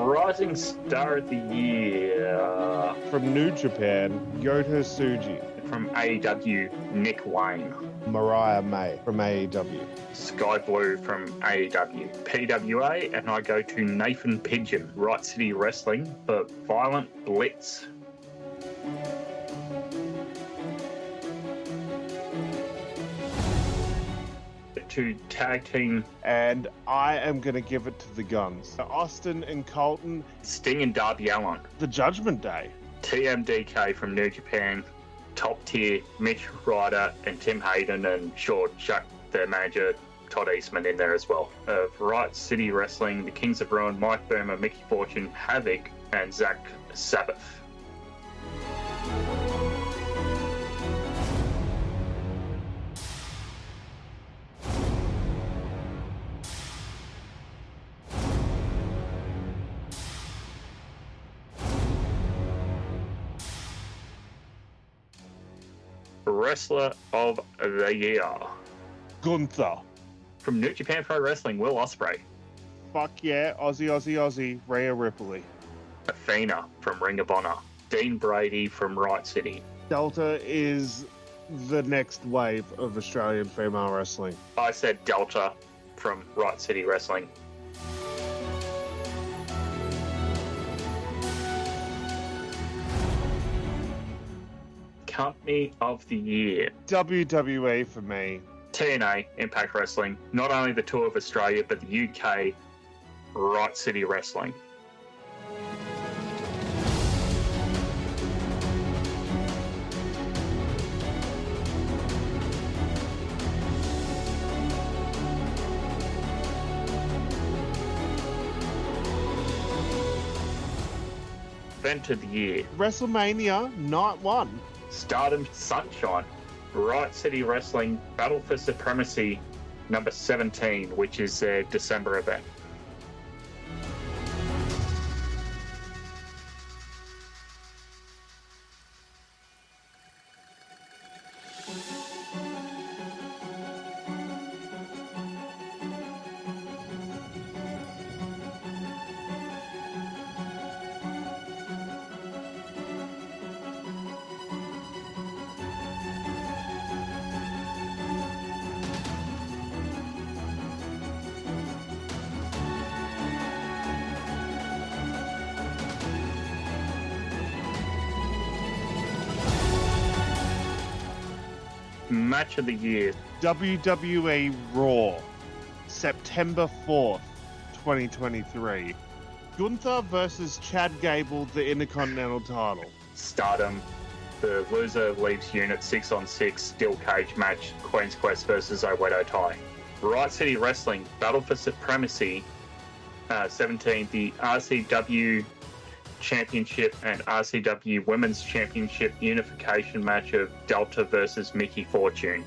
Rising Star of the Year. From New Japan, Yota Tsuji. From AEW, Nick Wayne. Mariah May from AEW. Sky Blue from AEW. PWA, and I go to Nathan Pigeon, Right City Wrestling, for Violent Blitz. To tag team, and I am going to give it to the Guns. Austin and Colton. Sting and Darby Allin. The Judgment Day. TMDK from New Japan. Top tier, Mitch Ryder and Tim Hayden, and sure, chuck the manager Todd Eastman in there as well. Right City Wrestling, the Kings of Ruin, Mike Burma, Mickey Fortune, Havoc, and Zach Sabbath. Wrestler of the Year. Gunther. From New Japan Pro Wrestling, Will Ospreay. Fuck yeah, Aussie, Aussie, Aussie, Rhea Ripley. Athena from Ring of Honor. Dean Brady from Right City. Delta is the next wave of Australian female wrestling. I said Delta from Right City Wrestling. Company of the Year. WWE for me. TNA, Impact Wrestling. Not only the tour of Australia, but the UK, Right City Wrestling. Event of the Year. WrestleMania Night 1. Stardom Sunshine. Right City Wrestling Battle for Supremacy number 17, which is their December event. Match of the Year. WWE Raw, September 4th, 2023. Gunther versus Chad Gable, the Intercontinental title. Stardom. The loser leaves unit 6-on-6 steel cage match. Queen's Quest versus Oedo Tai. Right City Wrestling Battle for Supremacy 17. The RCW Championship and RCW Women's Championship unification match of Delta versus Mickey Fortune.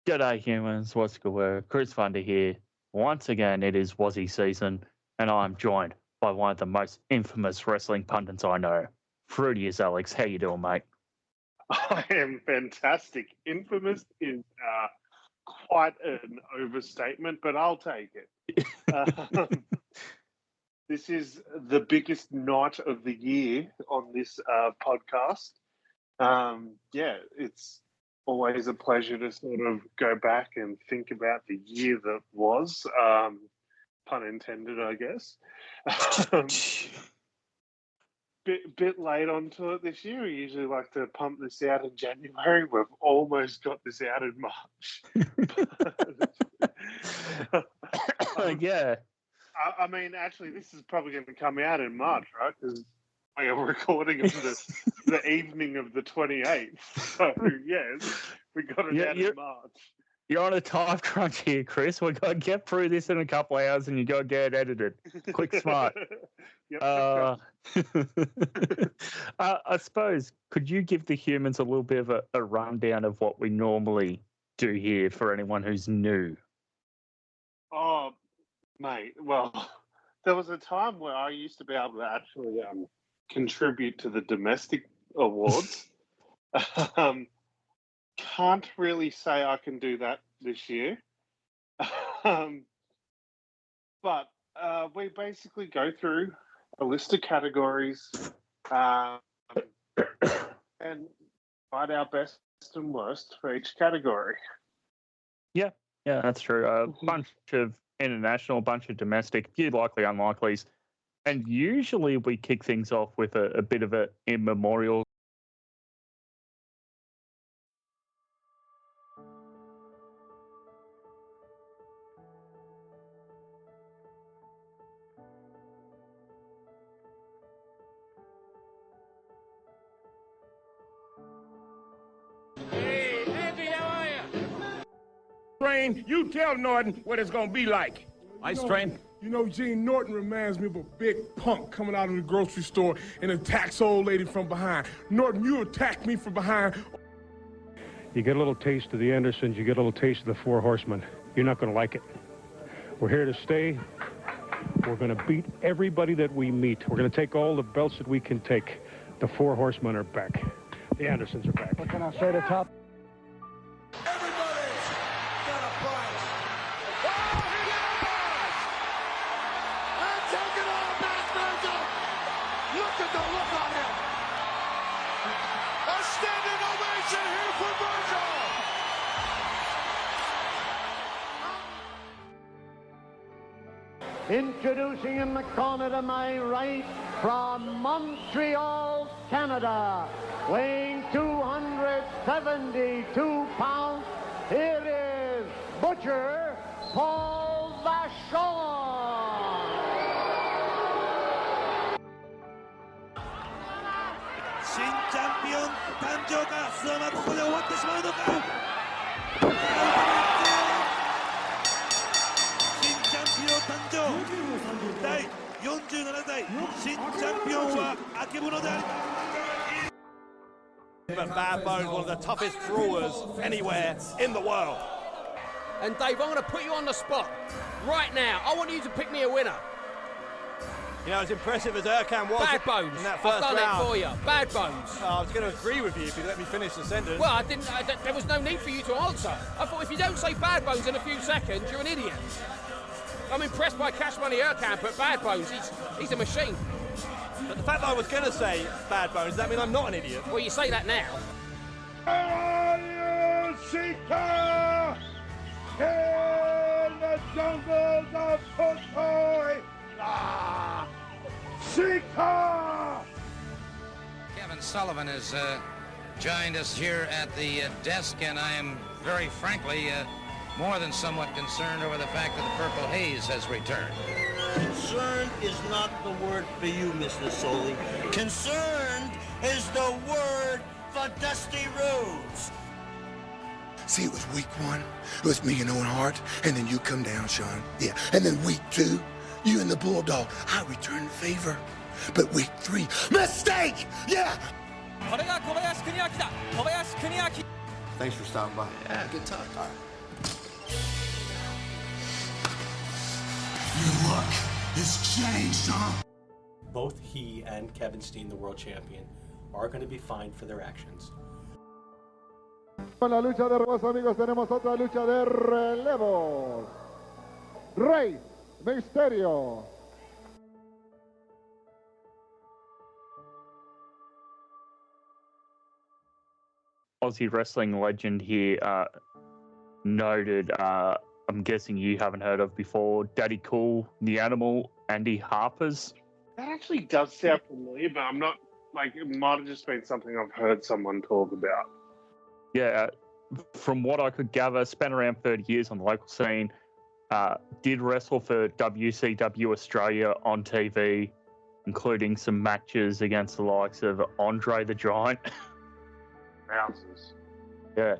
G'day humans, what's good work? Chris Funder here. Once again, it is Wassy season, and I'm joined by one of the most infamous wrestling pundits I know. Fruity is Alex. How you doing, mate? I am fantastic. Infamous is quite an overstatement, but I'll take it. This is the biggest night of the year on this podcast. It's always a pleasure to sort of go back and think about the year that was, pun intended, I guess. Bit late onto it this year. We usually like to pump this out in January. We've almost got this out in March. Yeah. I mean, actually, this is probably going to come out in March, right? Because we are recording on the evening of the 28th. So, yes, we got it out in March. You're on a time crunch here, Chris. We've got to get through this in a couple of hours and you got to get it edited. Quick, smart. Yep. I suppose, could you give the humans a little bit of a rundown of what we normally do here for anyone who's new? Oh, mate. Well, there was a time where I used to be able to actually contribute to the domestic awards. Can't really say I can do that this year. But we basically go through a list of categories and find our best and worst for each category. Yeah, that's true. A bunch of international, a bunch of domestic, few likely unlikelies. And usually we kick things off with a bit of an immemorial. Hey, Andy, how are you? Strain, you tell Norton what it's gonna be like. I Strain. You know, Gene Norton reminds me of a big punk coming out of the grocery store and attacks old lady from behind. Norton, you attacked me from behind. You get a little taste of the Andersons, you get a little taste of the Four Horsemen. You're not going to like it. We're here to stay. We're going to beat everybody that we meet. We're going to take all the belts that we can take. The Four Horsemen are back. The Andersons are back. What can I say to top? Everybody's got a price. Oh, he got a price! And take it on back, Virgil! Look at the look on him! A standing ovation here for Virgil! Introducing in the corner to my right, from Montreal, Canada, weighing 272 pounds, here is Butcher Paul Vachon. 신챔피언誕生かそのままここで終わってしまうのか新チャンピオン誕生第47代新チャンピオンはあけぼのであります But Bad Bones, one of the toughest drawers anywhere in the world. And Dave, I'm going to put you on the spot right now. I want you to pick me a winner. You know, as impressive as Erkan was Bad Bones. in that I've first done round. it for you. Bad Bones. I was going to agree with you if you let me finish the sentence. Well, I didn't. There was no need for you to answer. I thought if you don't say Bad Bones in a few seconds, you're an idiot. I'm impressed by Cash Money Erkan, but Bad Bones, he's a machine. But the fact that I was going to say Bad Bones, does that mean I'm not an idiot? Well, you say that now. Sika! In the jungles of Potoi! Sika! Kevin Sullivan has joined us here at the desk, and I am very frankly more than somewhat concerned over the fact that the Purple Haze has returned. Concerned is not the word for you, Mr. Soley. Concerned is the word for Dusty Rhodes. See, it was week one. It was me and Owen Hart, and then you come down, Sean. Yeah, and then week two, you and the Bulldog. I returned the favor. But week three, mistake! Yeah! Thanks for stopping by. Yeah, good talk. All right. Your luck has changed, huh? Both he and Kevin Steen, the world champion, are going to be fined for their actions. Con la lucha de relevos, amigos, tenemos otra lucha de relevos. Rey Mysterio. Aussie wrestling legend here, noted, I'm guessing you haven't heard of before, Daddy Cool, The Animal, Andy Harper's. That actually does sound familiar, but I'm not, like, it might have just been something I've heard someone talk about. Yeah, from what I could gather, spent around 30 years on the local scene, did wrestle for WCW Australia on TV, including some matches against the likes of Andre the Giant. Houses. Yeah.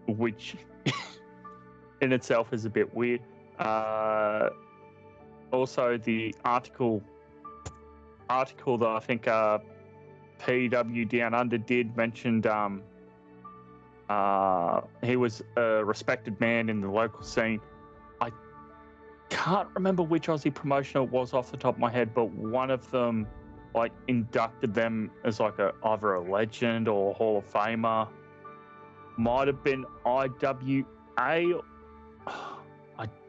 Which in itself is a bit weird. also the article that I think PW Down Under did mentioned he was a respected man in the local scene. I can't remember which Aussie promotion it was off the top of my head, but one of them like inducted them as like either a legend or a Hall of Famer. Might have been IWA. I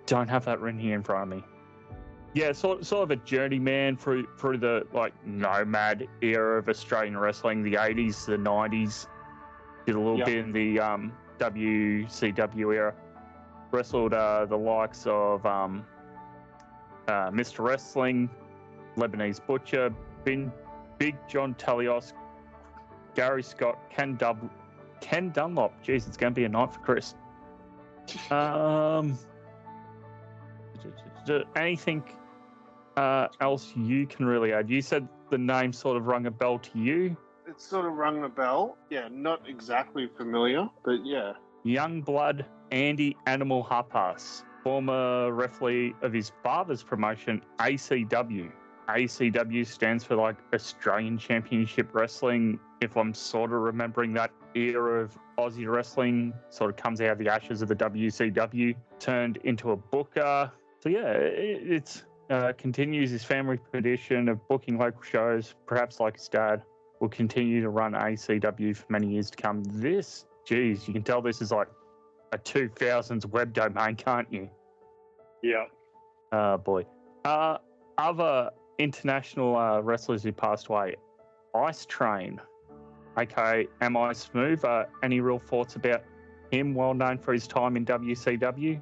don't have that written here in front of me. Yeah, sort of a journeyman through the like nomad era of Australian wrestling, the 80s, the 90s. Did a little bit in the WCW era. Wrestled the likes of Mr. Wrestling, Lebanese Butcher, Big John Talios, Gary Scott, Ken Dunlop. Jeez, it's going to be a night for Chris. Anything else you can really add? You said the name sort of rung a bell to you. It sort of rung a bell. Yeah, not exactly familiar, but yeah. Youngblood Andy Animal Harpas, former referee of his father's promotion, ACW. ACW stands for like Australian Championship Wrestling. If I'm sort of remembering that era of Aussie wrestling, sort of comes out of the ashes of the WCW, turned into a booker. So yeah, it's continues his family tradition of booking local shows, perhaps like his dad. Will continue to run ACW for many years to come. This, geez, you can tell this is like a 2000s web domain, can't you? Yeah. Boy. Other international wrestlers who passed away. Ice Train, aka Am I Smooth? Any real thoughts about him, well known for his time in WCW?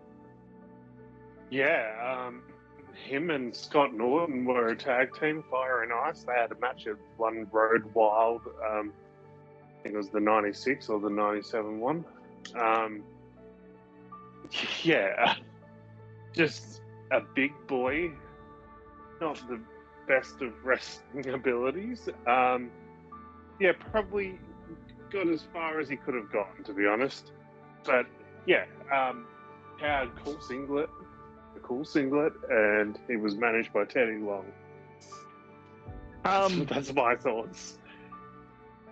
Yeah, him and Scott Norton were a tag team, Fire and Ice. They had a match at One Road Wild. I think it was the 96 or the 97 one. Yeah, just a big boy. Not the best of wrestling abilities. Yeah, probably got as far as he could have gotten, to be honest. But yeah, had a cool singlet, and he was managed by Teddy Long. That's my thoughts.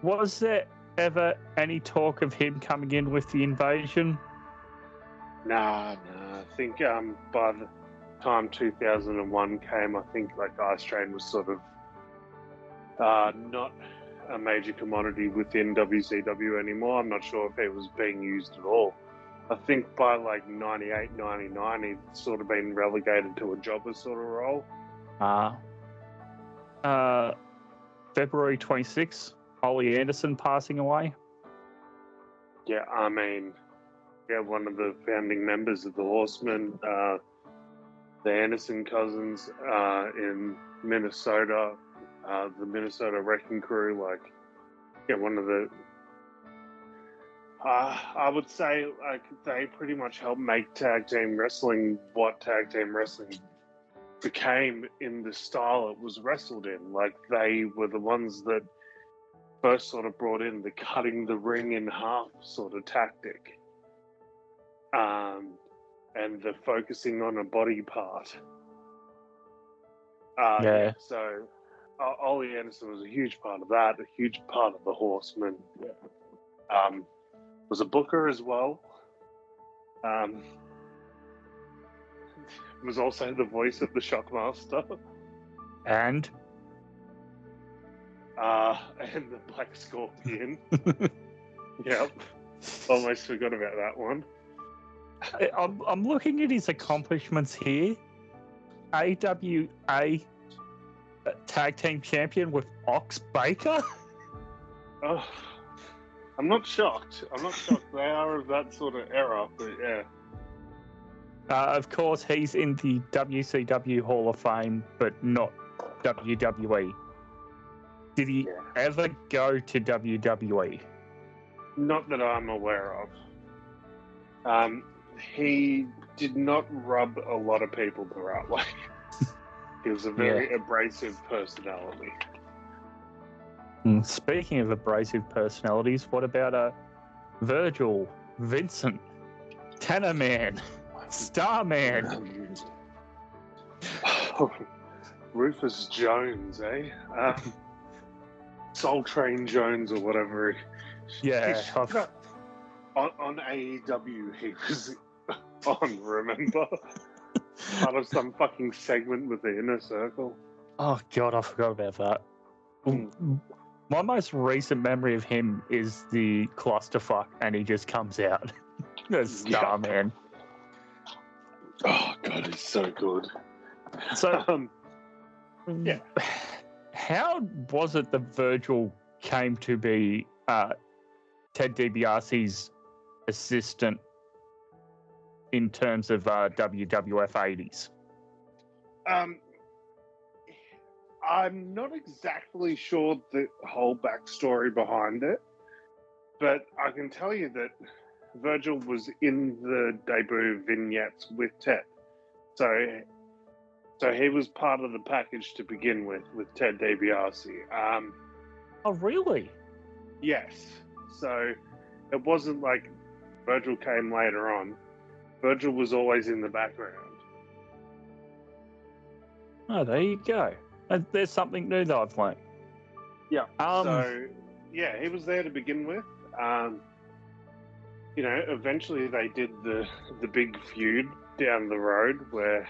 Was there ever any talk of him coming in with the Invasion? Nah. I think by the time 2001 came, I think like Ice Train was sort of not a major commodity within WCW anymore. I'm not sure if it was being used at all. I think by like 98, 99, he'd sort of been relegated to a jobber sort of role. February 26th, Ollie Anderson passing away. Yeah, I mean, yeah, one of the founding members of the Horsemen, the Anderson cousins in Minnesota, the Minnesota Wrecking Crew, like, yeah, one of the I would say like they pretty much helped make tag team wrestling what tag team wrestling became in the style it was wrestled in. Like they were the ones that first sort of brought in the cutting the ring in half sort of tactic, and the focusing on a body part. Yeah. So Ollie Anderson was a huge part of that, a huge part of the Horsemen. Was a booker as well. Was also the voice of the Shockmaster. And the Black Scorpion. Yep. Almost forgot about that one. I'm looking at his accomplishments here. AWA Tag Team Champion with Ox Baker. Oh, I'm not shocked. They are of that sort of era, but yeah. Of course, he's in the WCW Hall of Fame, but not WWE. Did he ever go to WWE? Not that I'm aware of. He did not rub a lot of people the right way. He was a very abrasive personality. Speaking of abrasive personalities, what about Virgil, Vincent, Tanner Man, Starman? Oh, Rufus Jones, eh? Soul Train Jones or whatever. Yeah. On AEW, he was on, remember? Part of some fucking segment with the Inner Circle. Oh, God, I forgot about that. My most recent memory of him is the clusterfuck, and he just comes out. The Starman. Oh, God, he's so good. So, yeah. How was it that Virgil came to be Ted DiBiase's assistant in terms of WWF 80s? I'm not exactly sure the whole backstory behind it, but I can tell you that Virgil was in the debut vignettes with Ted. So he was part of the package to begin with Ted DiBiase. Oh, really? Yes. So it wasn't like Virgil came later on. Virgil was always in the background. Oh, there you go. There's something new that I've learned. Yeah. He was there to begin with. Eventually they did the big feud down the road where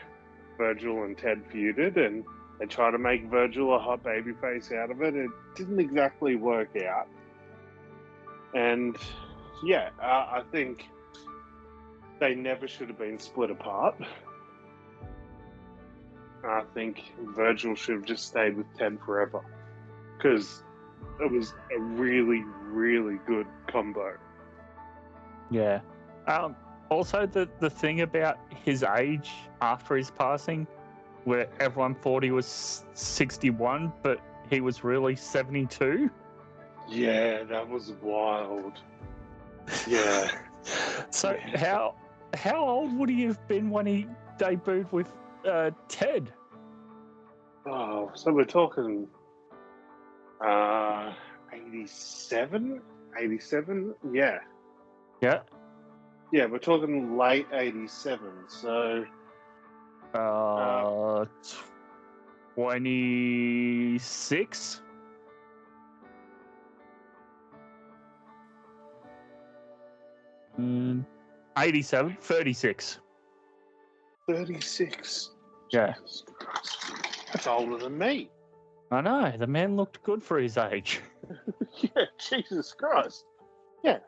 Virgil and Ted feuded, and they tried to make Virgil a hot babyface out of it. It didn't exactly work out. And I think they never should have been split apart. I think Virgil should have just stayed with Ted forever, because it was a really, really good combo. Yeah. Also, the thing about his age after his passing, where everyone thought he was 61, but he was really 72. Yeah, that was wild. Yeah. So how old would he have been when he debuted with Ted? Oh, so we're talking 87? 87? Yeah. Yeah. Yeah, we're talking late 87, so... 26? Mm, 87? 36. 36? Yeah. That's older than me. I know, the man looked good for his age. Yeah, Jesus Christ. Yeah.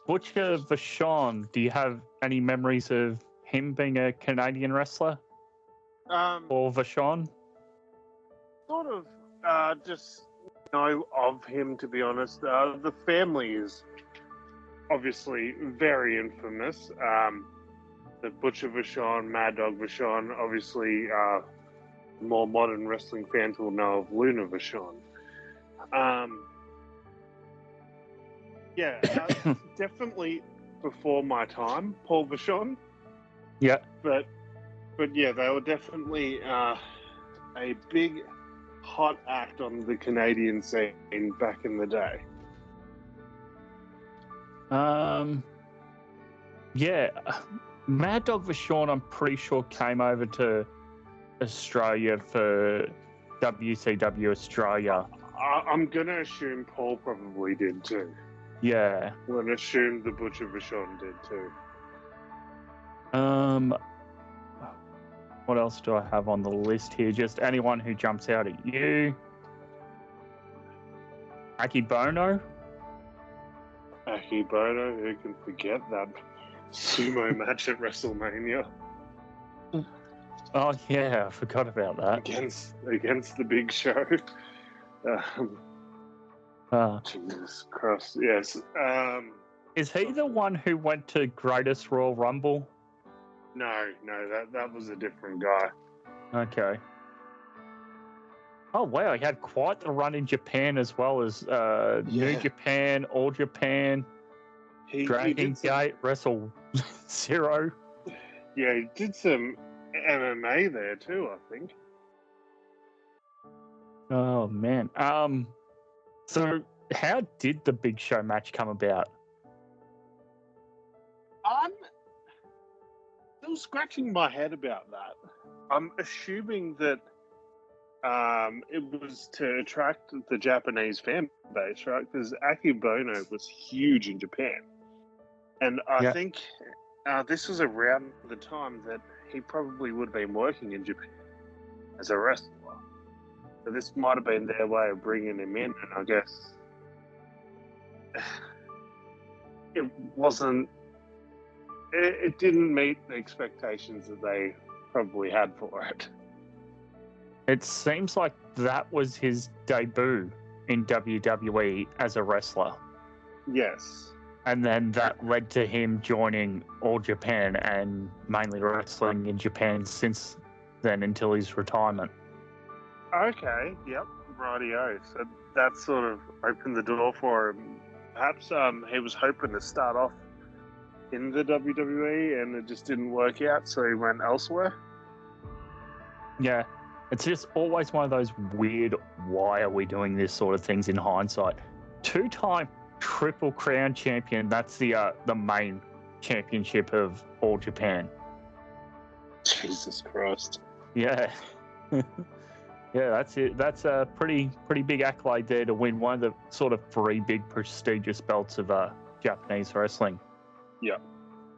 Butcher Vachon, do you have any memories of him being a Canadian wrestler? Or Vachon? Sort of just know of him, to be honest. The family is obviously very infamous. The Butcher Vachon, Mad Dog Vachon, obviously more modern wrestling fans will know of Luna Vachon. Definitely before my time, Paul Vachon. Yeah. But yeah, they were definitely a big hot act on the Canadian scene back in the day. Yeah, Mad Dog Vachon, I'm pretty sure came over to Australia for WCW Australia. I'm gonna assume Paul probably did too. Yeah. I'm gonna assume the Butcher Vachon did too. What else do I have on the list here? Just anyone who jumps out at you. Akibono? Akibono, who can forget that sumo match at WrestleMania? Oh yeah, I forgot about that. Against the Big Show. Jesus Christ, yes. Is he the one who went to Greatest Royal Rumble? No, that was a different guy. Okay. Oh wow, he had quite the run in Japan as well as New Japan, All Japan, Dragon Gate, Wrestle Zero. Yeah, he did some MMA there too, I think. Oh man. So how did the Big Show match come about? The I'm scratching my head about that. I'm assuming that it was to attract the Japanese fan base, right? Because Akebono was huge in Japan. And I think this was around the time that he probably would have been working in Japan as a wrestler. So this might have been their way of bringing him in, and I guess it wasn't. It didn't meet the expectations that they probably had for it. It seems like that was his debut in WWE as a wrestler. Yes. And then that led to him joining All Japan and mainly wrestling in Japan since then until his retirement. Okay, yep, rightio. So that sort of opened the door for him. Perhaps he was hoping to start off in the WWE and it just didn't work out, so he went elsewhere. Yeah, it's just always one of those weird, why are we doing this sort of things in hindsight. 2-time Triple Crown champion, that's the main championship of All Japan. Jesus Christ. Yeah. Yeah, that's it. That's a pretty big accolade there to win one of the sort of 3 big prestigious belts of Japanese wrestling. Yeah.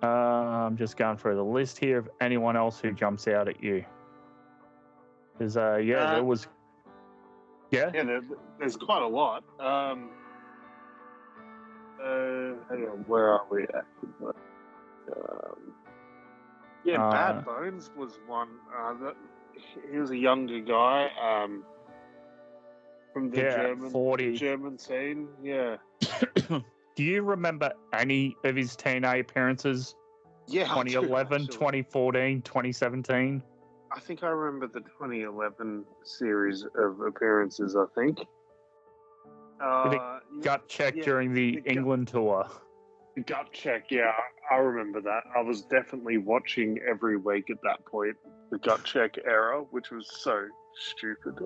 I'm just going through the list here of anyone else who jumps out at you. There's there was. Yeah. Yeah, there's quite a lot. Hang on, where are we at? Bad Bones was one. He was a younger guy from the German scene. Yeah. Do you remember any of his TNA appearances? Yeah, 2011, 2014, 2017? I think I remember the 2011 series of appearances, I think. The gut check during the England tour. The gut check, yeah, I remember that. I was definitely watching every week at that point, the gut check era, which was so stupid.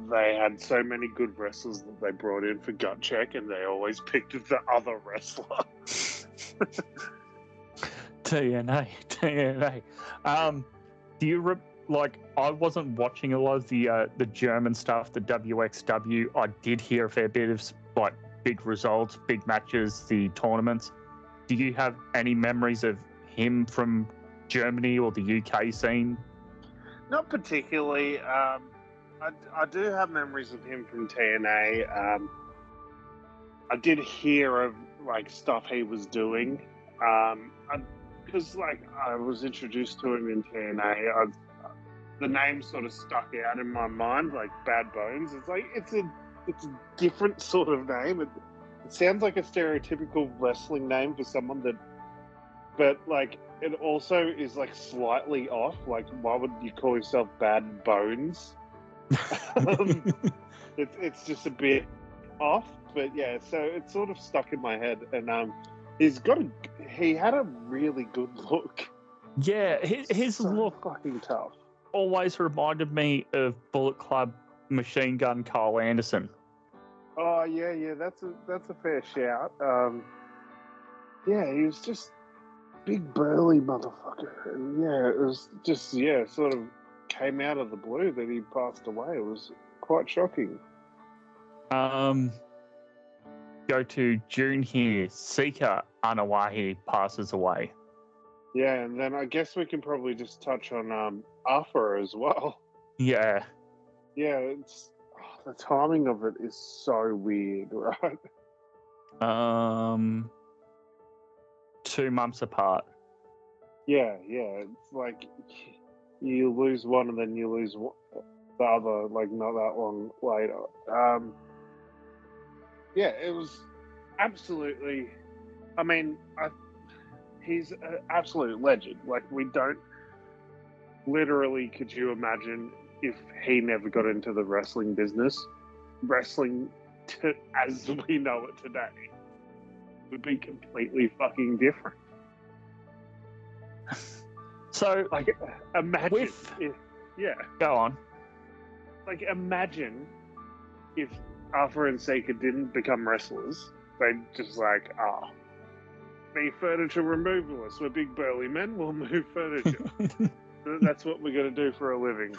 They had so many good wrestlers that they brought in for gut check, and they always picked the other wrestler. TNA. Do you I wasn't watching a lot of the German stuff, the WXW. I did hear a fair bit of big results, big matches, the tournaments. Do you have any memories of him from Germany or the UK scene? Not particularly. I do have memories of him from TNA. I did hear of stuff he was doing, because I was introduced to him in TNA. The name sort of stuck out in my mind, like Bad Bones. It's a different sort of name. It sounds like a stereotypical wrestling name for someone but it also is slightly off. Why would you call yourself Bad Bones? It's just a bit off, but yeah. So it sort of stuck in my head, and he had a really good look. Yeah, his look fucking tough. Always reminded me of Bullet Club Machine Gun Carl Anderson. Oh yeah, that's a fair shout. He was just big burly motherfucker, and it was just sort of came out of the blue that he passed away. It was quite shocking. Go to June here. Sika Anawahi passes away. Yeah, and then I guess we can probably just touch on Alpha as well. Yeah. Yeah, it's the timing of it is so weird, right? 2 months apart. Yeah, it's you lose one and then you lose the other, not that long later. It was absolutely. I mean, he's an absolute legend. We don't. Literally, could you imagine if he never got into the wrestling business? Wrestling, as we know it today, would be completely fucking different. So, imagine Go on. Imagine if Alpha and Sika didn't become wrestlers. They'd just be furniture removalists. We're big burly men. We'll move furniture. That's what we're going to do for a living.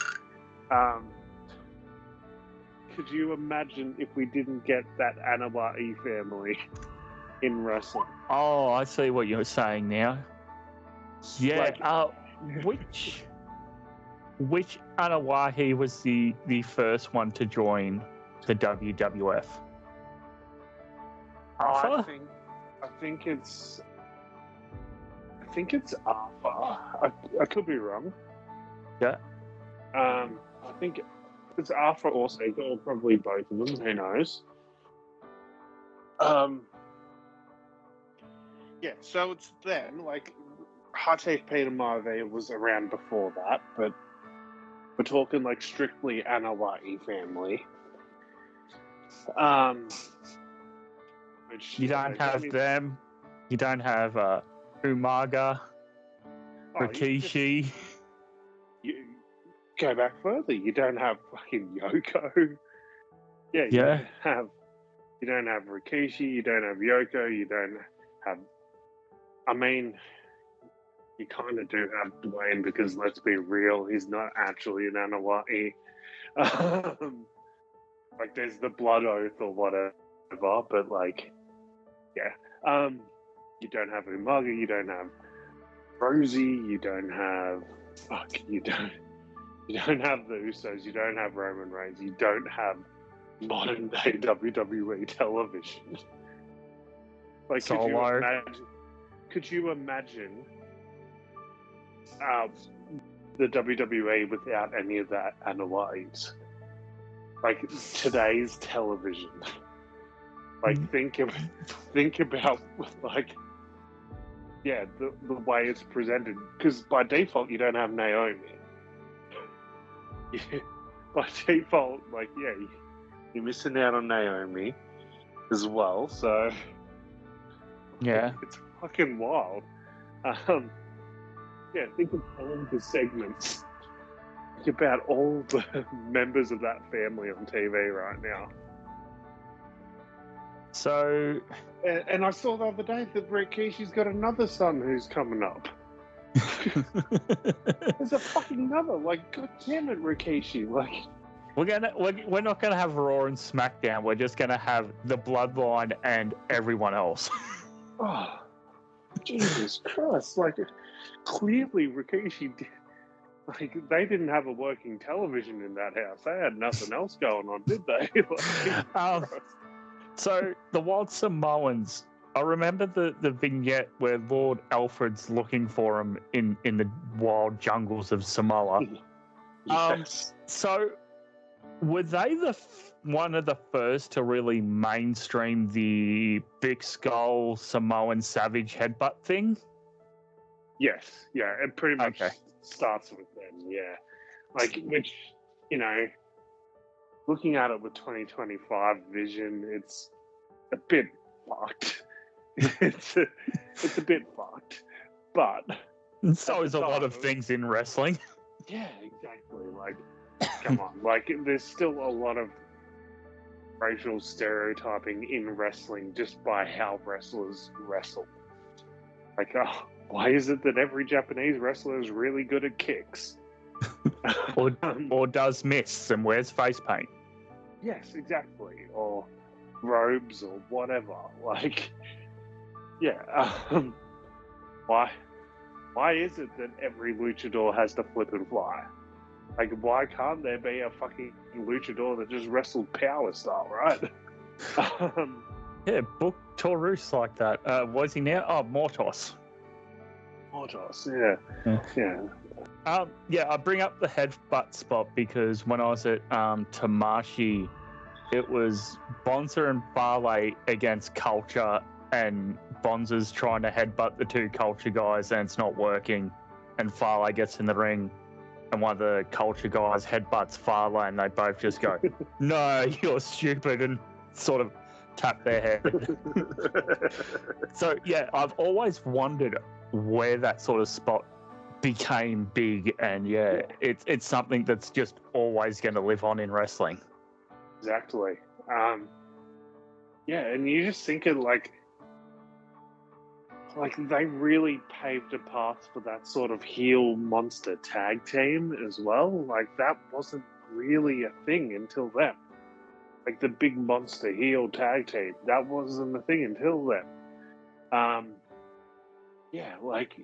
Could you imagine if we didn't get that Anawai family in wrestling? Oh, I see what you're saying now. Yeah. Which Anawahi was the first one to join the WWF? I think it's Arthur. I could be wrong. Yeah. I think it's Arthur or Sega, or probably both of them. Who knows? Yeah. So it's then like Hate Peter Maivia was around before that, but we're talking like strictly Anawai family. Which You don't have them. You don't have Umaga, Rikishi. You go back further. You don't have fucking Yoko. Yeah. You don't have Rikishi. You don't have Yoko. You don't have. I mean, you kind of do have Dwayne because let's be real, he's not actually an Anawai. Like there's the blood oath or whatever, but like, yeah. You don't have Umaga. You don't have Rosie. You don't have. You don't have the Usos. You don't have Roman Reigns. You don't have modern day WWE television. Like, could you imagine the WWE without any of that Anawais? Like today's television. Like think about like, yeah, the way it's presented. Because by default you don't have Naomi. By default, like, yeah, you're missing out on Naomi as well. So yeah, it's fucking wild. Yeah, think of all the segments. Think about all the members of that family on TV right now. So, and I saw the other day that Rikishi's got another son who's coming up. There's a fucking another. Like, god damn it, Rikishi! Like, we're not gonna have Raw and SmackDown. We're just gonna have the Bloodline and everyone else. Oh, Jesus Christ! Like, clearly Rikishi did. Like, they didn't have a working television in that house. They had nothing else going on, did they? Like, so the Wild Samoans. I remember the vignette where Lord Alfred's looking for him in the wild jungles of Samoa. Yes. So were they one of the first to really mainstream the big skull Samoan savage headbutt thing? Yes. Yeah. It pretty much starts with them. Yeah. Like, which, you know, looking at it with 2025 vision, it's a bit fucked. It's a bit fucked, but so is a lot of things in wrestling. Yeah, exactly. Like, come on, like there's still a lot of racial stereotyping in wrestling just by how wrestlers wrestle. Like, why is it that every Japanese wrestler is really good at kicks? or does miss and wears face paint? Yes, exactly. Or robes or whatever. Like, yeah. Why is it that every luchador has to flip and fly? Like, why can't there be a fucking luchador that just wrestled power style, right? Yeah, book Taurus like that. Was he now? Oh, Mortos. Mortos, yeah. Yeah, I bring up the headbutt spot because when I was at Tamashi, it was Bonza and Farley against Culture, and Bonza's trying to headbutt the two Culture guys and it's not working, and Farley gets in the ring and one of the Culture guys headbutts Farley and they both just go, "No, you're stupid," and sort of tap their head. So yeah, I've always wondered where that sort of spot became big, and yeah, it's something that's just always going to live on in wrestling. Exactly. Yeah, and you just think of like like they really paved a path for that sort of heel monster tag team as well. Like that wasn't really a thing until then. Like the big monster heel tag team, that wasn't a thing until then. Yeah, like,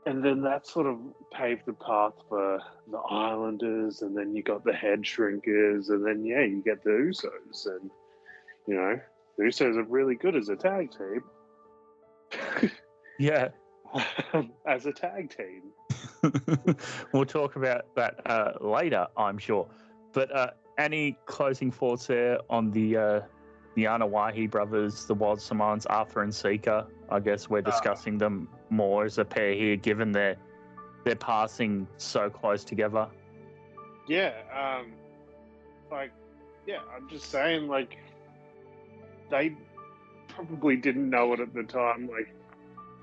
and then that sort of paved the path for the Islanders, and then you got the Head Shrinkers, and then you get the Usos, and the Usos are really good as a tag team. Yeah. As a tag team. We'll talk about that later, I'm sure. But any closing thoughts there on the Anawahi brothers, the Wild Samoans, Arthur and Seeker? I guess we're discussing them more as a pair here, given their passing so close together. Yeah, I'm just saying, like, they probably didn't know it at the time.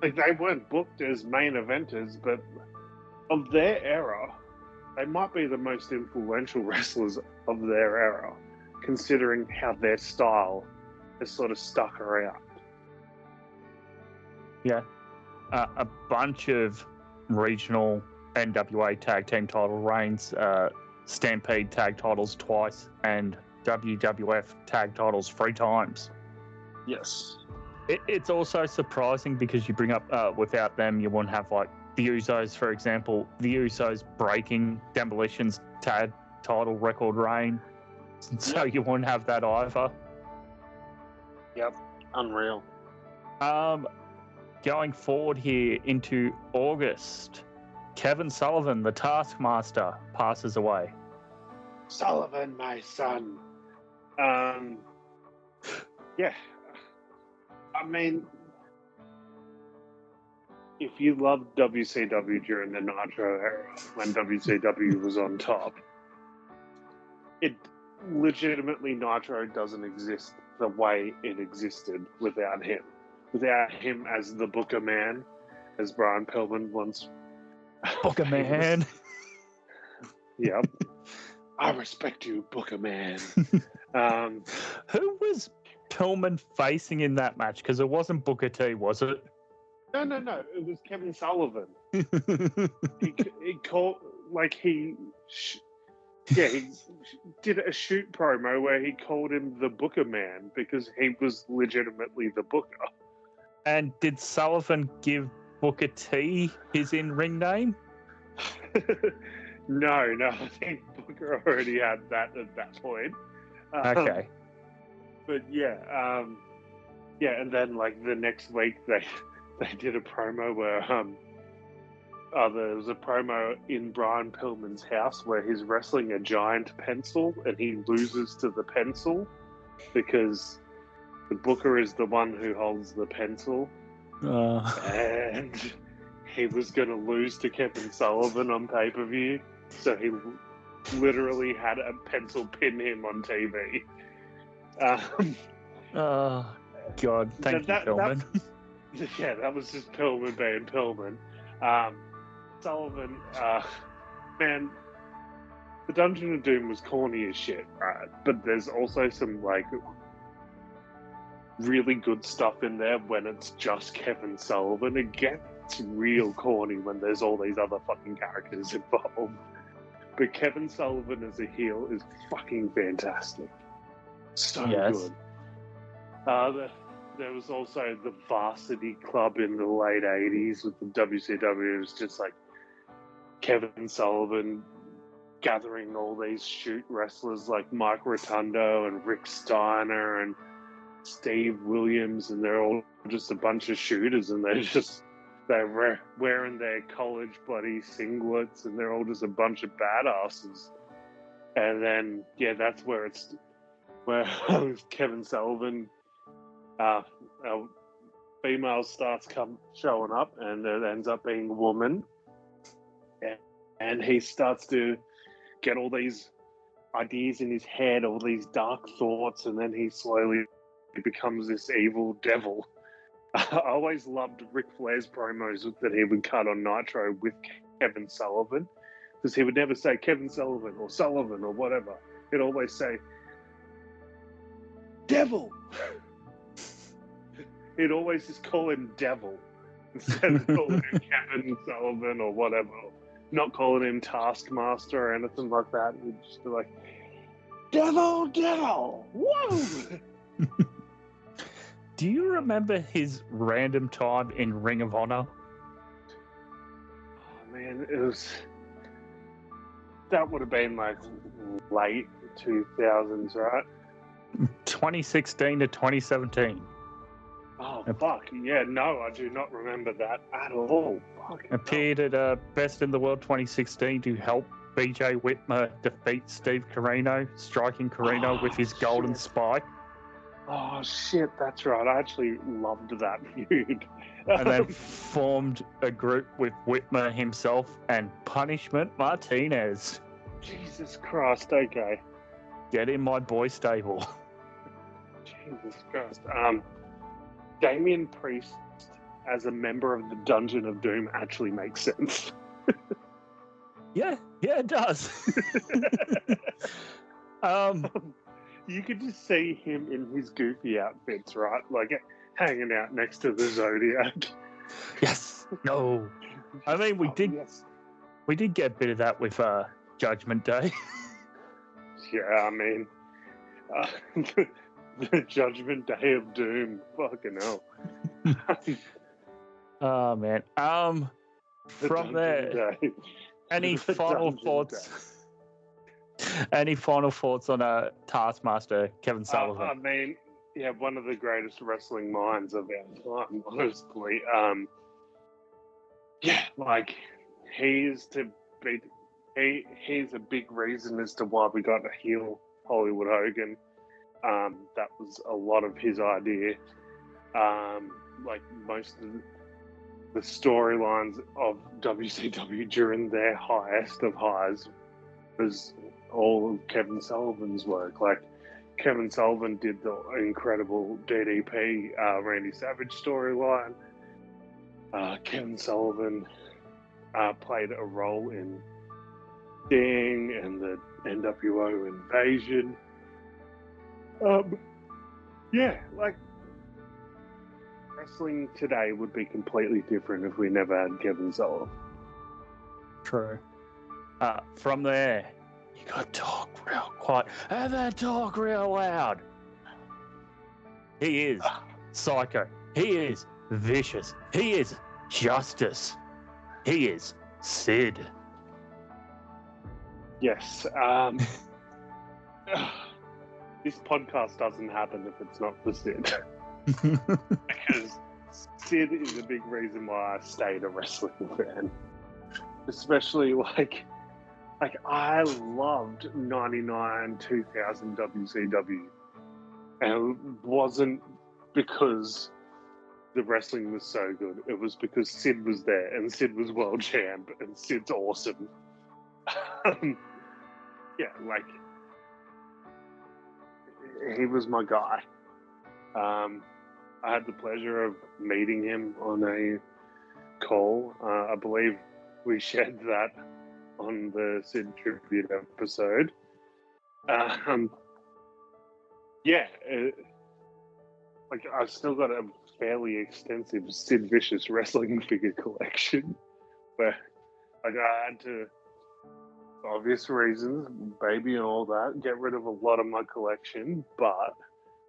Like they weren't booked as main eventers, but of their era, they might be the most influential wrestlers of their era, considering how their style has sort of stuck around. Yeah. A bunch of regional NWA tag team title reigns, Stampede tag titles twice, and WWF tag titles 3 times. Yes. It's also surprising because you bring up without them, you wouldn't have like the Usos, for example. The Usos breaking Demolition's tag title record reign. So you wouldn't have that either. Yep. Unreal. Going forward here into August, Kevin Sullivan, the Taskmaster, passes away. Sullivan, my son. Yeah. I mean, if you loved WCW during the Nitro era, when WCW was on top, it legitimately, Nitro doesn't exist the way it existed without him. Without him as the Booker Man, as Brian Pillman once. Booker Man. Yep. I respect you, Booker Man. Who was Pillman facing in that match? Because it wasn't Booker T, was it? No. It was Kevin Sullivan. he called, like, he did a shoot promo where he called him the Booker Man because he was legitimately the Booker. And did Sullivan give Booker T his in-ring name? No. I think Booker already had that at that point. Okay. But and then like the next week they did a promo where there was a promo in Brian Pillman's house where he's wrestling a giant pencil and he loses to the pencil because the Booker is the one who holds the pencil. And he was going to lose to Kevin Sullivan on pay-per-view. So he literally had a pencil pin him on TV. God, thank you, Pillman. That was just Pillman being Pillman. Sullivan, man, the Dungeon of Doom was corny as shit, right? But there's also some, like, really good stuff in there when it's just Kevin Sullivan. It gets real corny when there's all these other fucking characters involved. But Kevin Sullivan as a heel is fucking fantastic. So good. There was also the Varsity Club in the late 80s with the WCW. It was just like Kevin Sullivan gathering all these shoot wrestlers like Mike Rotundo and Rick Steiner and Steve Williams, and they're all just a bunch of shooters, and they're wearing their college bloody singlets, and they're all just a bunch of badasses. And then that's where Kevin Sullivan, a female starts showing up, and it ends up being a woman, and he starts to get all these ideas in his head, all these dark thoughts, and then he slowly becomes this evil devil. I always loved Ric Flair's promos that he would cut on Nitro with Kevin Sullivan, because he would never say Kevin Sullivan or whatever. He'd always say devil. he'd always just call him Devil instead of calling him Kevin Sullivan or whatever. Not calling him Taskmaster or anything like that. He'd just be like, Devil, Devil, whoa! Do you remember his random time in Ring of Honor? Oh, man, that would have been like late 2000s, right? 2016 to 2017. Oh, fuck. Yeah, no, I do not remember that at all. Fuck. Appeared at Best in the World 2016 to help BJ Whitmer defeat Steve Corino, striking Corino with his golden spike. Oh, shit, that's right. I actually loved that feud. And then formed a group with Whitmer himself and Punishment Martinez. Jesus Christ, okay. Get in my boy stable. Jesus Christ. Damian Priest as a member of the Dungeon of Doom actually makes sense. Yeah, it does. You could just see him in his goofy outfits, right? Like hanging out next to the Zodiac. Yes. No. I mean, we did get a bit of that with Judgment Day. Yeah, I mean, the Judgment Day of Doom. Fucking hell. Oh man. From there, any final thoughts? Any final thoughts on Taskmaster Kevin Sullivan? I mean, yeah, one of the greatest wrestling minds of our time, honestly. Yeah, like he's a big reason as to why we got a heel Hollywood Hogan. That was a lot of his idea. Like most of the storylines of WCW during their highest of highs was all of Kevin Sullivan's work. Like Kevin Sullivan did the incredible DDP Randy Savage storyline. Kevin Sullivan played a role in Sting and the NWO invasion. Yeah, like wrestling today would be completely different if we never had Kevin Sullivan. True. From there, you got to talk real quiet and then talk real loud. He is Psycho. He is vicious. He is justice. He is Sid. Yes. This podcast doesn't happen if it's not for Sid. Because Sid is a big reason why I stayed a wrestling fan. Especially like I loved 99, 2000 WCW. And it wasn't because the wrestling was so good. It was because Sid was there and Sid was world champ and Sid's awesome. Yeah, like he was my guy. I had the pleasure of meeting him on a call. I believe we shared that on the Sid tribute episode. Yeah, like I've still got a fairly extensive Sid Vicious wrestling figure collection, where like I had to, for obvious reasons, baby and all that, get rid of a lot of my collection, but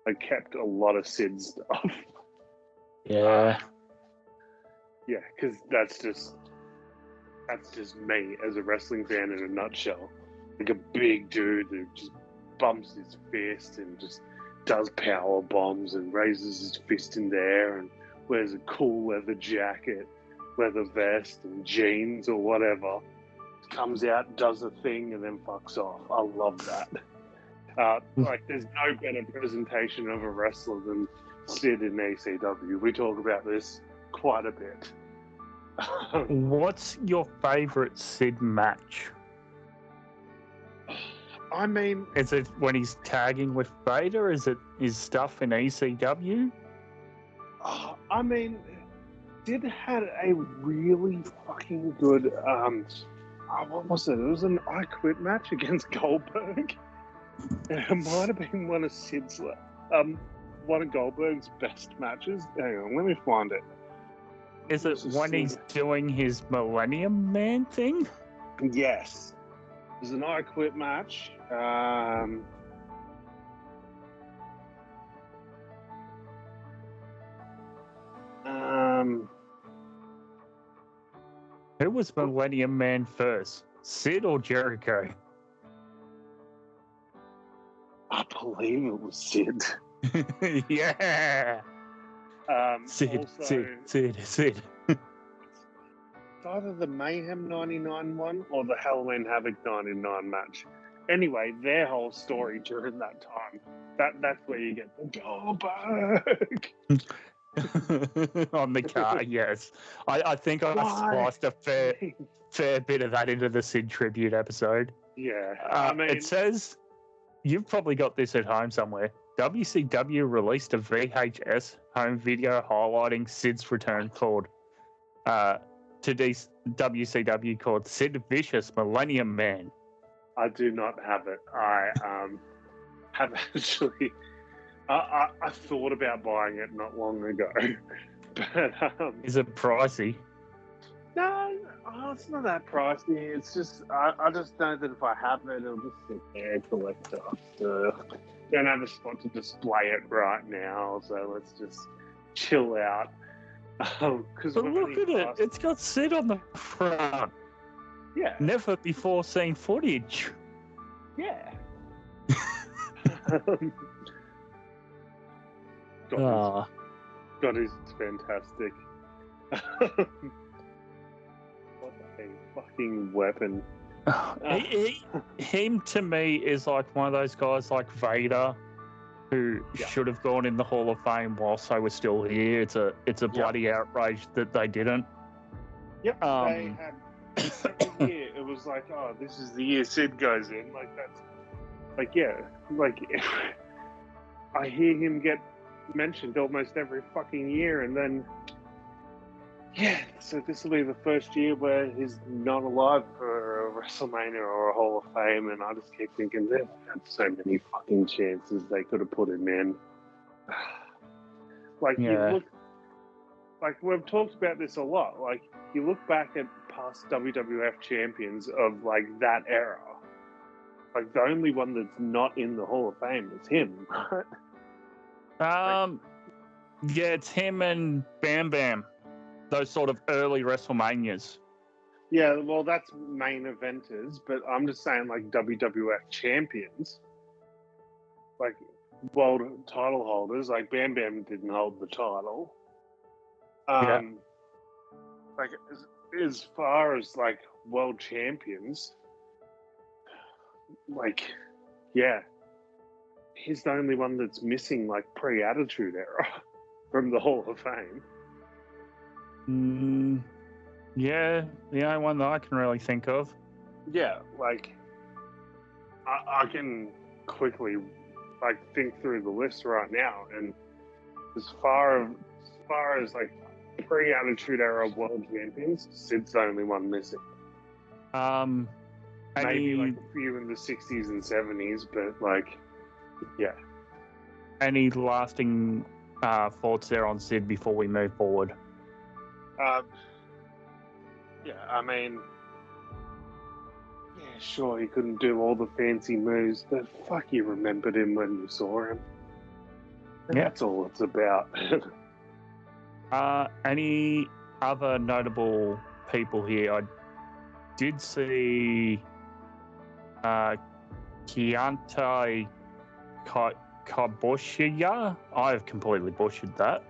I kept a lot of Sid stuff. Yeah. Yeah, because that's just me as a wrestling fan in a nutshell. Like a big dude who just bumps his fist and just does power bombs and raises his fist in the air and wears a cool leather jacket, leather vest and jeans or whatever. Comes out, does a thing, and then fucks off. I love that. Like, there's no better presentation of a wrestler than Sid in ECW. We talk about this quite a bit. What's your favourite Sid match? I mean, is it when he's tagging with Vader? Is it his stuff in ECW? I mean, Sid had a really fucking good. What was it? It was an I Quit match against Goldberg. It might have been one of Sid's. one of Goldberg's best matches. Hang on, let me find it. Is it when he's doing his Millennium Man thing? Yes. It was an I Quit match. Who was Millennium Man first? Sid or Jericho? I believe it was Sid. Yeah. Sid. It's either the Mayhem 99 one or the Halloween Havoc 99 match. Anyway, their whole story during that time. That's where you get the Goldberg. On the car, yes. I think I spliced a fair bit of that into the Sid tribute episode. Yeah. It says, you've probably got this at home somewhere. WCW released a VHS home video highlighting Sid's return called to WCW called Sid Vicious Millennium Man. I do not have it. I have actually. I thought about buying it not long ago, but is it pricey? No, it's not that pricey. It's just I just know that if I have it, it'll just sit there, collector. Don't have a spot to display it right now, so let's just chill out. But look at it; it's got Sid on the front. Yeah. Never before seen footage. Yeah. God, he's fantastic. What a fucking weapon. Him to me is like one of those guys like Vader who should have gone in the Hall of Fame whilst they were still here. It's a bloody outrage that they didn't. Yep. They had every year it was like, oh, this is the year Sid goes in. Like that's like I hear him get mentioned almost every fucking year, and then so this will be the first year where he's not alive for a WrestleMania or a Hall of Fame, and I just keep thinking they've had so many fucking chances they could have put him in. You look, like we've talked about this a lot. Like you look back at past WWF champions of like that era. Like the only one that's not in the Hall of Fame is him. Yeah, it's him and Bam Bam. Those sort of early WrestleManias. Yeah, well, that's main eventers, but I'm just saying, like, WWF champions, like, world title holders, like, Bam Bam didn't hold the title. Like, as far as, like, world champions, like, he's the only one that's missing, like, pre-Attitude Era from the Hall of Fame. Yeah, the only one that I can really think of. Yeah, like I can quickly like think through the list right now, and as far as like pre-Attitude Era world champions, Sid's the only one missing. Maybe like a few in the 60s and 70s, but like, yeah. Any lasting thoughts there on Sid before we move forward? Yeah, I mean, sure, he couldn't do all the fancy moves, but fuck, you remembered him when you saw him. And that's all it's about. Any other notable people here? I did see Keontae Kaboshiya. I've completely butchered that.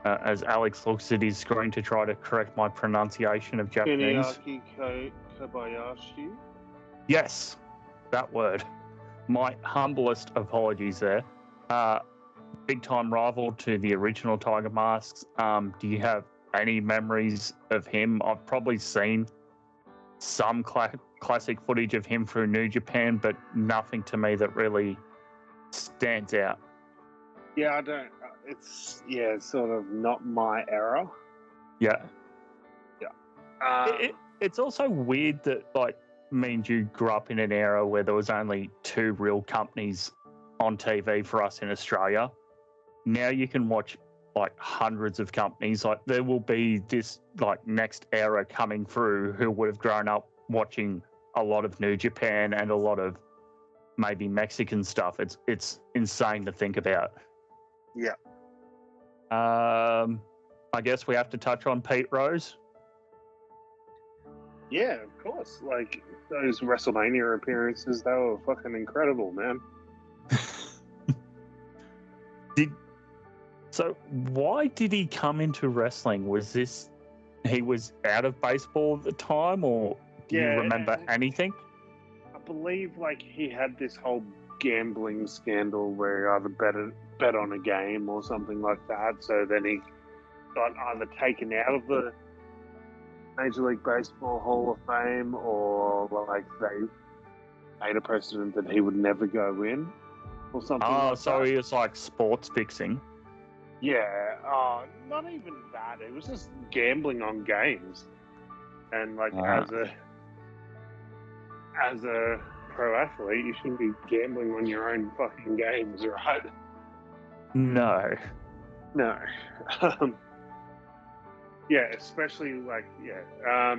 As Alex looks at his screen to try to correct my pronunciation of Japanese. Keniaki Kobayashi? Yes, that word. My humblest apologies there. Big time rival to the original Tiger Masks. Do you have any memories of him? I've probably seen some classic footage of him through New Japan, but nothing to me that really stands out. Yeah, I don't. It's sort of not my era. Yeah. Yeah. It's also weird that like me and you grew up in an era where there was only two real companies on TV for us in Australia. now you can watch like hundreds of companies. Like there will be this like next era coming through who would have grown up watching a lot of New Japan and a lot of maybe Mexican stuff. It's insane to think about. Yeah. I guess we have to touch on Pete Rose. Yeah, of course. Like those WrestleMania appearances, they were fucking incredible, man. So why did he come into wrestling? Was this he was out of baseball at the time, or do you remember anything? I believe like he had this whole gambling scandal where he either bet on a game or something like that. So then he got either taken out of the Major League Baseball Hall of Fame, or like they made a precedent that he would never go in, or something. Oh, like so that. he was like sports fixing. Yeah, not even that. It was just gambling on games, and like as a pro athlete, you shouldn't be gambling on your own fucking games, right? No. Yeah, especially like I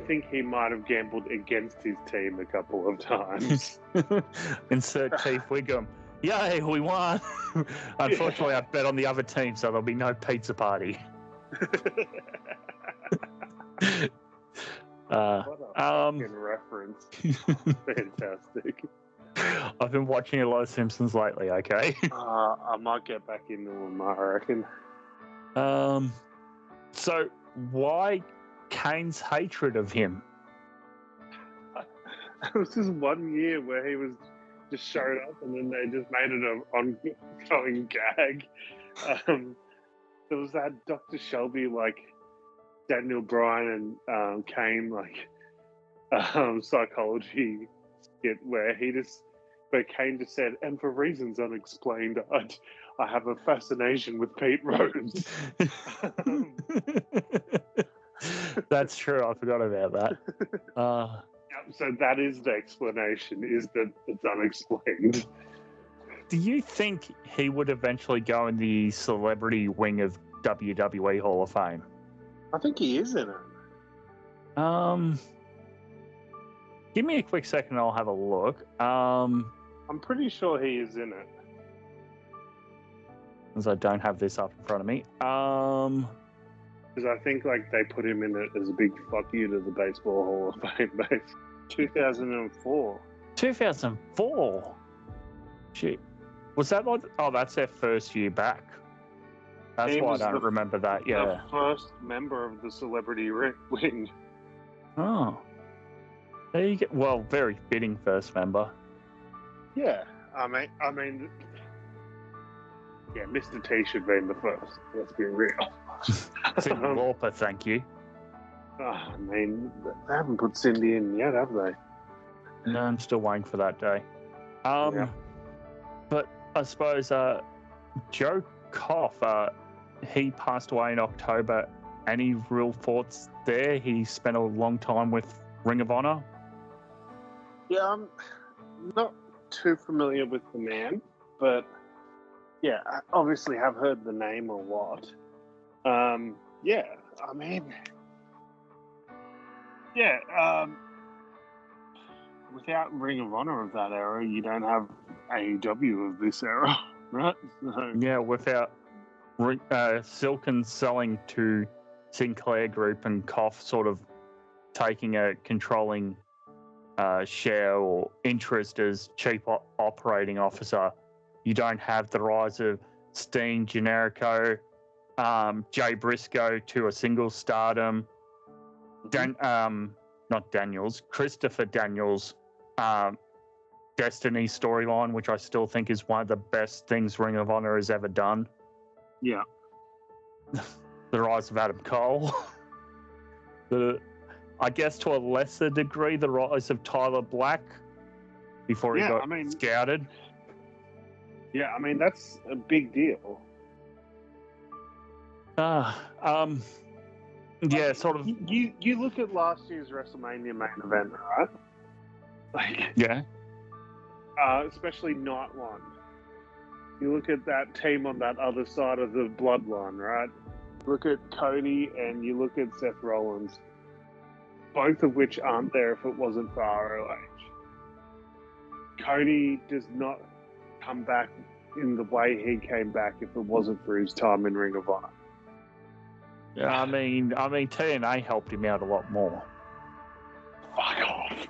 think he might have gambled against his team a couple of times. Insert Keith Wiggum. Yay, we won. Unfortunately, I bet on the other team, so there'll be no pizza party. What a fucking reference. Fantastic. I've been watching a lot of Simpsons lately, okay? I might get back into them, I reckon. So why Kane's hatred of him? It was just 1 year where he was just showed up, and then they just made it an ongoing gag. There was that Dr. Shelby, like Daniel Bryan and Kane, like psychology skit where Kane just said, and for reasons unexplained, I have a fascination with Pete Rose. That's true. I forgot about that. So that is the explanation, is that it's unexplained. Do you think he would eventually go in the celebrity wing of WWE Hall of Fame? I think he is in it. Give me a quick second, I'll have a look. I'm pretty sure he is in it. As I don't have this up in front of me. Because I think like they put him in it as a big fuck you to the Baseball Hall of Fame base. 2004. 2004? Shit. Was that like... Oh, that's their first year back. That's why I don't remember that, yeah. The first member of the celebrity wing. Oh. There you go. Well, very fitting first member. Yeah. I mean... Yeah, Mr. T should be in the first. Let's be real. Cindy Lauper, thank you. I mean, they haven't put Cindy in yet, have they? No, I'm still waiting for that day. But I suppose Joe Koff, he passed away in October. Any real thoughts there? He spent a long time with Ring of Honor. Yeah, I'm not too familiar with the man, but yeah, I obviously have heard the name a lot. Yeah, I mean, without Ring of Honor of that era, you don't have AEW of this era, right? So, yeah, without Silken selling to Sinclair Group and Koff sort of taking a controlling share or interest as chief operating officer, you don't have the rise of Steen Generico, Jay Briscoe to a single stardom, not Daniels, Christopher Daniels, Destiny storyline, which I still think is one of the best things Ring of Honor has ever done. Yeah. The rise of Adam Cole. I guess to a lesser degree, the rise of Tyler Black before he got scouted. Yeah, I mean, that's a big deal. Yeah, sort of. You look at last year's WrestleMania main event, right? Like, yeah. Especially night one. You look at that team on that other side of the bloodline, right? Look at Cody and you look at Seth Rollins, both of which aren't there if it wasn't for ROH. Cody does not come back in the way he came back if it wasn't for his time in Ring of Honor. Yeah, I mean, TNA helped him out a lot more. Fuck off.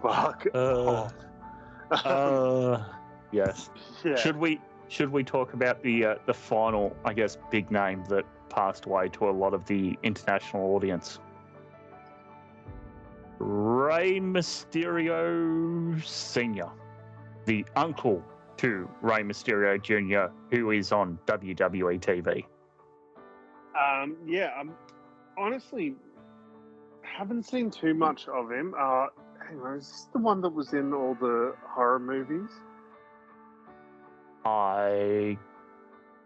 Fuck off. Yes. Yeah. Should we talk about the final, I guess, big name that passed away to a lot of the international audience? Rey Mysterio Sr., the uncle to Rey Mysterio Jr., who is on WWE TV. Honestly haven't seen too much of him. Hang on, is this the one that was in all the horror movies? I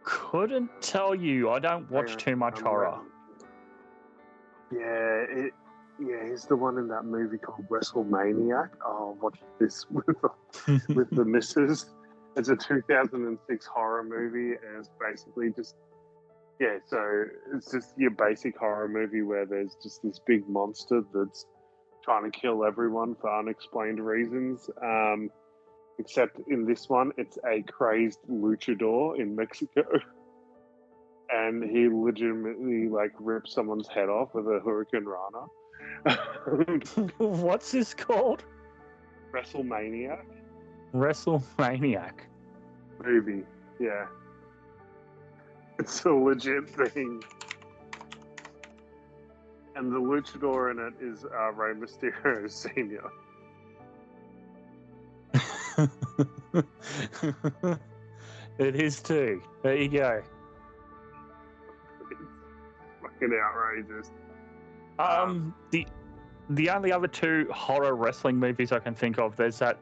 couldn't tell you. I don't watch too much horror. He's the one in that movie called WrestleManiac. Oh, watch this with the missus. It's a 2006 horror movie, and it's basically just so it's just your basic horror movie where there's just this big monster that's trying to kill everyone for unexplained reasons. Except in this one, it's a crazed luchador in Mexico. And he legitimately, rips someone's head off with a Hurricane Rana. What's this called? WrestleManiac. WrestleManiac. Movie, yeah. It's a legit thing. And the luchador in it is Rey Mysterio Sr. It is too. There you go. It's fucking outrageous. The only other two horror wrestling movies I can think of, there's that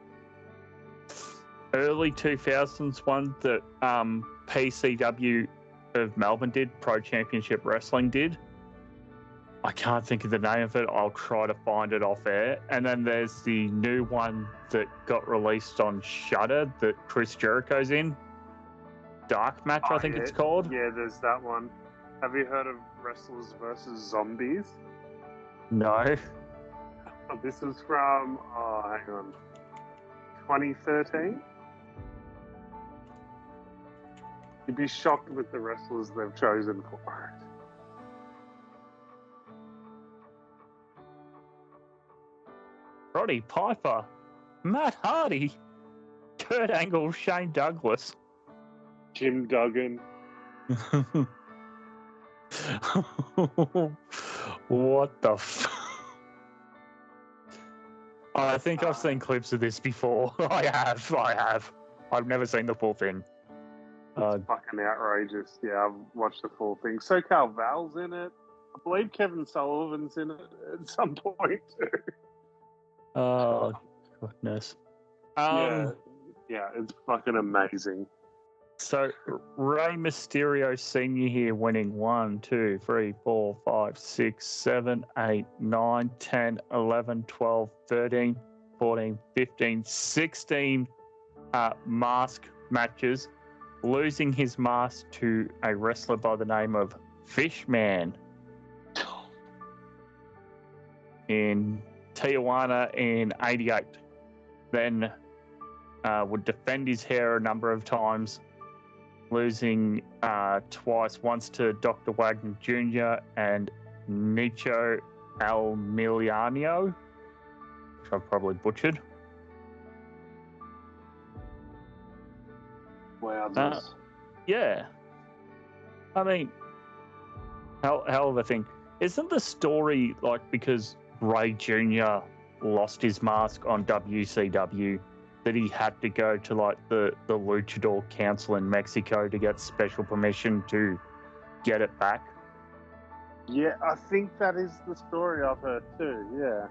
early 2000s one that PCW of Melbourne did, Pro Championship Wrestling did. I can't think of the name of it. I'll try to find it off air. And then there's the new one that got released on Shudder that Chris Jericho's in. Dark Match, I think it's called. Yeah, there's that one. Have you heard of Wrestlers vs. Zombies? No. This is from, 2013? You'd be shocked with the wrestlers they've chosen for it. Roddy Piper, Matt Hardy, Kurt Angle, Shane Douglas. Jim Duggan. What the I think I've seen clips of this before. I have. I've never seen the full thing. It's fucking outrageous. Yeah, I've watched the full thing. SoCal Val's in it. I believe Kevin Sullivan's in it at some point too. Oh, goodness. Yeah, it's fucking amazing. So, Rey Mysterio Sr. here winning 1, 2, 3, 4, 5, 6, 7, 8, 9, 10, 11, 12, 13, 14, 15, 16 mask matches, losing his mask to a wrestler by the name of Fishman in Tijuana in 88. Then would defend his hair a number of times, losing twice, once to Dr. Wagner Jr. and Nicho Almiliano, which I've probably butchered. Wow. Yeah. I mean, hell of a thing. Isn't the story because Ray Jr. lost his mask on WCW, that he had to go to the Luchador Council in Mexico to get special permission to get it back? Yeah, I think that is the story I've heard too, yeah.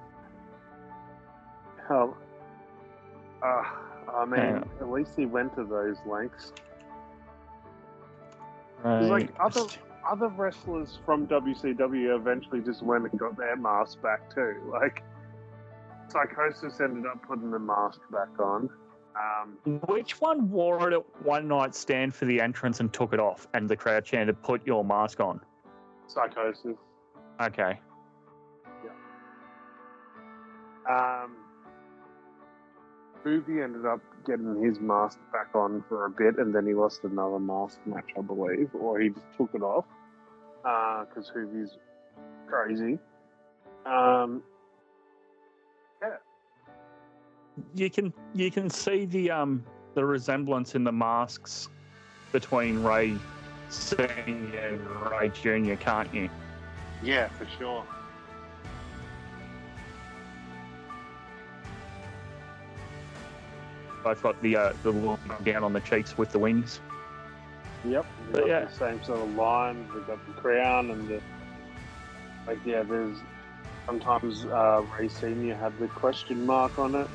At least he went to those lengths. Right. Other wrestlers from WCW eventually just went and got their mask back too. Psychosis ended up putting the mask back on. Which one wore it at one night stand for the entrance and took it off, and the crowd chanted, "Put your mask on"? Psychosis. Okay. Boogie ended up getting his mask back on for a bit, and then he lost another mask match, I believe, or he just took it off because Hoovie's crazy. Yeah. You can see the resemblance in the masks between Ray Senior and Ray Junior, can't you? Yeah, for sure. Both got the look down on the cheeks with the wings. Yep, they got the same sort of lines. They got the crown and the there's sometimes Ray Senior had the question mark on it.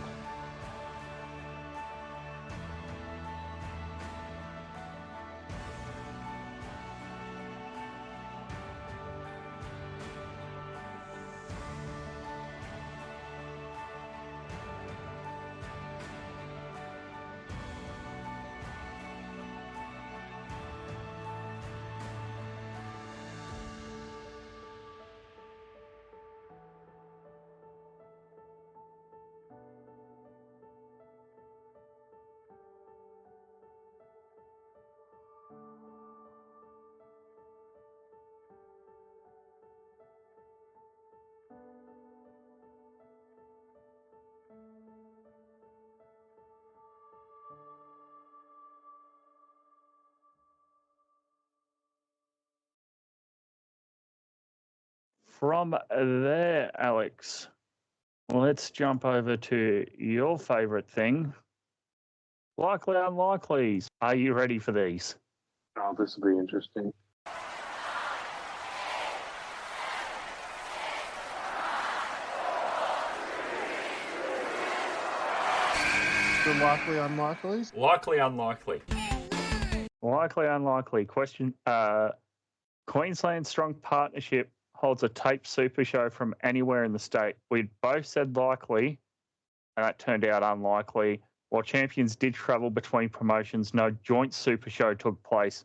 From there, Alex, let's jump over to your favourite thing. Likely unlikelies. Are you ready for these? Oh, this will be interesting. The likely unlikelies? Likely unlikely. Likely unlikely. Question. Queensland Strong Partnership holds a taped super show from anywhere in the state. We'd both said likely, and that turned out unlikely. While champions did travel between promotions, no joint super show took place.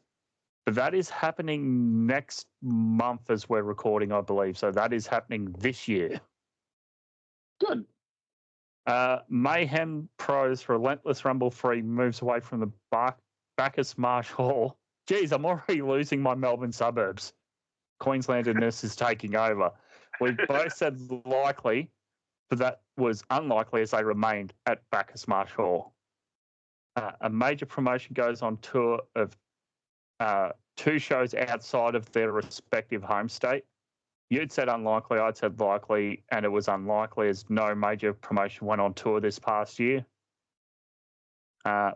But that is happening next month as we're recording, I believe. So that is happening this year. Good. Mayhem Pros Relentless Rumble 3 moves away from the Bacchus Marsh Hall. Geez, I'm already losing my Melbourne suburbs. Queenslanderness is taking over. We both said likely, but that was unlikely as they remained at Bacchus Marsh Hall. A major promotion goes on tour of 2 shows outside of their respective home state. You'd said unlikely, I'd said likely, and it was unlikely as no major promotion went on tour this past year.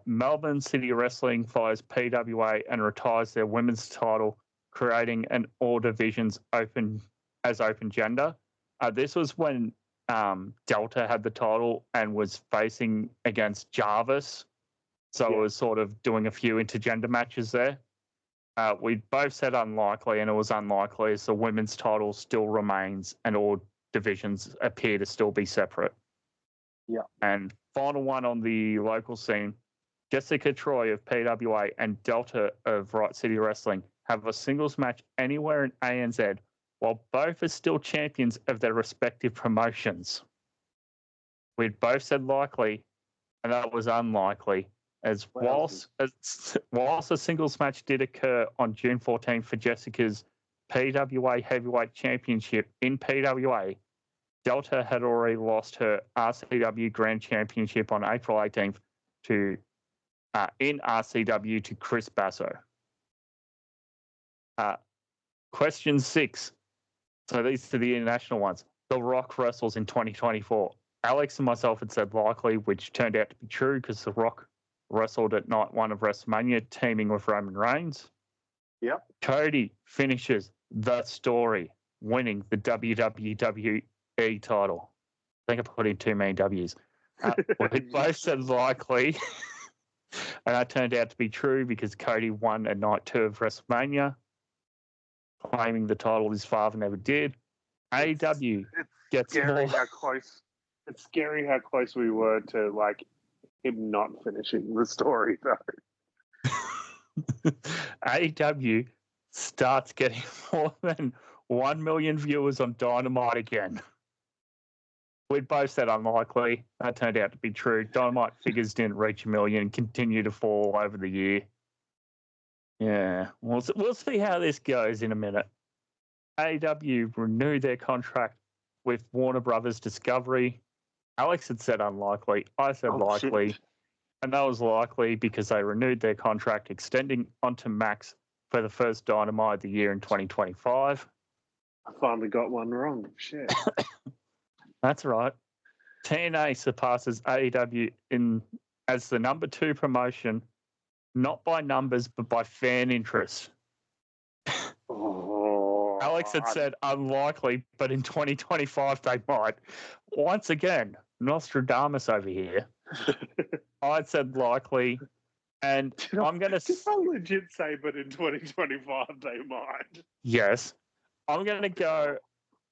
Melbourne City Wrestling fires PWA and retires their women's title, creating an all divisions open gender. This was when Delta had the title and was facing against Jarvis. So it was sort of doing a few intergender matches there. We both said unlikely, and it was unlikely as the women's title still remains and all divisions appear to still be separate. Yeah. And final one on the local scene, Jessica Troy of PWA and Delta of Right City Wrestling have a singles match anywhere in ANZ, while both are still champions of their respective promotions. We'd both said likely, and that was unlikely, as whilst a singles match did occur on June 14th for Jessica's PWA Heavyweight Championship in PWA, Delta had already lost her RCW Grand Championship on April 18th in RCW to Chris Basso. Question 6. So these are the international ones. The Rock wrestles in 2024. Alex and myself had said likely, which turned out to be true because The Rock wrestled at night 1 of WrestleMania, teaming with Roman Reigns. Yep. Cody finishes the story, winning the WWE title. I think I put in too many W's. We both said likely, and that turned out to be true because Cody won at night 2 of WrestleMania, claiming the title his father never did. AEW gets scary more. It's scary how close we were to like him not finishing the story, though. AEW starts getting more than 1 million viewers on Dynamite again. We'd both said unlikely. That turned out to be true. Dynamite figures didn't reach 1 million and continue to fall over the year. Yeah, we'll see how this goes in a minute. AEW renewed their contract with Warner Brothers Discovery. Alex had said unlikely. I said likely. Shit. And that was likely because they renewed their contract, extending onto Max for the first Dynamite of the year in 2025. I finally got one wrong. Shit. That's right. TNA surpasses AEW as the number 2 promotion, not by numbers, but by fan interest. Alex had said unlikely, but in 2025 they might. Once again, Nostradamus over here. I'd said likely, and I'm going to... Did I legit say, but in 2025 they might? Yes. I'm going to go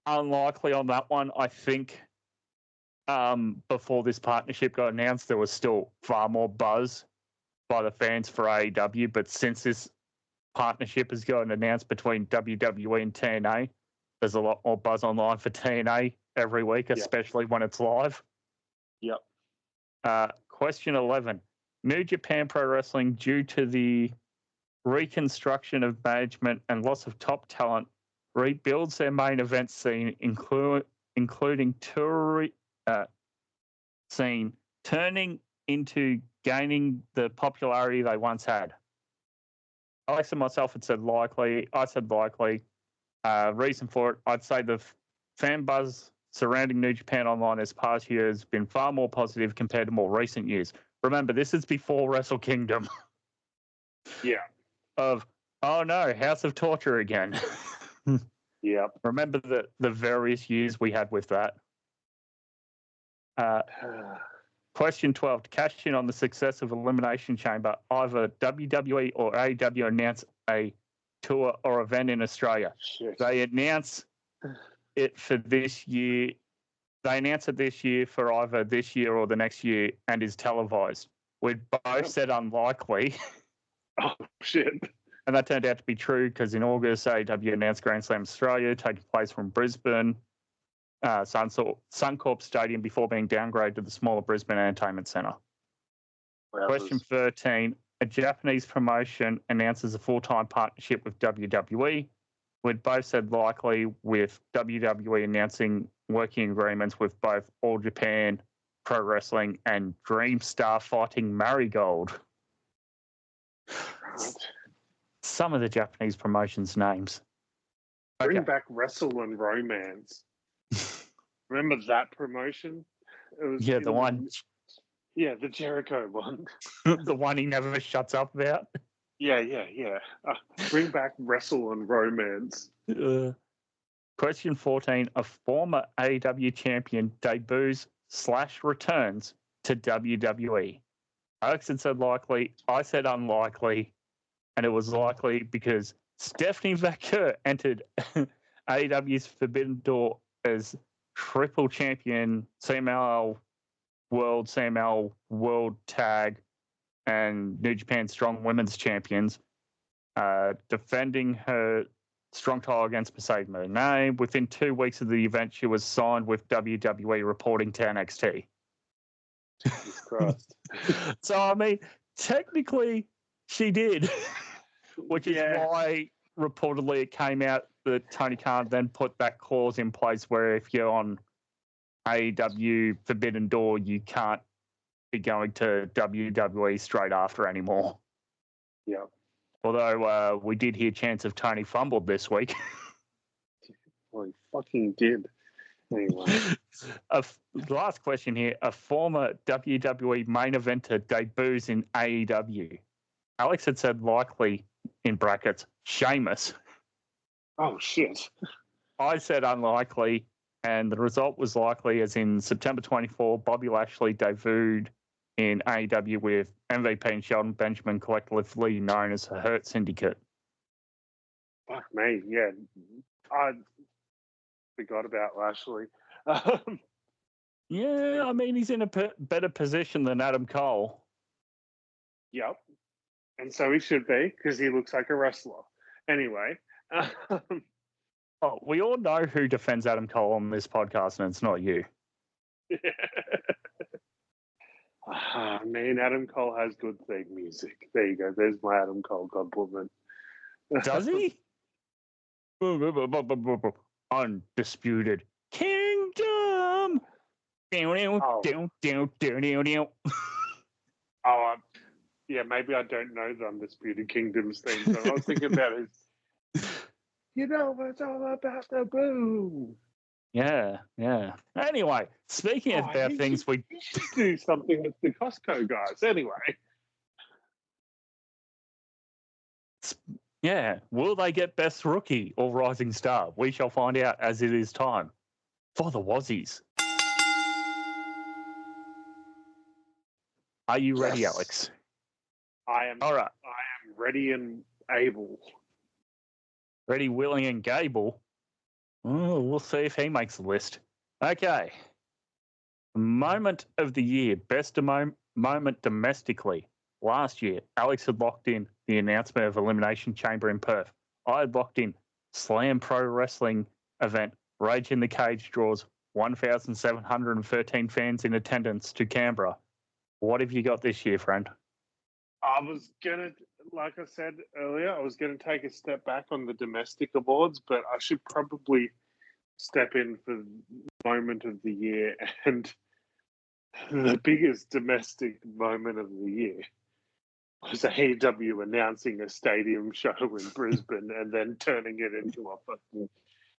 unlikely on that one. I think before this partnership got announced, there was still far more buzz by the fans for AEW, but since this partnership has gotten announced between WWE and TNA, there's a lot more buzz online for TNA every week, especially when it's live. Yep. Question 11. New Japan Pro Wrestling, due to the reconstruction of management and loss of top talent, rebuilds their main event scene, including tour scene, turning into gaining the popularity they once had. Alex and myself had said likely. I said likely. Reason for it, I'd say the fan buzz surrounding New Japan Online this past year has been far more positive compared to more recent years. Remember, this is before Wrestle Kingdom. Yeah. Of, oh no, House of Torture again. Yep. Remember the various years we had with that. Question 12. To cash in on the success of Elimination Chamber, either WWE or AEW announce a tour or event in Australia. Shit. They announce it for this year. They announce it this year for either this year or the next year and is televised. We'd both said unlikely. Oh, shit. And that turned out to be true because in August, AEW announced Grand Slam Australia taking place from Brisbane, Suncorp Stadium, before being downgraded to the smaller Brisbane Entertainment Centre. Question 13. A Japanese promotion announces a full-time partnership with WWE. We'd both said likely, with WWE announcing working agreements with both All Japan Pro Wrestling and Dream Star Fighting Marigold. Some of the Japanese promotions' names. Bring back Wrestle and Romance. Remember that promotion? It was the one. Yeah, the Jericho one. The one he never shuts up about. Yeah. Bring back Wrestle and Romance. Question 14. A former AEW champion debuts / returns to WWE. Alex had said likely. I said unlikely. And it was likely because Stephanie Vaquer entered AEW's Forbidden Door as triple champion, CMLL World, CMLL World Tag, and New Japan Strong Women's Champions, defending her strong title against Mercedes Moné. Within 2 weeks of the event, she was signed with WWE, reporting to NXT. Jesus Christ. So, I mean, technically, she did, which is why reportedly it came out that Tony Khan then put that clause in place where if you're on AEW Forbidden Door, you can't be going to WWE straight after anymore. Yeah. Although we did hear chants of Tony fumbled this week. Well, he fucking did. Anyway. The last question here. A former WWE main eventer debuts in AEW. Alex had said likely, in brackets, Sheamus. Oh, shit. I said unlikely, and the result was likely, as in September 24, Bobby Lashley debuted in AEW with MVP and Shelton Benjamin, collectively known as the Hurt Syndicate. Fuck me, yeah. I forgot about Lashley. Yeah, I mean, he's in a better position than Adam Cole. Yep. And so he should be, because he looks like a wrestler. Anyway. Oh, we all know who defends Adam Cole on this podcast, and it's not you. Man, Adam Cole has good theme music. There you go. There's my Adam Cole compliment. Does he? Undisputed Kingdom. Yeah, maybe I don't know the Undisputed Kingdom's theme song. I was thinking about his. You know, it's all about the boo. Yeah. Anyway, speaking about things we should do something with the Costco guys. Anyway. Yeah, will they get Best Rookie or Rising Star? We shall find out as it is time for the Wassies. Are you ready, Alex? I am. All right. I am ready and able. Ready, willing, and Gable. Oh, we'll see if he makes the list. Okay. Moment of the year, best moment domestically. Last year, Alex had locked in the announcement of Elimination Chamber in Perth. I had locked in Slam Pro Wrestling event, Rage in the Cage draws 1,713 fans in attendance to Canberra. What have you got this year, friend? I was going to, like I said earlier, I was going to take a step back on the domestic awards, but I should probably step in for moment of the year. And the biggest domestic moment of the year was AEW announcing a stadium show in Brisbane and then turning it into a fucking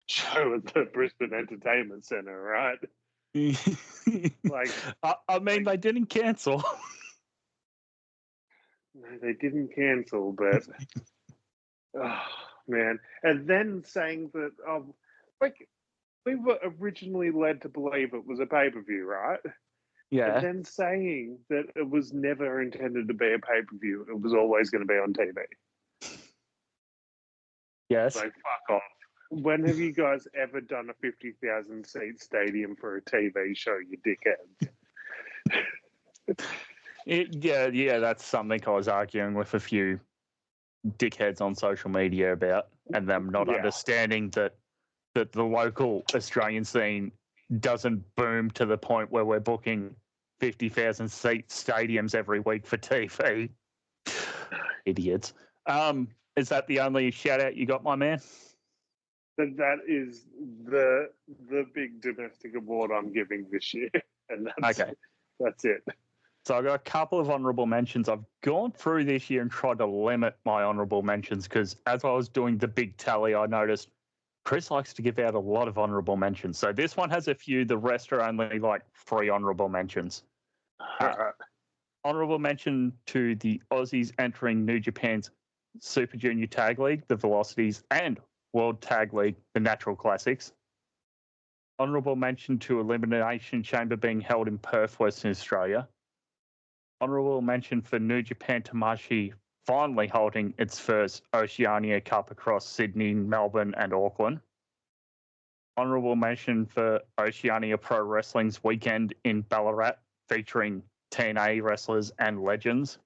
show at the Brisbane Entertainment Centre, right? I mean, they didn't cancel. No, they didn't cancel, but oh man! And then saying that, we were originally led to believe it was a pay-per-view, right? Yeah. And then saying that it was never intended to be a pay-per-view; it was always going to be on TV. Yes. So fuck off. When have you guys ever done a 50,000 seat stadium for a TV show, you dickheads? Yeah, that's something I was arguing with a few dickheads on social media about, and them not understanding that the local Australian scene doesn't boom to the point where we're booking 50,000 seat stadiums every week for TV. Idiots. Is that the only shout out you got, my man? That is the big domestic award I'm giving this year, and that's it. So I've got a couple of honourable mentions. I've gone through this year and tried to limit my honourable mentions because as I was doing the big tally, I noticed Chris likes to give out a lot of honourable mentions. So this one has a few. The rest are only like 3 honourable mentions. Honourable mention to the Aussies entering New Japan's Super Junior Tag League, the Velocities, and World Tag League, the Natural Classics. Honourable mention to Elimination Chamber being held in Perth, Western Australia. Honourable mention for New Japan Tamashii finally holding its first Oceania Cup across Sydney, Melbourne, and Auckland. Honourable mention for Oceania Pro Wrestling's weekend in Ballarat, featuring TNA wrestlers and legends.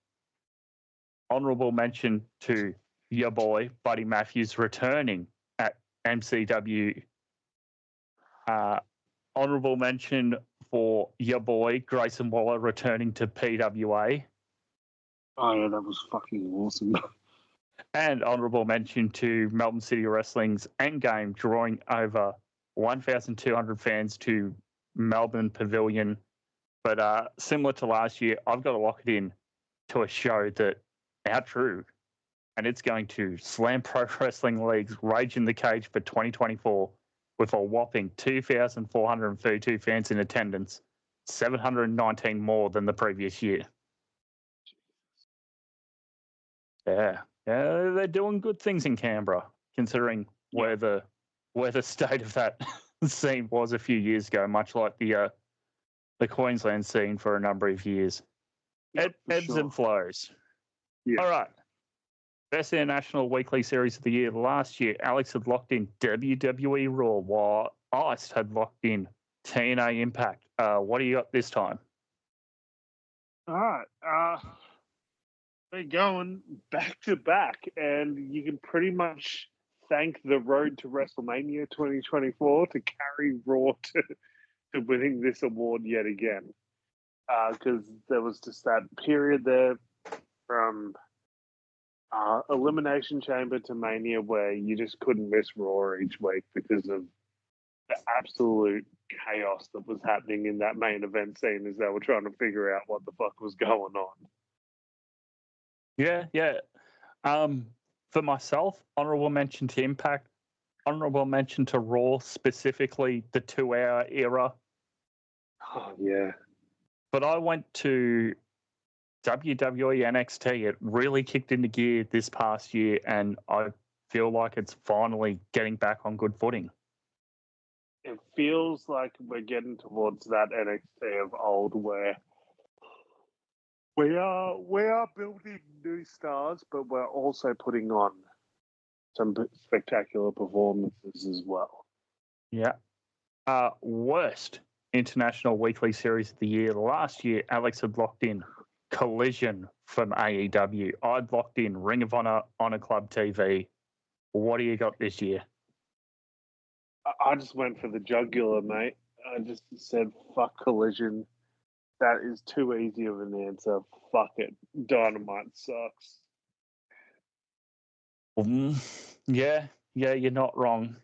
Honourable mention to your boy, Buddy Matthews, returning at MCW. Honourable mention for your boy, Grayson Waller, returning to PWA. Oh, yeah, that was fucking awesome. And honourable mention to Melbourne City Wrestling's Endgame, drawing over 1,200 fans to Melbourne Pavilion. But similar to last year, I've got to lock it in to a show that our true, and it's going to Slam Pro Wrestling League's Rage in the Cage for 2024 with a whopping 2,432 fans in attendance, 719 more than the previous year. Yeah, they're doing good things in Canberra, considering where the state of that scene was a few years ago, much like the Queensland scene for a number of years. Ebbs and flows. Yeah. All right. Best International Weekly Series of the Year. Last year, Alex had locked in WWE Raw, while Ice had locked in TNA Impact. What do you got this time? All right. We're going back to back, and you can pretty much thank the road to WrestleMania 2024 to carry Raw to winning this award yet again. Because there was just that period there from Elimination Chamber to Mania where you just couldn't miss Raw each week because of the absolute chaos that was happening in that main event scene as they were trying to figure out what the fuck was going on. Yeah. For myself, honorable mention to Impact, honorable mention to Raw, specifically the 2-hour era. Oh, yeah. But I went to WWE NXT. It really kicked into gear this past year, and I feel like it's finally getting back on good footing. It feels like we're getting towards that NXT of old where we are building new stars, but we're also putting on some spectacular performances as well. Yeah. Worst international weekly series of the year. Last year, Alex had locked in Collision from AEW. I'd locked in Ring of Honor on a Club TV. What do you got this year? I just went for the jugular, mate. I just said, fuck Collision. That is too easy of an answer. Fuck it. Dynamite sucks. Yeah, you're not wrong.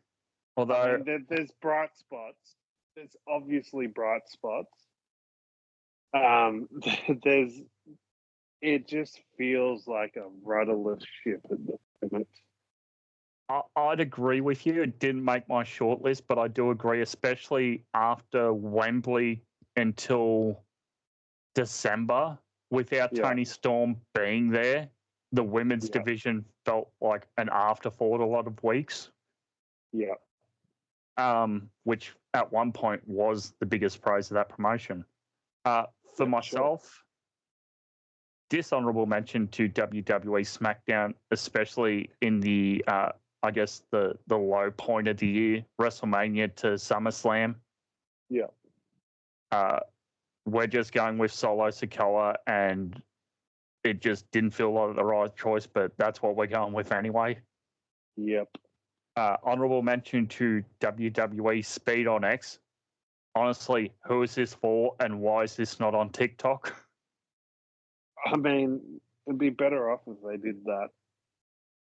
Although I mean, there's bright spots. There's obviously bright spots. It just feels like a rudderless ship at the moment. I'd agree with you. It didn't make my shortlist, but I do agree, especially after Wembley until December, without Tony Storm being there, the women's division felt like an afterthought a lot of weeks. Yeah. Which at one point was the biggest praise of that promotion. For myself, dishonorable mention to WWE SmackDown, especially in the I guess the low point of the year, WrestleMania to SummerSlam. Yeah. We're just going with Solo Sikoa, and it just didn't feel like the right choice, but that's what we're going with anyway. Yep. Honorable mention to WWE Speed on X. Honestly, who is this for, and why is this not on TikTok? I mean, it'd be better off if they did that.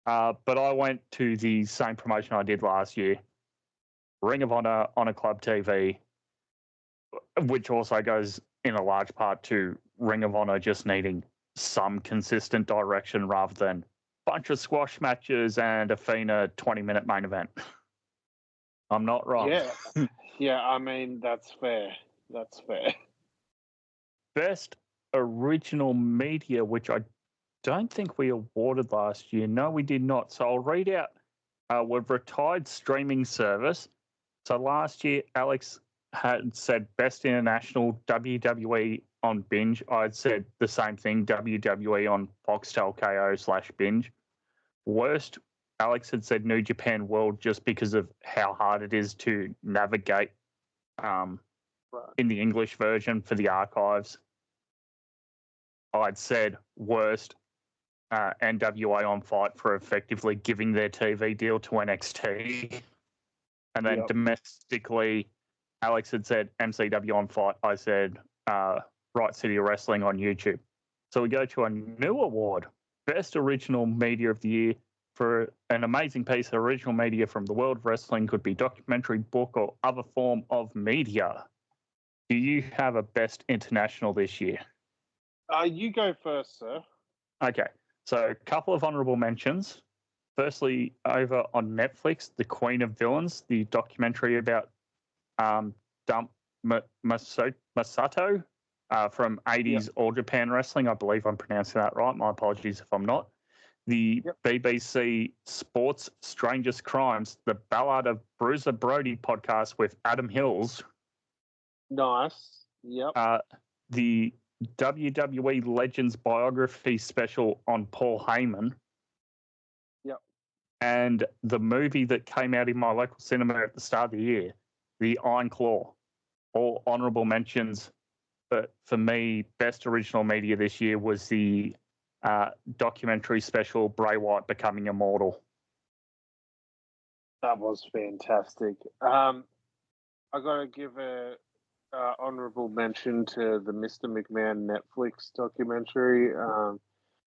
But I went to the same promotion I did last year, Ring of Honor on a Club TV, which also goes in a large part to Ring of Honor just needing some consistent direction rather than a bunch of squash matches and a Fina 20-minute main event. I'm not wrong. Yeah, I mean, that's fair. That's fair. Best original media, which I don't think we awarded last year. No, we did not. So I'll read out. We've retired streaming service. So last year, Alex had said best international WWE on Binge. I'd said the same thing, WWE on Foxtel KO/Binge. Worst, Alex had said New Japan World just because of how hard it is to navigate in the English version for the archives. I'd said worst, NWA on Fight for effectively giving their TV deal to NXT. And then domestically, Alex had said MCW on Fight. I said Right City Wrestling on YouTube. So we go to a new award, Best Original Media of the Year, for an amazing piece of original media from the world of wrestling. Could be documentary, book, or other form of media. Do you have a Best International this year? You go first, sir. Okay, so a couple of honorable mentions. Firstly, over on Netflix, The Queen of Villains, the documentary about Dump Masato from 80s All Japan Wrestling. I believe I'm pronouncing that right. My apologies if I'm not. The BBC Sports Strangest Crimes, the Ballad of Bruiser Brody podcast with Adam Hills. Nice. Yep. The WWE Legends biography special on Paul Heyman. Yep. And the movie that came out in my local cinema at the start of the year, The Iron Claw. all honourable mentions. But for me, best original media this year was the documentary special Bray Wyatt Becoming Immortal. That was fantastic. I got to give a honorable mention to the Mr. McMahon Netflix documentary.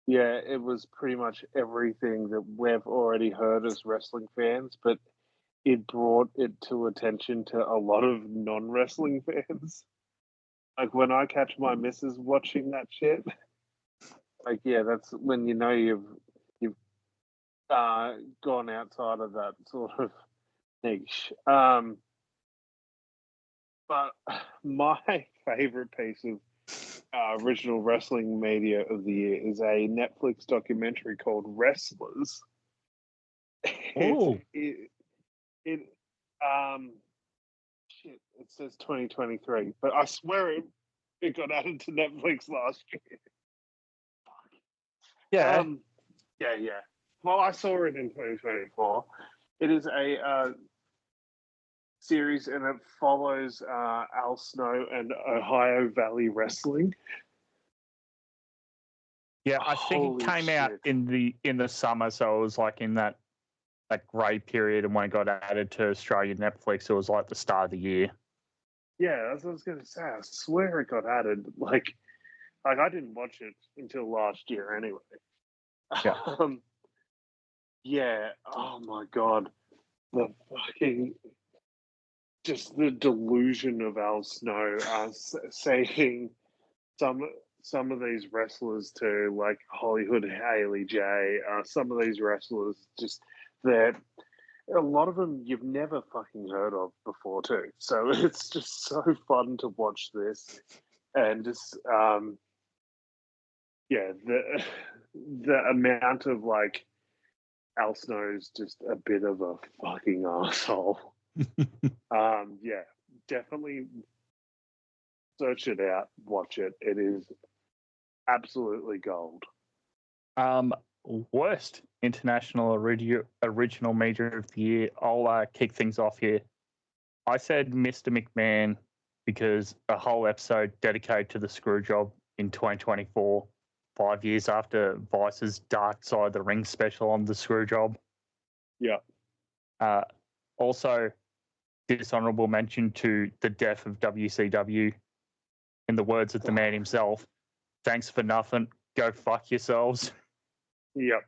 Yeah, it was pretty much everything that we've already heard as wrestling fans, but it brought it to attention to a lot of non-wrestling fans. Like when I catch my missus watching that shit, like yeah, that's when you know you've gone outside of that sort of niche. But my favorite piece of original wrestling media of the year is a Netflix documentary called Wrestlers. Oh, It says 2023, but I swear it got added to Netflix last year. yeah. Yeah. Well, I saw it in 2024. It is a series, and it follows Al Snow and Ohio Valley Wrestling. Yeah, I think it came out in the summer, so it was like in that grey period, and when it got added to Australian Netflix, it was like the start of the year. Yeah, that's what I was going to say. I swear it got added. Like I didn't watch it until last year anyway. Yeah. Yeah. Oh my god, the fucking just the delusion of Al Snow saying some of these wrestlers to like Hollywood Haley J. Some of these wrestlers just they're a lot of them you've never fucking heard of before too. So it's just so fun to watch this and just the amount of like Al Snow's just a bit of a fucking asshole. Yeah, definitely search it out, watch it. It is absolutely gold. Worst international original media of the year. I'll kick things off here. I said Mr. McMahon because a whole episode dedicated to the screw job in 2024, 5 years after Vice's Dark Side of the Ring special on the screw job. Yeah. Also, dishonorable mention to the death of WCW. In the words of the man himself, thanks for nothing. Go fuck yourselves. Yep.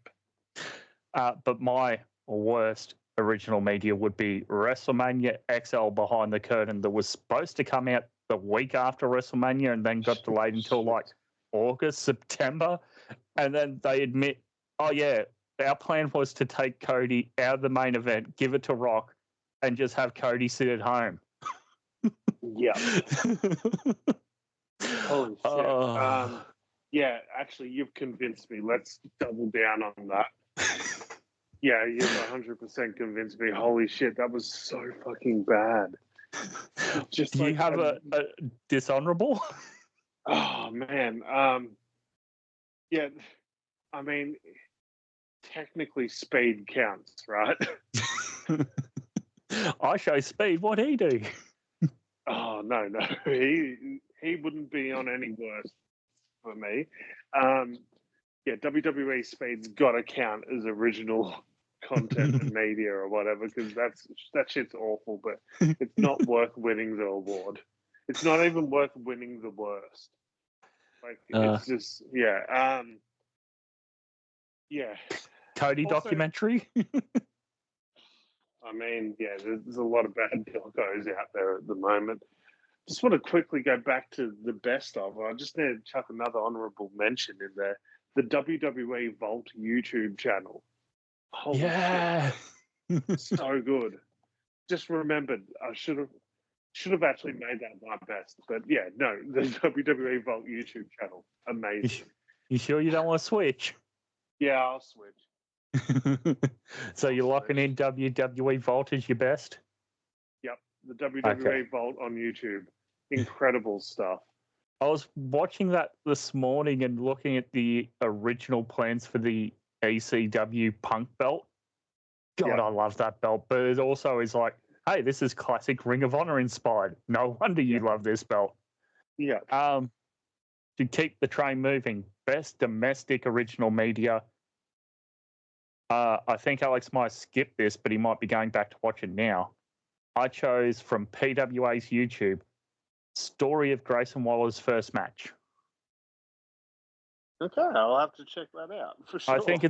But my worst original media would be WrestleMania XL Behind the Curtain that was supposed to come out the week after WrestleMania and then got delayed until like August, September. And then they admit, oh yeah, our plan was to take Cody out of the main event, give it to Rock, and just have Cody sit at home. Yeah. Holy shit. Yeah, actually, you've convinced me. Let's double down on that. Yeah, you've 100% convinced me. Holy shit, that was so fucking bad. Just Do you have a dishonorable? Oh, man. Yeah, I mean, technically speed counts, right? I show speed. What'd he do? Oh, no. He wouldn't be on any worse for me. Yeah, WWE speed's got to count as original content and media or whatever, because that shit's awful, but it's not worth winning the award. It's not even worth winning the worst. Like, it's just, yeah. Yeah. Cody Also, documentary? I mean, yeah, there's a lot of bad docos out there at the moment. Just want to quickly go back to the best of. I just need to chuck another honourable mention in there. The WWE Vault YouTube channel. Holy yeah. shit. So good. Just remembered, I should have actually made that my best. But yeah, no, the WWE Vault YouTube channel. Amazing. You sure you don't want to switch? Yeah, I'll switch. So you're locking in WWE Vault as your best? Yep, the WWE Vault on YouTube. Incredible stuff. I was watching that this morning and looking at the original plans for the ECW Punk belt. God, I love that belt. But it also is like hey, this is classic Ring of Honor inspired. No wonder you love this belt. Yeah. To keep the train moving, best domestic original media. I think Alex might skip this, but he might be going back to watch it now. I chose from PWA's YouTube, story of Grayson Waller's first match. Okay, I'll have to check that out for sure. I think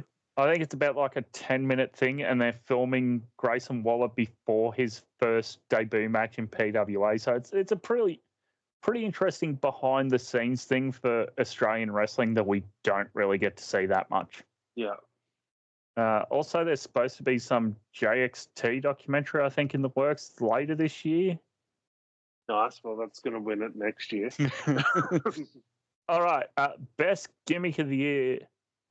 it's about like a 10-minute thing, and they're filming Grayson Waller before his first debut match in PWA. So it's a pretty interesting behind the scenes thing for Australian wrestling that we don't really get to see that much. Yeah. Also, there's supposed to be some JXT documentary, I think, in the works later this year. Nice. Well, that's going to win it next year. All right. Best gimmick of the year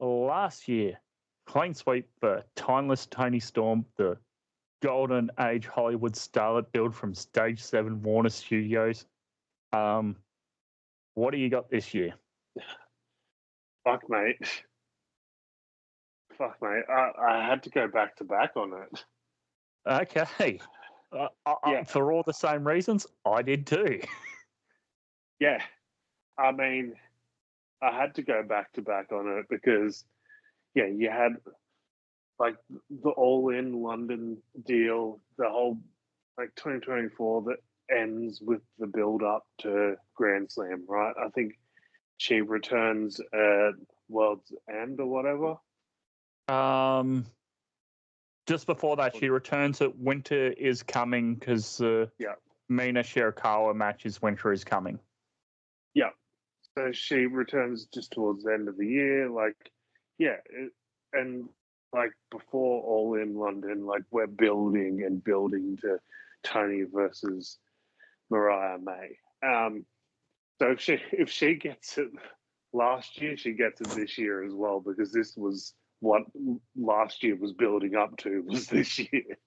last year. Clean sweep for Timeless Tony Storm, the Golden Age Hollywood starlet build from Stage 7 Warner Studios. What do you got this year? Fuck, mate. I had to go back to back on it. Okay. For all the same reasons, I did too. Yeah. I mean, I had to go back to back on it because, yeah, you had like the all-in London deal, the whole like 2024 that ends with the build-up to Grand Slam, right? I think she returns at World's End or whatever. Just before that, she returns at Winter is Coming because Mina Shirakawa matches Winter is Coming. Yeah. So she returns just towards the end of the year. Like, yeah. And like before All in London, like we're building to Tony versus Mariah May. So if she gets it last year, she gets it this year as well, because this was what last year was building up to, was this year.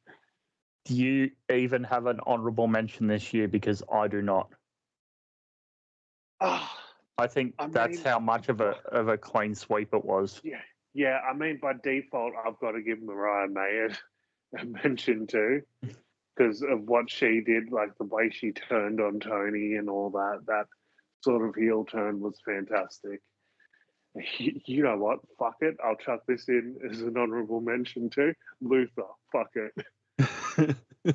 Do you even have an honourable mention this year? Because I do not. I think that's how much of a clean sweep it was. Yeah. I mean, by default, I've got to give Mariah May a mention too, because of what she did, like the way she turned on Tony and all that. That sort of heel turn was fantastic. You know what? Fuck it. I'll chuck this in as an honourable mention too. Luther. Fuck it.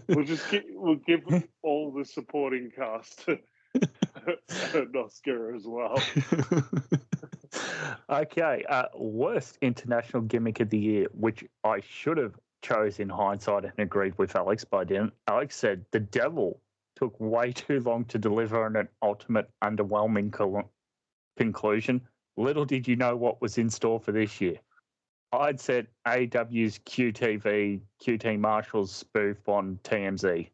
We'll give all the supporting cast an Oscar as well. Okay. Worst international gimmick of the year, which I should have chose in hindsight and agreed with Alex, but I didn't. Alex said the Devil took way too long to deliver an ultimate underwhelming conclusion. Little did you know what was in store for this year. I'd said AEW's QT Marshall's spoof on TMZ.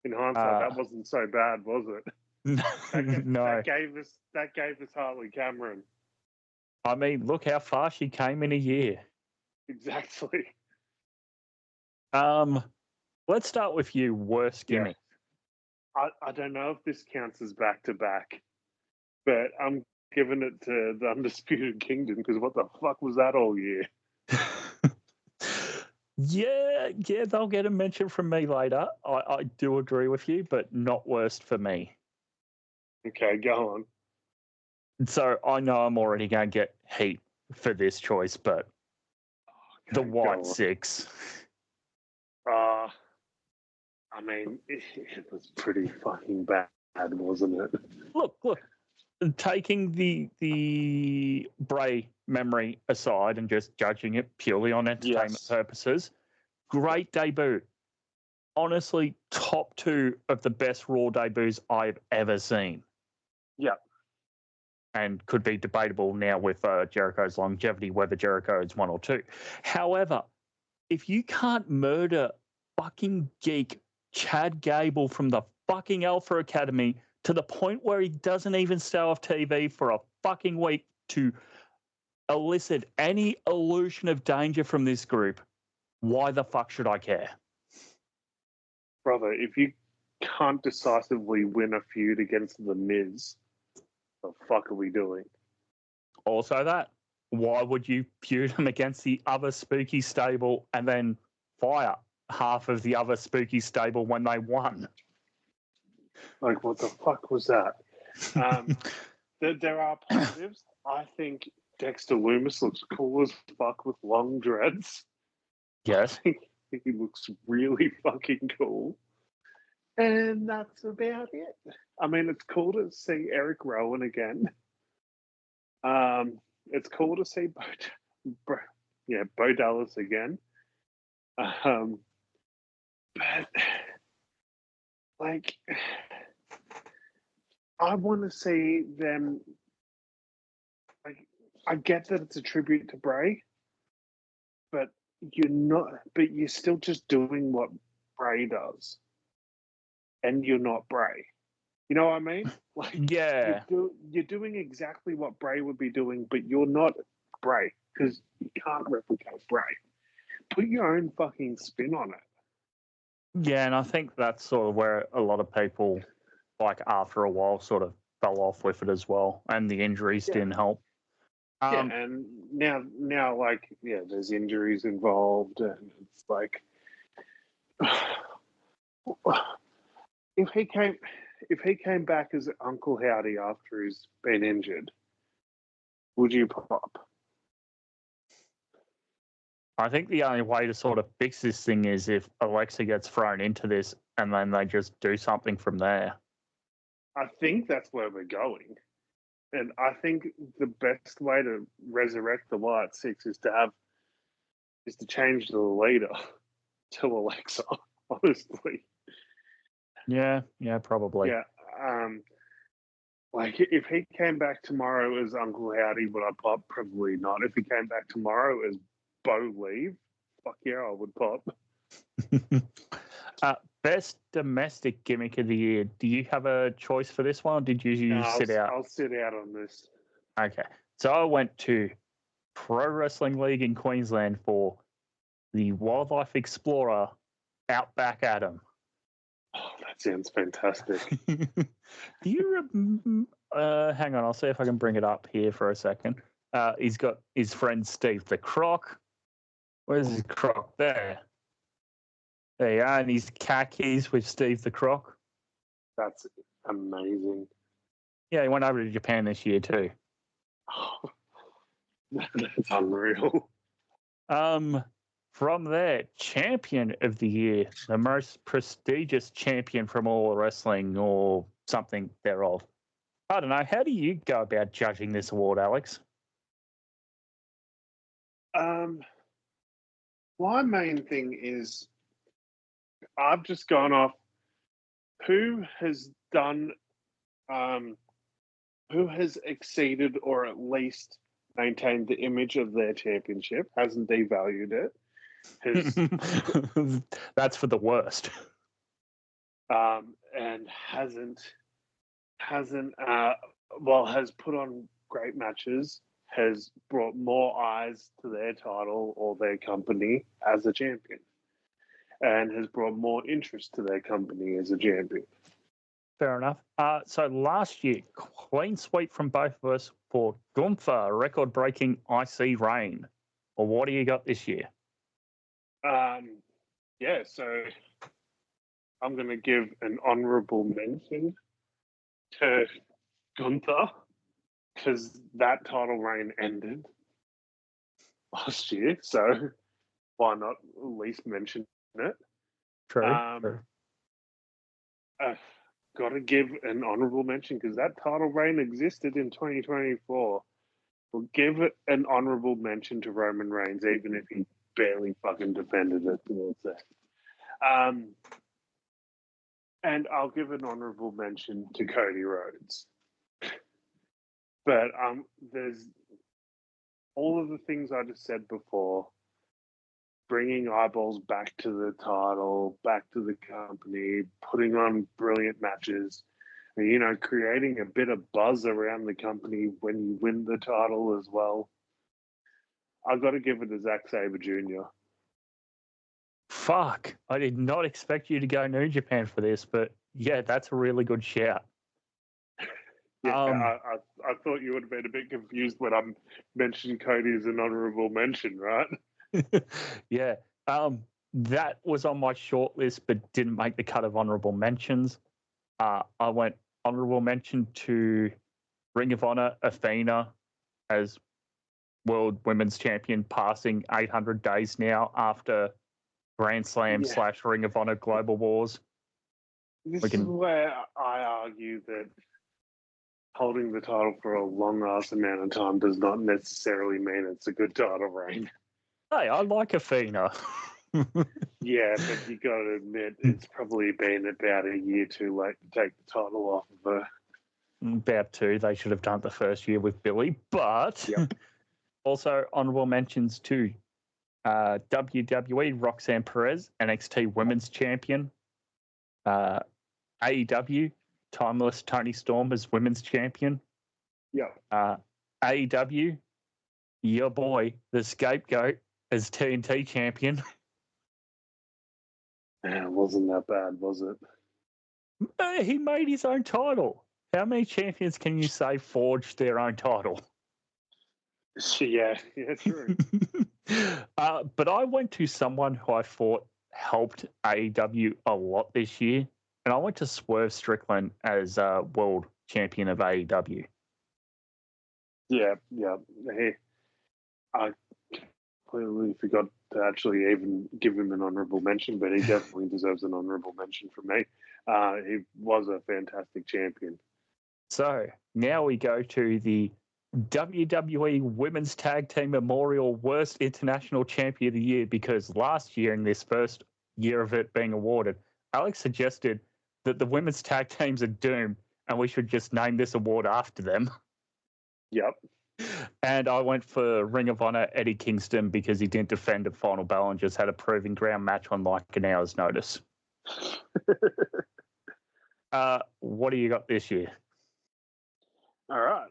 In hindsight, that wasn't so bad, was it? No. That gave us Harley Cameron. I mean, look how far she came in a year. Exactly. Let's start with you. Worst gimmick. I don't know if this counts as back to back, but I'm giving it to the Undisputed Kingdom, because what the fuck was that all year? Yeah, they'll get a mention from me later. I do agree with you, but not worst for me. Okay, go on. So I know I'm already going to get heat for this choice, but the White Six. I mean, it was pretty fucking bad, wasn't it? Look. Taking the Bray memory aside and just judging it purely on entertainment purposes, great debut. Honestly, top 2 of the best Raw debuts I've ever seen. Yeah. And could be debatable now with Jericho's longevity, whether Jericho is 1 or 2. However, if you can't murder fucking geek Chad Gable from the fucking Alpha Academy to the point where he doesn't even stay off TV for a fucking week to elicit any illusion of danger from this group, why the fuck should I care? Brother, if you can't decisively win a feud against The Miz, what the fuck are we doing? Also that, why would you feud him against the other spooky stable and then fire half of the other spooky stable when they won. Like, what the fuck was that? There are positives. I think Dexter Loomis looks cool as fuck with long dreads. Yes. I think he looks really fucking cool. And that's about it. I mean, it's cool to see Eric Rowan again. It's cool to see Bo Dallas again. But like, I want to see them. Like, I get that it's a tribute to Bray, but you're not. But you're still just doing what Bray does, and you're not Bray. You know what I mean? Like, yeah, you're doing exactly what Bray would be doing, but you're not Bray because you can't replicate Bray. Put your own fucking spin on it. Yeah, and I think that's sort of where a lot of people, like after a while, sort of fell off with it as well, and the injuries didn't help. And now, like, there's injuries involved, and it's like, if he came back as Uncle Howdy after he's been injured, would you pop? I think the only way to sort of fix this thing is if Alexa gets thrown into this and then they just do something from there. I think that's where we're going. And I think the best way to resurrect the Wyatt Six is to change the leader to Alexa, honestly. Yeah, probably. Yeah. Like, if he came back tomorrow as Uncle Howdy, would I pop? Probably not. If he came back tomorrow as Bo Leave, fuck yeah, I would pop. Best domestic gimmick of the year. Do you have a choice for this one, or did you sit out? I'll sit out on this. Okay. So I went to Pro Wrestling League in Queensland for the Wildlife Explorer Outback Adam. Oh, that sounds fantastic. Do you hang on, I'll see if I can bring it up here for a second. He's got his friend Steve the Croc. Where's his Croc? There you are, and his khakis with Steve the Croc. That's amazing. Yeah, he went over to Japan this year too. Oh, that's unreal. From there, Champion of the Year, the most prestigious champion from all wrestling or something thereof. I don't know. How do you go about judging this award, Alex? My main thing is I've just gone off who has exceeded or at least maintained the image of their championship, hasn't devalued it. That's for the worst. And has put on great matches, has brought more eyes to their title or their company as a champion, and has brought more interest to their company as a champion. Fair enough. So last year, clean sweep from both of us for Gunther, record-breaking IC reign. Well, what do you got this year? So I'm going to give an honourable mention to Gunther because that title reign ended last year. So why not at least mention it? True. Got to give an honourable mention because that title reign existed in 2024. We'll give it an honourable mention to Roman Reigns, even if he barely fucking defended it towards that. And I'll give an honourable mention to Cody Rhodes. But there's all of the things I just said before, bringing eyeballs back to the title, back to the company, putting on brilliant matches, and, creating a bit of buzz around the company when you win the title as well. I've got to give it to Zack Sabre Jr. Fuck. I did not expect you to go New Japan for this, but yeah, that's a really good shout. Yeah, I thought you would have been a bit confused when I'm mentioning Cody as an honourable mention, right? Yeah. that was on my short list, but didn't make the cut of honourable mentions. I went honourable mention to Ring of Honor Athena as World Women's Champion, passing 800 days now after Grand Slam / Ring of Honor Global Wars. This is where I argue that holding the title for a long-ass amount of time does not necessarily mean it's a good title reign. Hey, I like Athena. Yeah, but you got to admit it's probably been about a year too late to take the title off of her. About 2. They should have done it the first year with Billy. But also honourable mentions to WWE, Roxanne Perez, NXT Women's Champion. AEW, Timeless Toni Storm as Women's Champion. AEW, your boy, the Scapegoat, as TNT Champion. It wasn't that bad, was it? He made his own title. How many champions can you say forged their own title? Yeah, true. But I went to someone who I thought helped AEW a lot this year, and I went to Swerve Strickland as world champion of AEW. Yeah. I completely forgot to actually even give him an honourable mention, but he definitely deserves an honourable mention from me. He was a fantastic champion. So now we go to the WWE Women's Tag Team Memorial Worst International Champion of the Year, because last year, in this first year of it being awarded, Alex suggested that the women's tag teams are doomed and we should just name this award after them. Yep. And I went for Ring of Honor Eddie Kingston because he didn't defend at Final Battle and just had a proving ground match on like an hour's notice. What do you got this year? All right.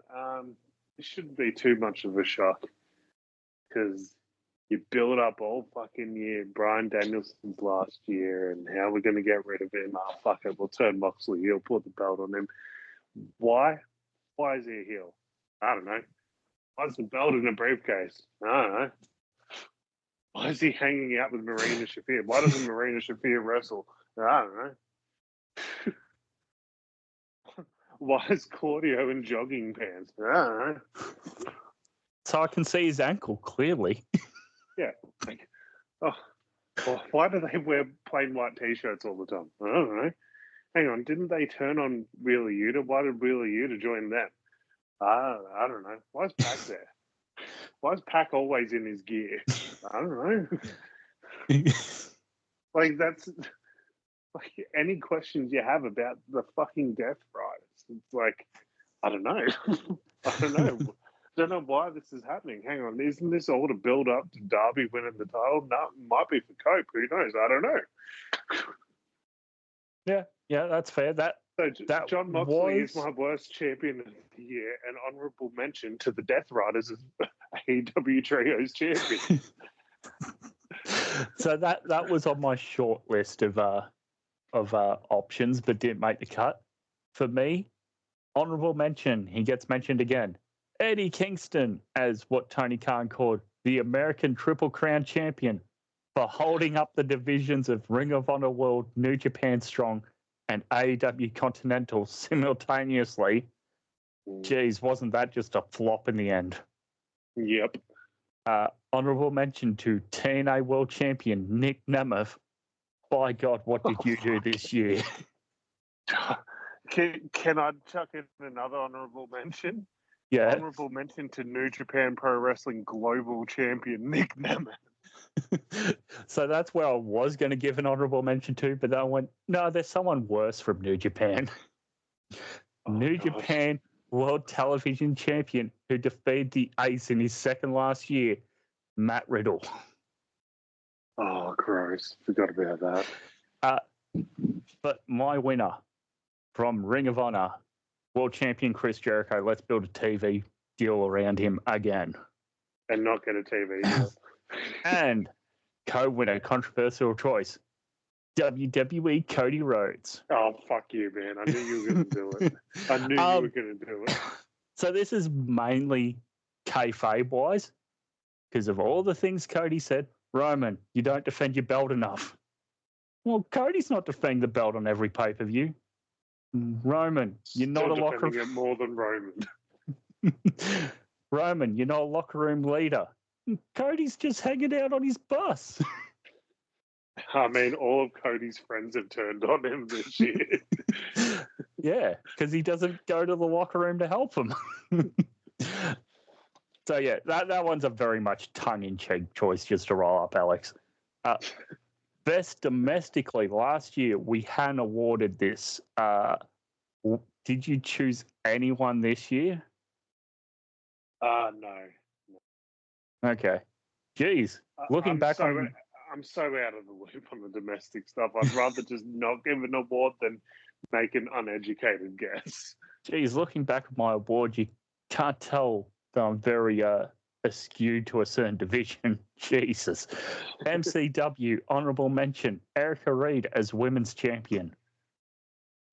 It shouldn't be too much of a shock because you build up all fucking year. Bryan Danielson's last year, and how we're going to get rid of him. Oh, fuck it. We'll turn Moxley heel, put the belt on him. Why? Why is he a heel? I don't know. Why is the belt in a briefcase? I don't know. Why is he hanging out with Marina Shafir? Why doesn't Marina Shafir wrestle? I don't know. Why is Claudio in jogging pants? I don't know. So I can see his ankle clearly. Yeah. Like, why do they wear plain white t-shirts all the time? I don't know. Hang on, didn't they turn on Wheeler Yuta? Why did Wheeler Yuta join them? I don't know. Why is Pac there? Why is Pac always in his gear? I don't know. Like, that's like any questions you have about the fucking Death Riders. It's like, I don't know. I don't know why this is happening. Hang on, isn't this all to build up to Darby winning the title? No, it might be for Cope. Who knows? I don't know. Yeah, that's fair. That John Moxley is my worst champion of the year, and honourable mention to the Death Riders as AEW Trios champion. So that was on my short list of options, but didn't make the cut. For me, honourable mention. He gets mentioned again. Eddie Kingston as what Tony Khan called the American Triple Crown Champion for holding up the divisions of Ring of Honor World, New Japan Strong, and AEW Continental simultaneously. Geez, wasn't that just a flop in the end? Yep. Honourable mention to TNA World Champion Nick Nemeth. By God, what did you do this year? Can I chuck in another honourable mention? Yeah. Honourable mention to New Japan Pro Wrestling Global Champion Nick Nemeth. So that's where I was going to give an honourable mention to, but then I went, no, there's someone worse from New Japan. New Japan World Television Champion who defeated the Ace in his second last year, Matt Riddle. Oh, gross. Forgot about that. But my winner from Ring of Honor, World Champion Chris Jericho, let's build a TV deal around him again. And not get a TV deal. And co-winner, controversial choice, WWE Cody Rhodes. Oh, fuck you, man. I knew you were going to do it. I knew you were going to do it. So this is mainly kayfabe-wise, because of all the things Cody said. Roman, you don't defend your belt enough. Well, Cody's not defending the belt on every pay-per-view. Roman, you're not a locker defending it more than Roman. Roman, you're not a locker room leader. Cody's just hanging out on his bus. I mean, all of Cody's friends have turned on him this year. Yeah, because he doesn't go to the locker room to help him. So, yeah, that one's a very much tongue-in-cheek choice just to roll up, Alex. Best domestically, last year we hadn't awarded this. Did you choose anyone this year? No. Okay. Jeez. Looking back on... I'm so out of the loop on the domestic stuff. I'd rather just not give an award than make an uneducated guess. Geez, looking back at my award, you can't tell that I'm very skewed to a certain division. Jesus. MCW, honourable mention, Erica Reed as women's champion.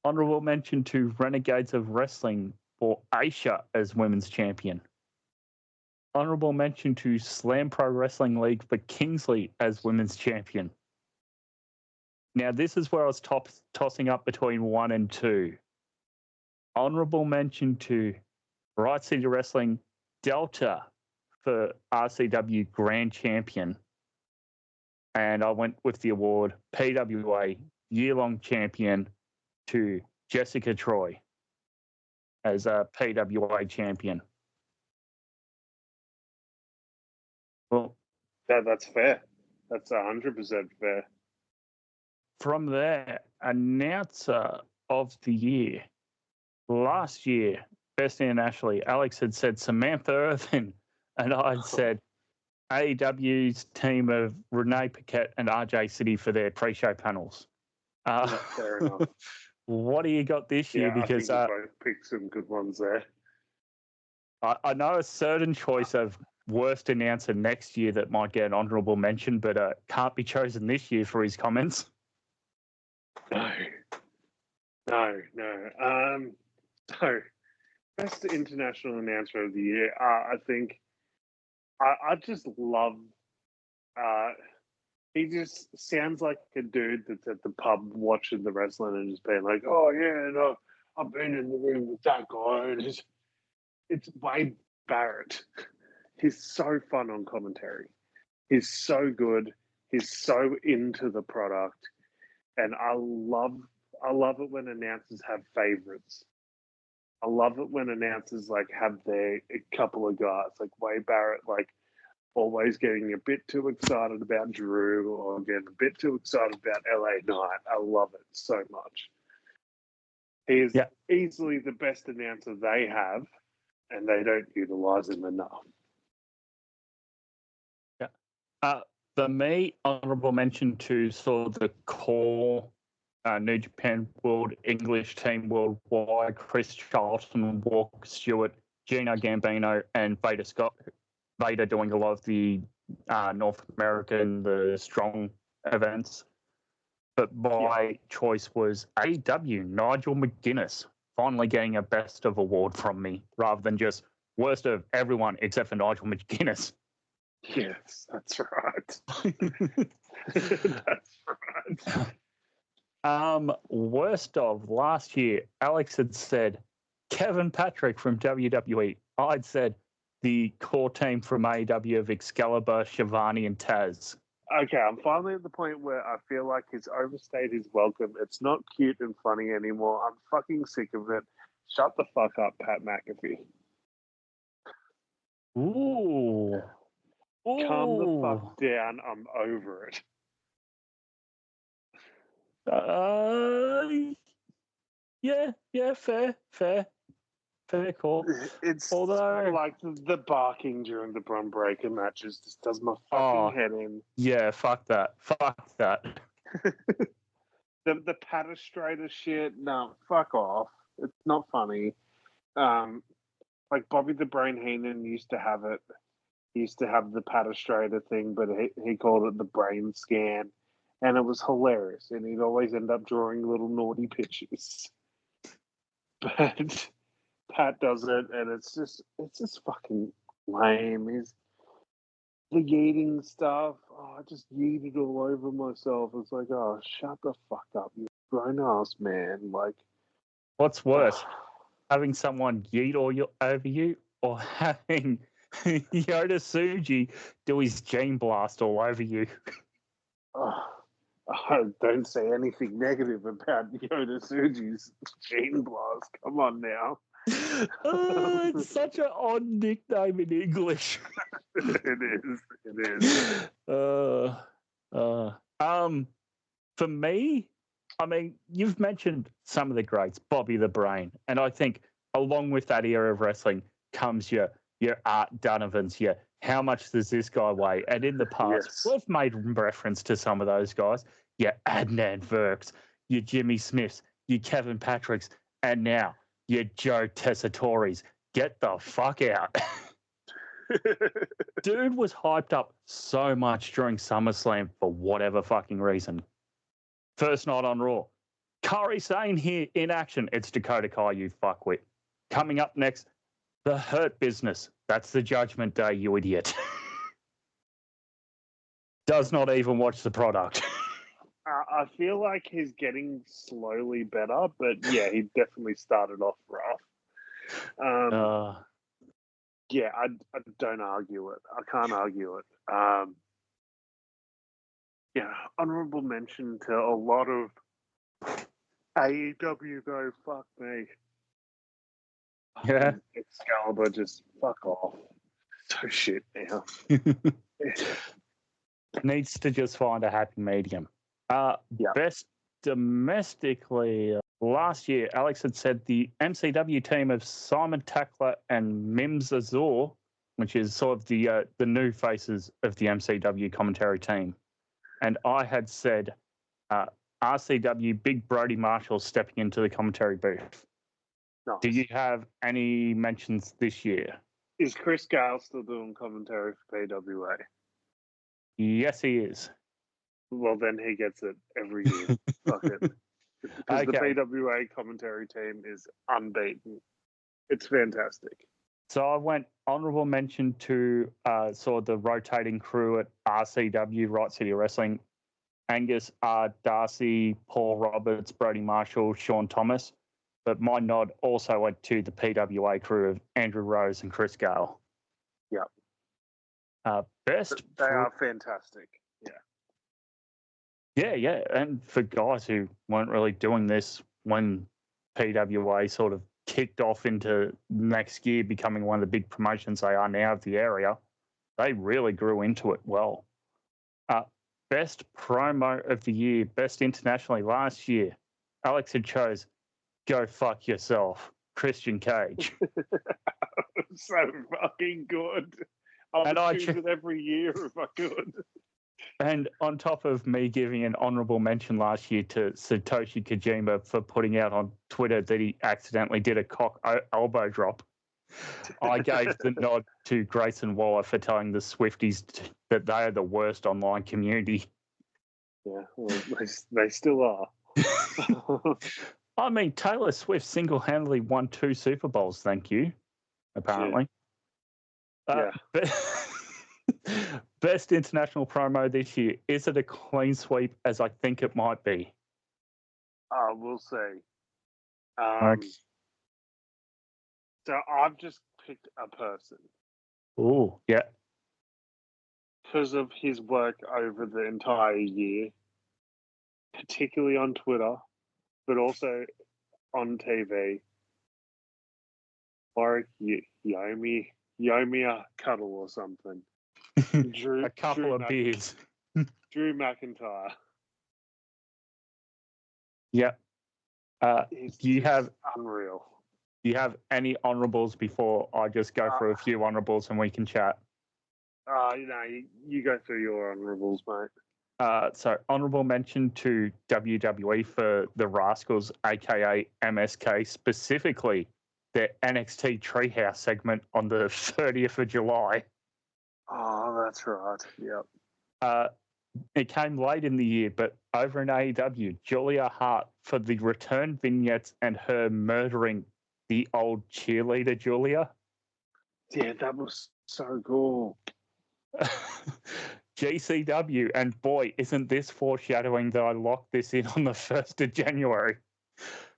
Honourable mention to Renegades of Wrestling for Aisha as women's champion. Honourable mention to Slam Pro Wrestling League for Kingsley as women's champion. Now, this is where I was tossing up between 1 and 2. Honourable mention to Right City Wrestling Delta for RCW Grand Champion. And I went with the award PWA Year-Long Champion to Jessica Troy as a PWA champion. Well, that's fair. That's 100% fair. From there, announcer of the year. Last year, best internationally, Alex had said Samantha Irvin, and I'd said AEW's team of Renee Paquette and RJ City for their pre-show panels. Fair enough. What do you got this year? Because I think you both picked some good ones there. I know a certain choice of worst announcer next year that might get an honourable mention, but can't be chosen this year for his comments. No. So, best international announcer of the year. I think I just love. He just sounds like a dude that's at the pub watching the wrestling and just being like, "Oh yeah, no, I've been in the room with that guy." And it's Wade Barrett. He's so fun on commentary. He's so good. He's so into the product, and I love it when announcers have favorites. I love it when announcers have a couple of guys like Wade Barrett, always getting a bit too excited about Drew or getting a bit too excited about LA Knight. I love it so much. He is easily the best announcer they have, and they don't utilize him enough. Yeah. For me, honourable mention to sort of the core New Japan World English team worldwide, Chris Charlton, Walker Stewart, Gino Gambino, and Vader Scott. Vader doing a lot of the North American, the strong events. But my choice was AEW, Nigel McGuinness, finally getting a best of award from me, rather than just worst of everyone except for Nigel McGuinness. Yes, that's right. That's right. Worst of last year, Alex had said Kevin Patrick from WWE. I'd said the core team from AEW of Excalibur, Shivani, and Taz. Okay, I'm finally at the point where I feel like he's overstayed his welcome. It's not cute and funny anymore. I'm fucking sick of it. Shut the fuck up, Pat McAfee. Ooh. Calm the fuck down. I'm over it. Yeah, fair call. It's like the barking during the Bron Breakker matches just does my fucking head in. Yeah, fuck that. The Patastrator shit, no, fuck off. It's not funny. Like Bobby the Brain Heenan used to have it. He used to have the Patastrator thing, but he called it the brain scan. And it was hilarious. And he'd always end up drawing little naughty pictures. But Pat does it, and it's just fucking lame. the yeeting stuff. Oh, I just yeeted all over myself. It's like, oh, shut the fuck up, you grown ass man. Like, What's worse, having someone yeet over you, or having Yoda Tsuji do his gene blast all over you? I don't say anything negative about Yoda Tsuji's gene blast. Come on now. It's such an odd nickname in English. It is. For me, I mean, you've mentioned some of the greats, Bobby the Brain, and I think along with that era of wrestling comes your Art Donovans, your how much does this guy weigh? And in the past, we've made reference to some of those guys, your Adnan Virks, your Jimmy Smiths, your Kevin Patricks, and now your Joe Tessitoris. Get the fuck out. Dude was hyped up so much during SummerSlam for whatever fucking reason. First night on Raw. Kairi Sane here in action. It's Dakota Kai, you fuckwit. Coming up next, The Hurt Business. That's the Judgment Day, you idiot. Does not even watch the product. I feel like he's getting slowly better, but yeah, he definitely started off rough. Yeah, I don't argue it. I can't argue it. Yeah, honorable mention to a lot of AEW though. Fuck me. Yeah. Excalibur, just fuck off. So shit now. Needs to just find a happy medium. Best domestically, last year, Alex had said the MCW team of Simon Tackler and Mims Azor, which is sort of the new faces of the MCW commentary team. And I had said RCW Big Brody Marshall stepping into the commentary booth. Nice. Do you have any mentions this year? Is Chris Gale still doing commentary for PWA? Yes, he is. Well, then he gets it every year. Fuck it. Because the PWA commentary team is unbeaten. It's fantastic. So I went honourable mention to sort of the rotating crew at RCW, Right City Wrestling. Angus R. Darcy, Paul Roberts, Brody Marshall, Sean Thomas. But my nod also went to the PWA crew of Andrew Rose and Chris Gale. Yep. Best. They are fantastic. Yeah. Yeah. And for guys who weren't really doing this when PWA sort of kicked off into next year, becoming one of the big promotions they are now of the area, they really grew into it well. Best promo of the year, best internationally last year, Alex had chose Go Fuck Yourself, Christian Cage. So fucking good. I choose it every year if I could. And on top of me giving an honourable mention last year to Satoshi Kojima for putting out on Twitter that he accidentally did a cock elbow drop, I gave the nod to Grayson Waller for telling the Swifties that they are the worst online community. Yeah, well, they still are. I mean, Taylor Swift single-handedly won 2 Super Bowls, thank you, apparently. Yeah. Best international promo this year. Is it a clean sweep as I think it might be? We'll see. Okay. So I've just picked a person. Oh, yeah. Because of his work over the entire year, particularly on Twitter, but also on TV. Or Yomi a cuddle or something. A couple of beers. Drew McIntyre. Yeah. Do you have unreal? Do you have any honourables before I just go through a few honourables and we can chat? You go through your honourables, mate. So honourable mention to WWE for the Rascals, aka MSK, specifically their NXT Treehouse segment on the 30th of July. Oh, that's right. Yep. It came late in the year, but over in AEW, Julia Hart for the return vignettes and her murdering the old cheerleader Julia. Yeah, that was so cool. GCW, and boy, isn't this foreshadowing that I locked this in on the 1st of January.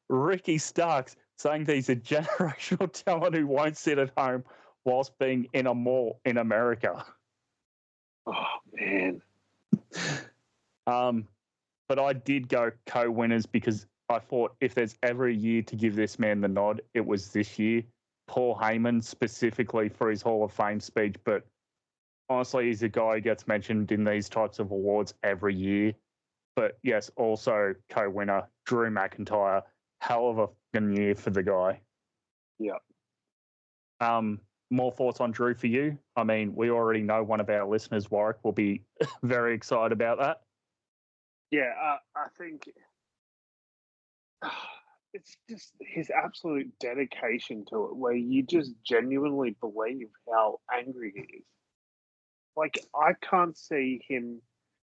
Ricky Starks saying that he's a generational talent who won't sit at home whilst being in a mall in America. Oh, man. But I did go co-winners because I thought if there's ever a year to give this man the nod, it was this year. Paul Heyman specifically for his Hall of Fame speech, but honestly, he's a guy who gets mentioned in these types of awards every year. But yes, also co-winner, Drew McIntyre. Hell of a fucking year for the guy. Yeah. More thoughts on Drew for you? I mean, we already know one of our listeners, Warwick, will be very excited about that. Yeah, I think it's just his absolute dedication to it, where you just genuinely believe how angry he is. Like, I can't see him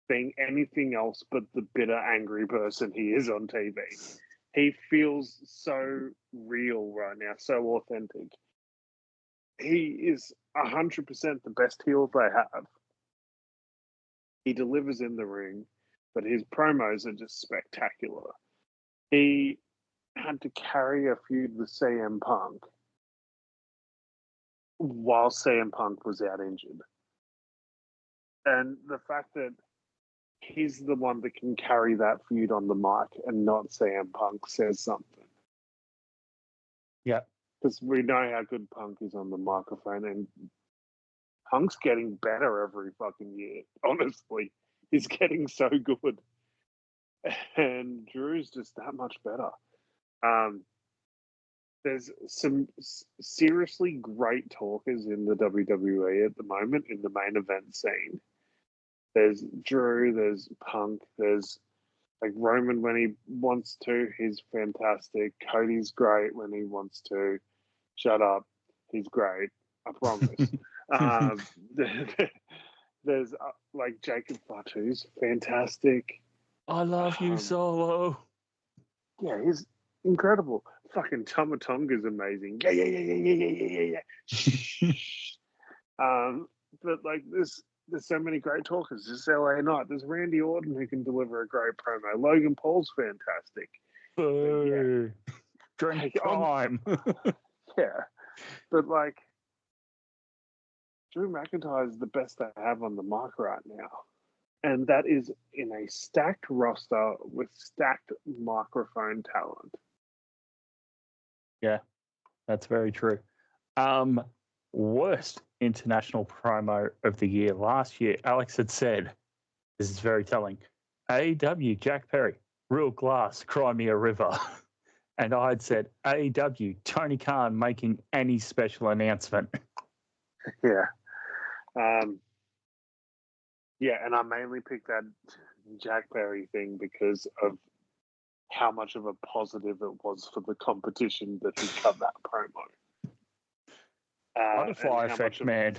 being anything else but the bitter, angry person he is on TV. He feels so real right now, so authentic. He is 100% the best heel they have. He delivers in the ring, but his promos are just spectacular. He had to carry a feud with CM Punk while CM Punk was out injured. And the fact that he's the one that can carry that feud on the mic and not CM Punk says something. Yeah. Because we know how good Punk is on the microphone, and Punk's getting better every fucking year. Honestly, he's getting so good. And Drew's just that much better. There's some seriously great talkers in the WWE at the moment in the main event scene. There's Drew, there's Punk, there's like Roman when he wants to, he's fantastic. Cody's great when he wants to. Shut up, he's great. I promise. There's like Jacob Fatu's fantastic. I love you, Solo. Yeah, he's incredible. Fucking Tama Tonga's amazing. Yeah. But like there's so many great talkers. There's LA Knight. There's Randy Orton who can deliver a great promo. Logan Paul's fantastic. Boo. Drink time. Yeah. But like Drew McIntyre is the best they have on the mic right now. And that is in a stacked roster with stacked microphone talent. Yeah, that's very true. Worst international promo of the year last year, Alex had said, this is very telling, AEW Jack Perry, Real Glass, Cry Me a River. And I had said, AEW Tony Khan making any special announcement. Yeah. Yeah, and I mainly picked that Jack Perry thing because of how much of a positive it was for the competition that he cut that promo. Butterfly effect, man.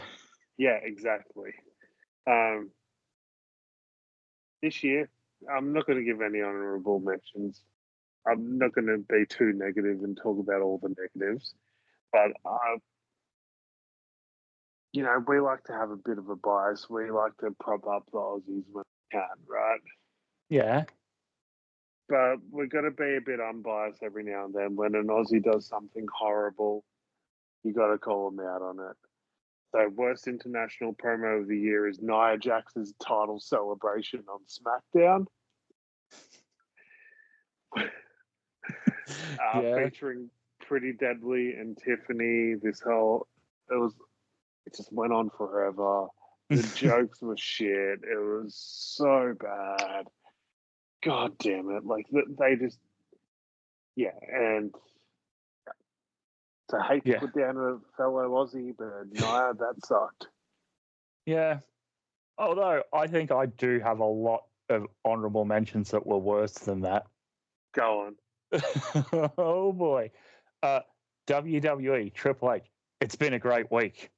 Yeah, exactly. This year, I'm not going to give any honourable mentions. I'm not going to be too negative and talk about all the negatives. But, you know, we like to have a bit of a bias. We like to prop up the Aussies when we can, right? Yeah. But we've got to be a bit unbiased every now and then. When an Aussie does something horrible, you got to call them out on it. So, worst international promo of the year is Nia Jax's title celebration on SmackDown. Featuring Pretty Deadly and Tiffany. It just went on forever. The jokes were shit. It was so bad. God damn it. Like, they just, and to hate to put down a fellow Aussie, but Nia, that sucked. Yeah. Although I think I do have a lot of honourable mentions that were worse than that. Go on. Oh boy. WWE, Triple H. It's been a great week.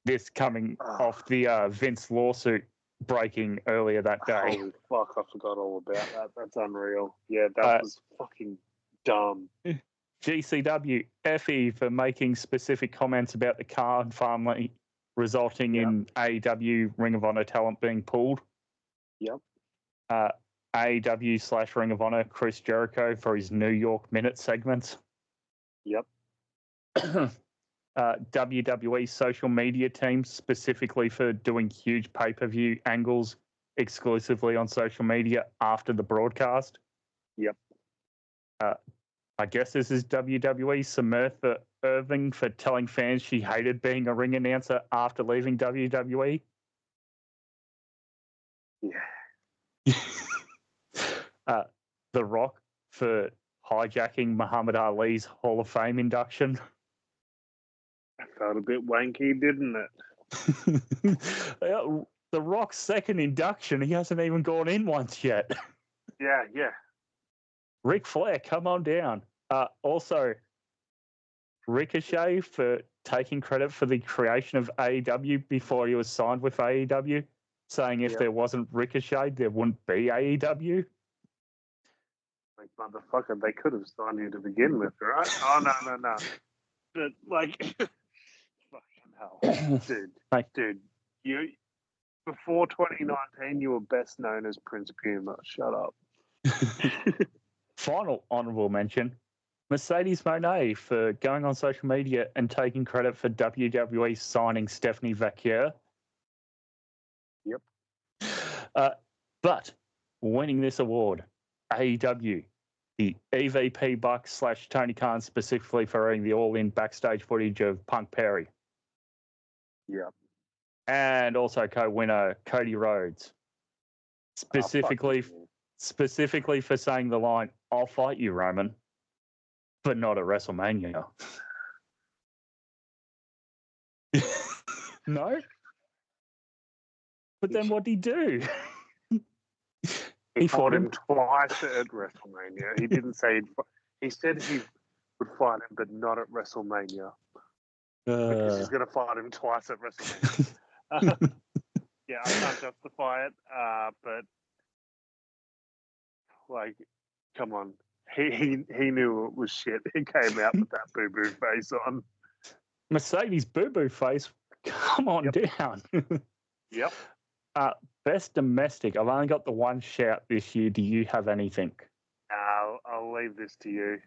This coming off the Vince lawsuit breaking earlier that day. Holy fuck, I forgot all about that. That's unreal. Yeah, that was fucking dumb. GCW, Effie for making specific comments about the Khan family resulting in AEW Ring of Honor talent being pulled. Yep. AEW / Ring of Honor Chris Jericho for his New York Minute segments. Yep. WWE social media team specifically for doing huge pay-per-view angles exclusively on social media after the broadcast. Yep. I guess this is WWE Samantha Irving for telling fans she hated being a ring announcer after leaving WWE. Yeah. The Rock for hijacking Muhammad Ali's Hall of Fame induction. It felt a bit wanky, didn't it? The Rock's second induction, he hasn't even gone in once yet. Yeah. Ric Flair, come on down. Also, Ricochet for taking credit for the creation of AEW before he was signed with AEW, saying if there wasn't Ricochet, there wouldn't be AEW. Like, motherfucker, they could have signed you to begin with, right? Oh, no. But, like, fucking hell. Dude, you, before 2019, you were best known as Prince Puma. Shut up. Final honourable mention, Mercedes Moné for going on social media and taking credit for WWE signing Stephanie Vacquier. Yep. But winning this award, AEW, the EVP Buck / Tony Khan specifically for airing the all-in backstage footage of Punk Perry. Yep. And also co-winner Cody Rhodes. Specifically for saying the line, "I'll fight you, Roman," but not at WrestleMania. No? But then what did he do? He fought him twice at WrestleMania. He didn't say he said he would fight him, but not at WrestleMania. Because he's going to fight him twice at WrestleMania. Yeah, I can't justify it, but like, come on. He knew it was shit. He came out with that boo-boo face on. Mercedes boo-boo face? Come on down. Yep. Best domestic. I've only got the one shout this year. Do you have anything? I'll leave this to you.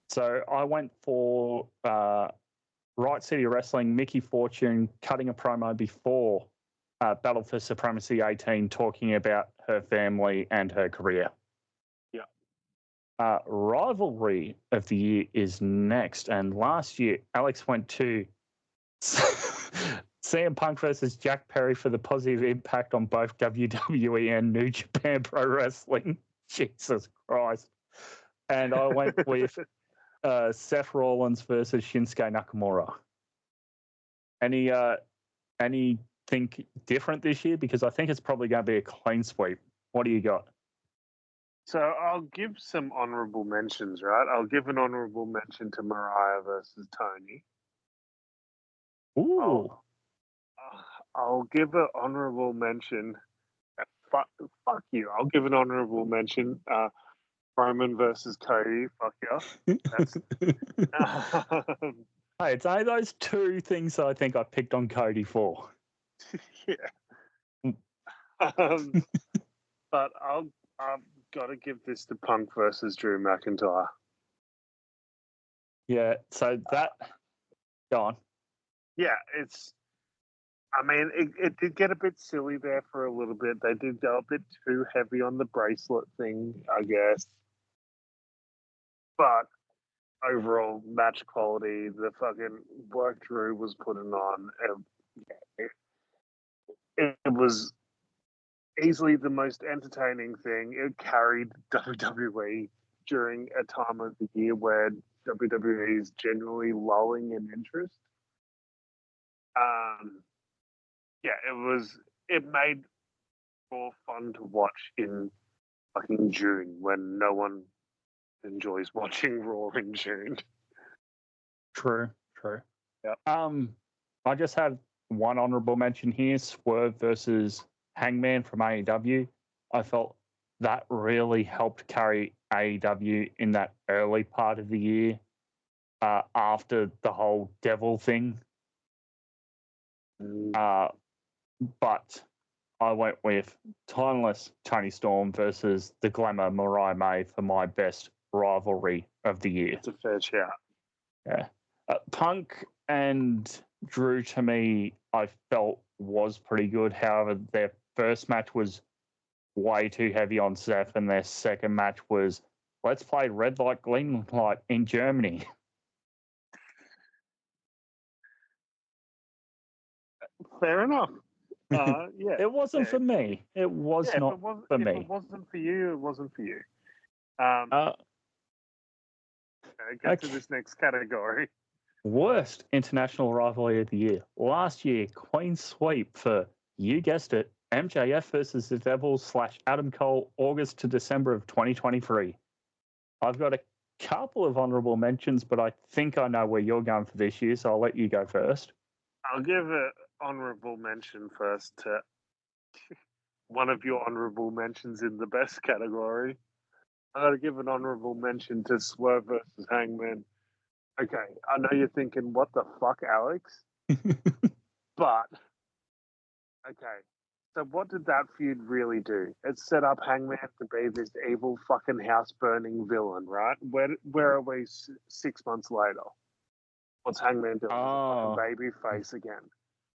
So I went for Right City Wrestling, Mickey Fortune cutting a promo before Battle for Supremacy 18, talking about her family and her career. Yeah. Rivalry of the Year is next. And last year, Alex went to CM Punk versus Jack Perry for the positive impact on both WWE and New Japan Pro Wrestling. Jesus Christ. And I went with Seth Rollins versus Shinsuke Nakamura. Anything different this year? Because I think it's probably going to be a clean sweep. What do you got? So I'll give some honourable mentions, right? I'll give an honourable mention to Mariah versus Tony. Ooh. I'll give an honourable mention. Fuck you. I'll give an honourable mention. Roman versus Cody. Fuck you. Hey, it's only those two things I think I picked on Cody for. Yeah. But I've got to give this to Punk versus Drew McIntyre. Yeah, so that... Go on. Yeah, I mean, it did get a bit silly there for a little bit. They did go a bit too heavy on the bracelet thing, I guess. But overall, match quality, the fucking work Drew was putting on, it was easily the most entertaining thing. It carried WWE during a time of the year where WWE is generally lulling in interest. It made more fun to watch in fucking June when no one enjoys watching Raw in June. True. Yep. I just have one honourable mention here, Swerve versus Hangman from AEW. I felt that really helped carry AEW in that early part of the year after the whole devil thing. But I went with Timeless Tony Storm versus the Glamour Mariah May for my best rivalry of the year. It's a fair shout. Yeah. Punk and Drew, to me, I felt was pretty good. However, their first match was way too heavy on Seth, and their second match was, let's play red light, green light in Germany. Fair enough. Yeah. It wasn't for me. It was not for me. If it wasn't for you, it wasn't for you. Get to this next category. Worst international rivalry of the year. Last year, Queen Sweep for, you guessed it, MJF versus the Devils / Adam Cole, August to December of 2023. I've got a couple of honourable mentions, but I think I know where you're going for this year, so I'll let you go first. I'll give an honourable mention first to one of your honourable mentions in the best category. I got to give an honourable mention to Swerve versus Hangman. Okay, I know you're thinking, what the fuck, Alex? But, okay, so what did that feud really do? It set up Hangman to be this evil fucking house-burning villain, right? Where are we 6 months later? What's Hangman doing? Oh. Baby face again.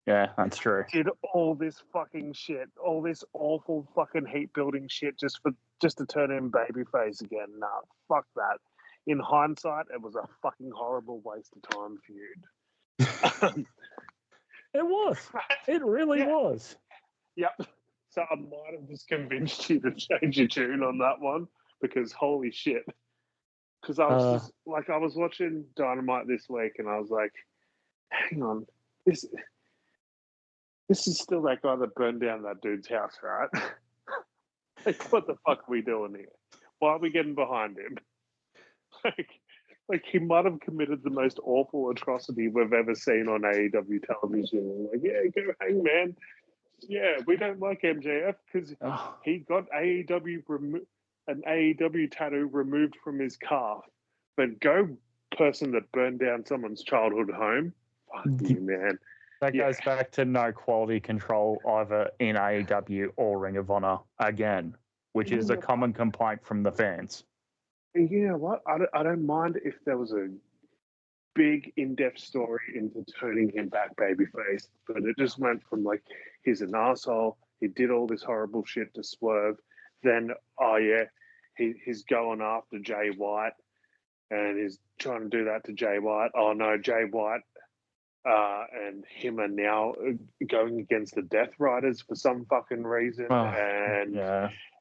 Yeah, that's true. Did all this fucking shit, all this awful fucking heat building shit just to turn him babyface again. Nah, fuck that. In hindsight, it was a fucking horrible waste of time feud. It was. It really was. Yep. So I might have just convinced you to change your tune on that one because holy shit. Because I was just like, I was watching Dynamite this week and I was like, hang on, this is still that guy that burned down that dude's house, right? Like, what the fuck are we doing here? Why are we getting behind him? Like he might have committed the most awful atrocity we've ever seen on AEW television. Like, yeah, go hang, man. Yeah, we don't like MJF because he got an AEW tattoo removed from his calf. But go person that burned down someone's childhood home. Fuck you, man. That goes back to no quality control either in AEW or Ring of Honor again, which is a common complaint from the fans. And you know what? I don't mind if there was a big in-depth story into turning him back babyface, but it just went from like, he's an asshole, he did all this horrible shit to Swerve, then, he's going after Jay White, and he's trying to do that to Jay White. Oh no, Jay White and him are now going against the Death Riders for some fucking reason,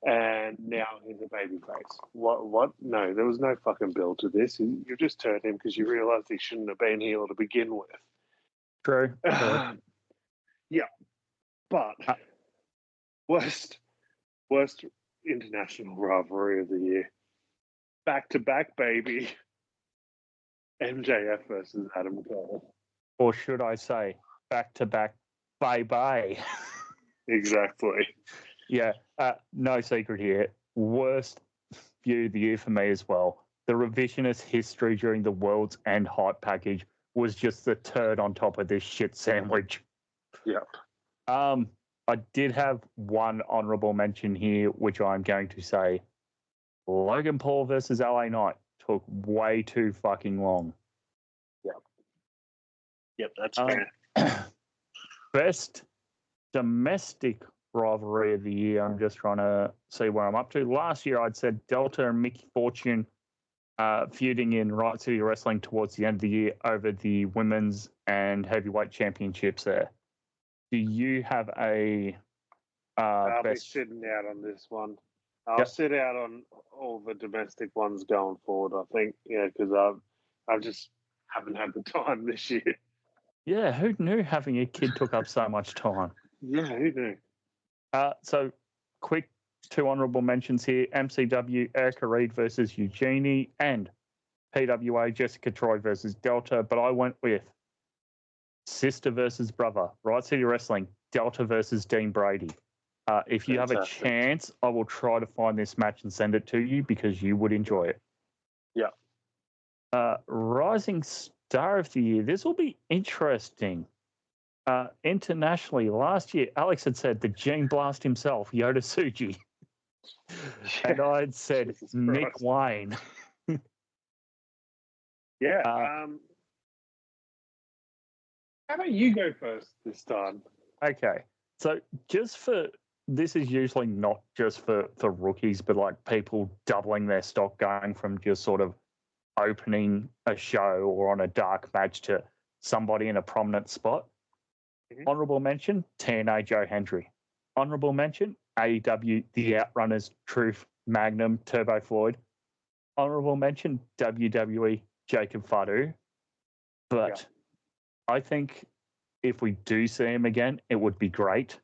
and now he's a babyface. What? No, there was no fucking build to this. You just turned him because you realised he shouldn't have been here to begin with. True. Yeah, but worst international rivalry of the year. Back to back, baby. MJF versus Adam Cole. Or should I say, back to back, bye bye. Exactly. Yeah, no secret here. Worst feud of the year for me as well. The revisionist history during the World's End hype package was just the turd on top of this shit sandwich. Yep. I did have one honourable mention here, which I'm going to say. Logan Paul versus LA Knight took way too fucking long. Yep, that's fair. Best domestic rivalry of the year. I'm just trying to see where I'm up to. Last year, I'd said Delta and Mickey Fortune feuding in Riot City Wrestling towards the end of the year over the women's and heavyweight championships there. Do you have a I'll best? be sitting out on this one. I'll sit out on all the domestic ones going forward, I think, because I just haven't had the time this year. Yeah, who knew having a kid took up so much time? Yeah, who knew? So, quick two honourable mentions here. MCW, Erica Reed versus Eugenie, and PWA, Jessica Troy versus Delta. But I went with sister versus brother. Riot City Wrestling, Delta versus Dean Brady. If you have a chance, I will try to find this match and send it to you because you would enjoy it. Yeah. Rising Star of the Year. This will be interesting. Internationally, last year, Alex had said the Gene Blast himself, Yoda Tsuji. And I had said Nick Wayne. Yeah. How about you go first this time? Okay. So this is usually not just for rookies, but like people doubling their stock, going from just sort of opening a show or on a dark match to somebody in a prominent spot. Honorable mention, TNA Joe Hendry. Honorable mention, AEW The Outrunners, Truth, Magnum, Turbo Floyd. Honorable mention, WWE Jacob Fadu. But I think if we do see him again, it would be great.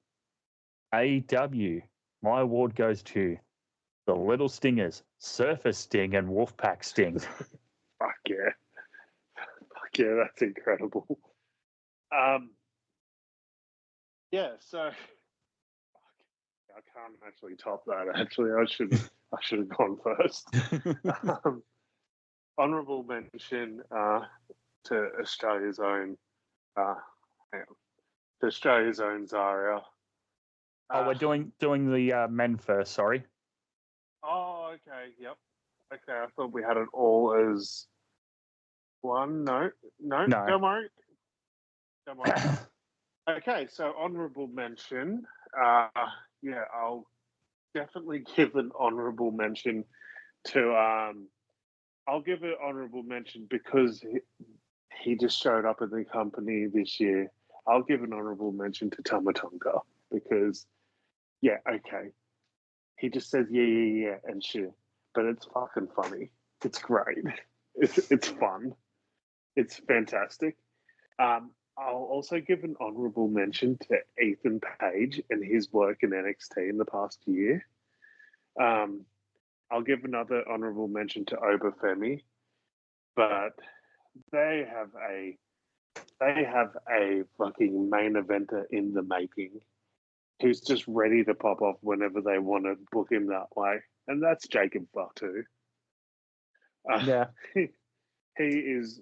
AEW, my award goes to the Little Stingers, Surfer Sting and Wolfpack Sting. Fuck yeah. Fuck yeah, that's incredible. Yeah, so I can't actually top that. Actually, I should have gone first. Honorable mention to Australia's own Zaria. We're doing the men first. Sorry. Oh, okay. Yep. Okay, I thought we had it all as one. No. Don't worry. Okay, so honorable mention. I'll definitely give an honorable mention to. I'll give an honorable mention because he just showed up in the company this year. I'll give an honorable mention to Tamatonga because, he just says yeah and shit, but it's fucking funny. It's great. It's fun. It's fantastic. I'll also give an honorable mention to Ethan Page and his work in NXT in the past year. I'll give another honorable mention to Obafemi, but they have a fucking main eventer in the making who's just ready to pop off whenever they want to book him that way, and that's Jacob Fatu. He is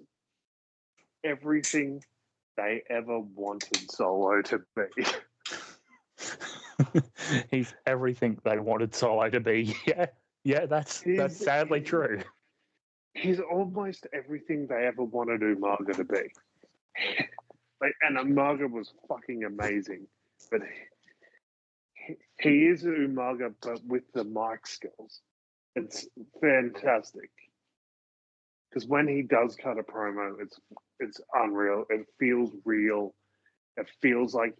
everything they ever wanted Solo to be. He's everything they wanted Solo to be. Yeah, that's sadly true. He's almost everything they ever wanted Umaga to be. And Umaga was fucking amazing, but he is Umaga, but with the mic skills. It's fantastic. Because when he does cut a promo, it's unreal. It feels real. It feels like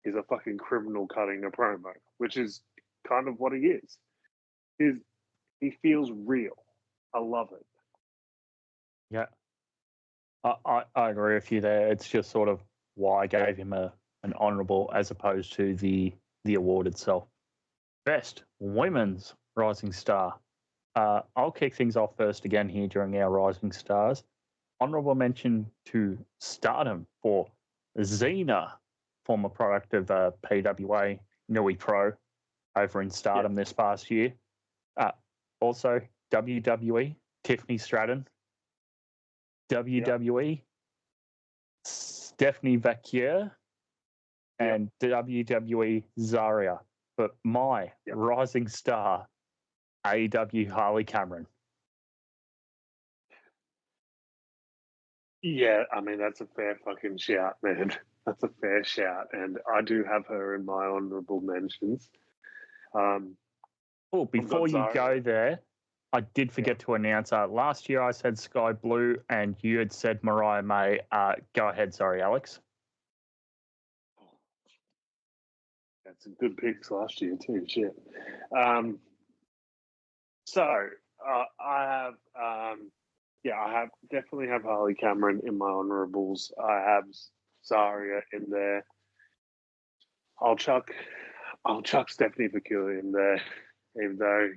he's a fucking criminal cutting a promo, which is kind of what he is. He feels real. I love it. Yeah. I agree with you there. It's just sort of why I gave him an honourable as opposed to the award itself. Best Women's Rising Star. I'll kick things off first again here during our Rising Stars. Honourable mention to Stardom for Xena, former product of PWA, Nui Pro, over in Stardom this past year. Also, WWE, Tiffany Stratton. WWE, Stephanie Vaquier. And WWE, Zaria. But my Rising Star, AEW Harley Cameron. Yeah, I mean, that's a fair fucking shout, man. That's a fair shout. And I do have her in my honourable mentions. Before you go there, I did forget to announce, last year I said Sky Blue and you had said Mariah May. Go ahead, sorry, Alex. That's some good picks last year too, shit. I definitely have Harley Cameron in my honourables. I have Zaria in there. I'll chuck Stephanie Vaquier in there, even though,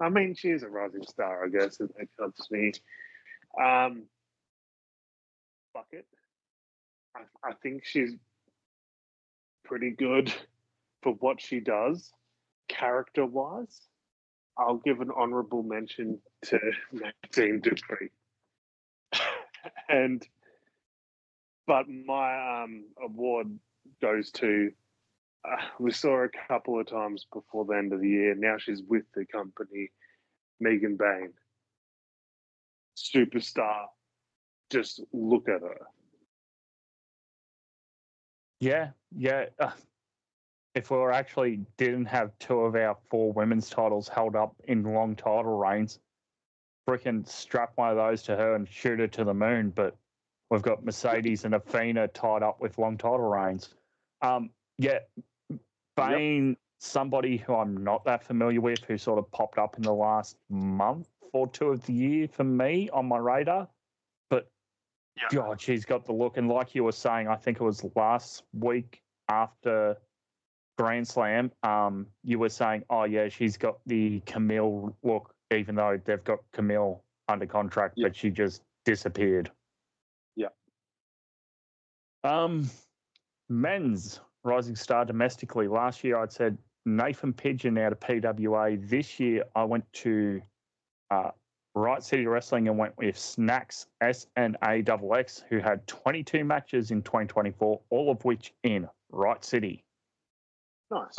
I mean, she is a rising star, I guess. It helps me. Fuck it. I think she's pretty good for what she does, character-wise. I'll give an honourable mention to Maxine Dupree. And But my award goes to, we saw her a couple of times before the end of the year. Now she's with the company, Megan Bain. Superstar. Just look at her. Yeah. If we actually didn't have 2 of our 4 women's titles held up in long title reigns, freaking strap one of those to her and shoot her to the moon. But we've got Mercedes and Athena tied up with long title reigns. Bain, somebody who I'm not that familiar with, who sort of popped up in the last month or 2 of the year for me on my radar. But, God, she's got the look. And like you were saying, I think it was last week after Grand Slam, you were saying, oh, yeah, she's got the Camille look, even though they've got Camille under contract, but she just disappeared. Yeah. Men's rising star domestically. Last year, I'd said Nathan Pigeon out of PWA. This year, I went to Right City Wrestling and went with Snacks SNAXX, who had 22 matches in 2024, all of which in Right City. Nice.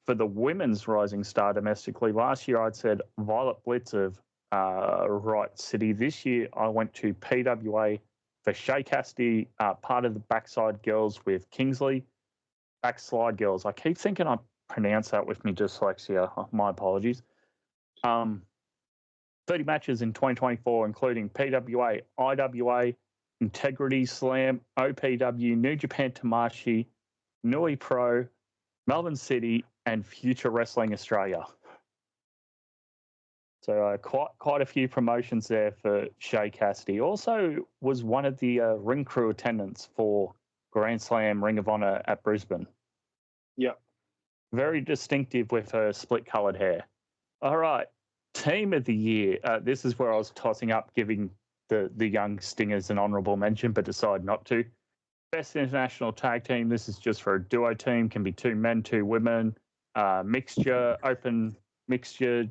For the women's rising star domestically, last year I'd said Violet Blitz of Right City. This year I went to PWA for Shea Cassidy, part of the Backside Girls with Kingsley. Backslide Girls. I keep thinking I pronounce that with me dyslexia. My apologies. 30 matches in 2024, including PWA, IWA, Integrity Slam, OPW, New Japan Tamashi, Nui Pro, Melbourne City, and Future Wrestling Australia. So quite a few promotions there for Shea Cassidy. Also was one of the ring crew attendants for Grand Slam Ring of Honor at Brisbane. Yeah. Very distinctive with her split-coloured hair. All right. Team of the year. This is where I was tossing up giving the young Stingers an honourable mention, but decided not to. Best international tag team. This is just for a duo team. Can be 2 men, 2 women. Mixture, open mixture,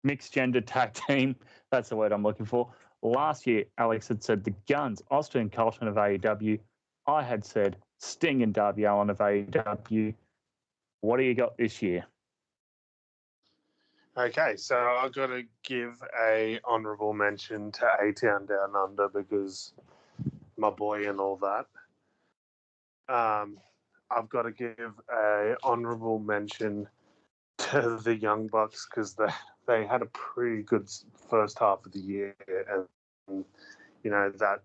mixed gender tag team. That's the word I'm looking for. Last year, Alex had said the Guns, Austin and Colton of AEW. I had said Sting and Darby Allin of AEW. What do you got this year? Okay, so I've got to give a honourable mention to A-Town Down Under because my boy and all that. I've got to give a honourable mention to the Young Bucks because they had a pretty good first half of the year, and you know that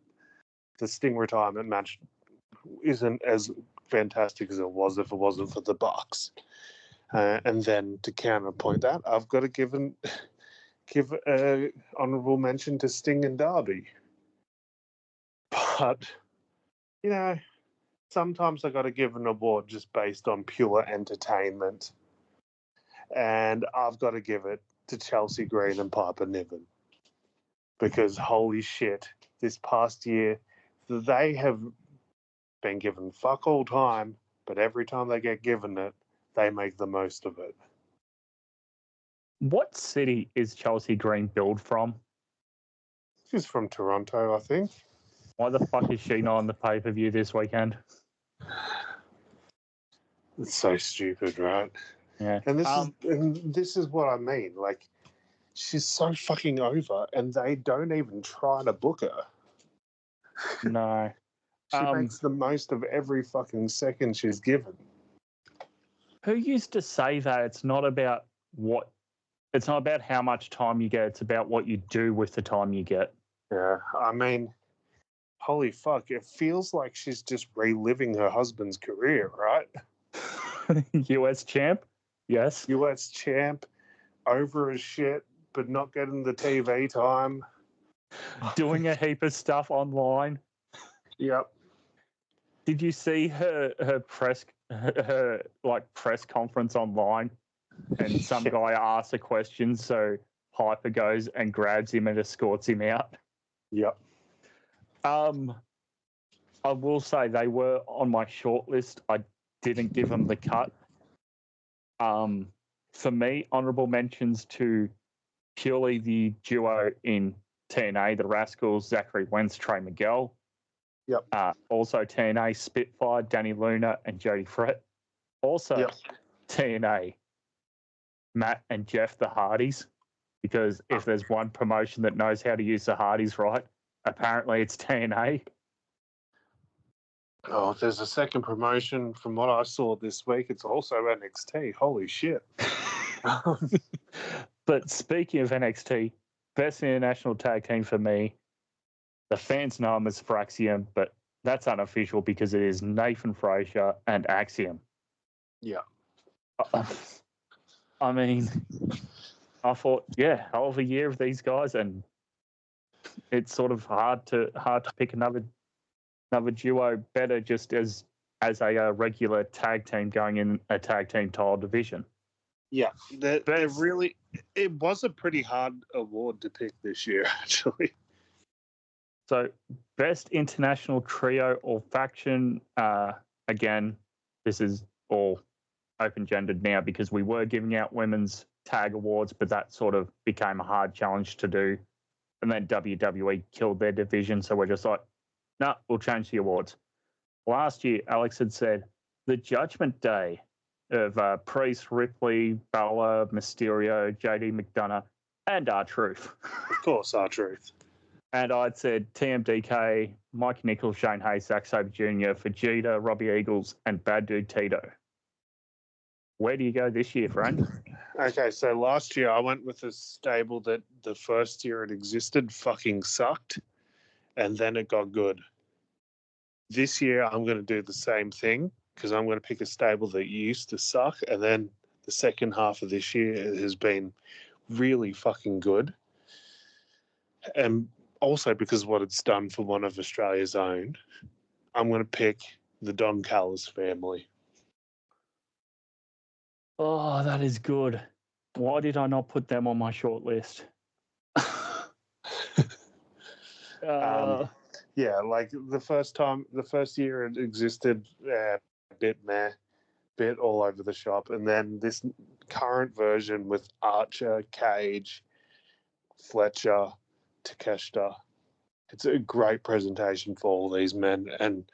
the Sting retirement match isn't as fantastic as it was if it wasn't for the Bucks. And then to counterpoint that, I've got to give a honourable mention to Sting and Darby. But you know, sometimes I got to give an award just based on pure entertainment, and I've got to give it to Chelsea Green and Piper Niven because holy shit, this past year they have been given fuck all time, but every time they get given it, they make the most of it. What city is Chelsea Green billed from? She's from Toronto, I think. Why the fuck is she not on the pay-per-view this weekend? It's so stupid, right? Yeah. And this is what I mean. Like, she's so fucking over, and they don't even try to book her. No. She makes the most of every fucking second she's given. Who used to say that it's not about how much time you get, it's about what you do with the time you get. Yeah, I mean, holy fuck, it feels like she's just reliving her husband's career, right? US champ? Yes. US champ, over as shit, but not getting the TV time. Doing a heap of stuff online. Yep. Did you see her press conference online? And some guy asks a question, so Piper goes and grabs him and escorts him out. Yep. I will say they were on my short list. I didn't give them the cut. For me, honourable mentions to purely the duo in TNA, the Rascals, Zachary Wentz, Trey Miguel. Yep. Also TNA Spitfire, Danny Luna and Jody Fret. Also TNA Matt and Jeff the Hardys, because if there's one promotion that knows how to use the Hardys right, apparently it's TNA. Oh, there's a second promotion from what I saw this week. It's also NXT. Holy shit. But speaking of NXT, best international tag team for me, the fans know him as Fraxium, but that's unofficial because it is Nathan Frazier and Axiom. Yeah. I mean, I thought, yeah, hell of a year of these guys, and it's sort of hard to pick another duo better just as a regular tag team going in a tag team title division. Yeah, they're really. It was a pretty hard award to pick this year, actually. So, best international trio or faction. Again, this is all open-gendered now because we were giving out women's tag awards, but that sort of became a hard challenge to do. And then WWE killed their division, so we're just like, no, we'll change the awards. Last year, Alex had said the Judgment Day of Priest, Ripley, Balor, Mysterio, JD McDonough, and R-Truth. Of course, R-Truth. And I'd said TMDK, Mike Nichols, Shane Hayes, Zack Sabre Jr., Vegeta, Robbie Eagles, and Bad Dude Tito. Where do you go this year, friend? Okay, so last year I went with a stable that the first year it existed fucking sucked, and then it got good. This year I'm going to do the same thing because I'm going to pick a stable that used to suck, and then the second half of this year has been really fucking good. And also because of what it's done for one of Australia's own, I'm going to pick the Don Callis family. Oh, that is good. Why did I not put them on my short list? Yeah, like the first year it existed, a bit meh, bit all over the shop. And then this current version with Archer, Cage, Fletcher, Takeshita, it's a great presentation for all these men. And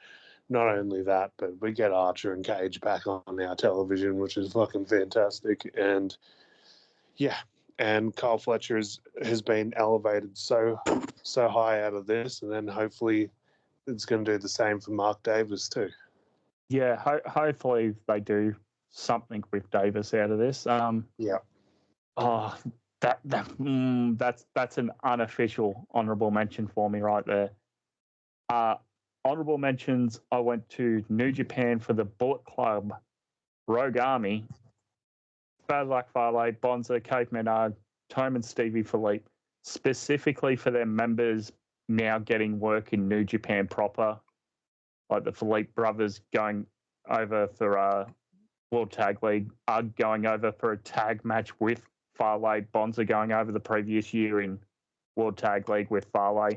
not only that, but we get Archer and Cage back on our television, which is fucking fantastic. And yeah, and Kyle Fletcher has been elevated so high out of this, and then hopefully it's going to do the same for Mark Davis too. Yeah, hopefully they do something with Davis out of this. Yeah. Oh, that's an unofficial honourable mention for me right there. Honourable mentions, I went to New Japan for the Bullet Club, Rogue Army, Bad Luck Fale, Bonza, Cave Menard, Tome and Stevie Philippe, specifically for their members now getting work in New Japan proper, like the Philippe brothers going over for World Tag League, Ugg going over for a tag match with Fale, Bonza going over the previous year in World Tag League with Fale.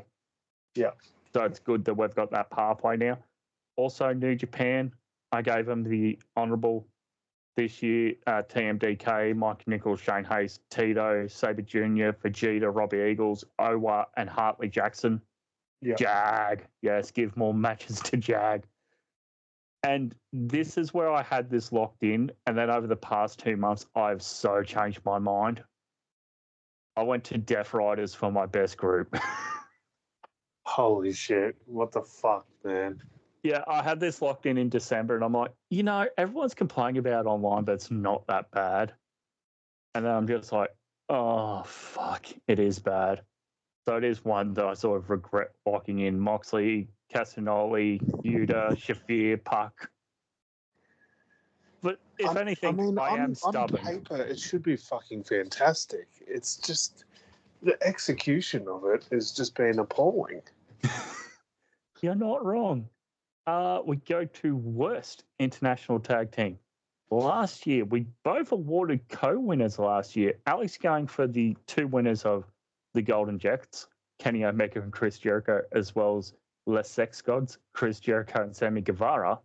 Yeah. So it's good that we've got that pathway now. Also, New Japan, I gave them the honourable this year. TMDK, Mike Nichols, Shane Hayes, Tito, Sabre Jr., Vegeta, Robbie Eagles, Owa, and Hartley Jackson. Yeah. Jag. Yes, give more matches to Jag. And this is where I had this locked in. And then over the past 2 months, I've so changed my mind. I went to Death Riders for my best group. Holy shit. What the fuck, man? Yeah, I had this locked in December, and I'm like, everyone's complaining about it online, but it's not that bad. And then I'm just like, oh, fuck, it is bad. So it is one that I sort of regret locking in. Moxley, Castagnoli, Yuta, Shafir, Puck. But if anything, I am stubborn. On paper, it should be fucking fantastic. It's just the execution of it has just been appalling. You're not wrong. We go to worst international tag team. Last year, we both awarded co-winners last year. Alex going for the 2 winners of the Golden Jets, Kenny Omega and Chris Jericho, as well as Les Sex Gods, Chris Jericho and Sammy Guevara.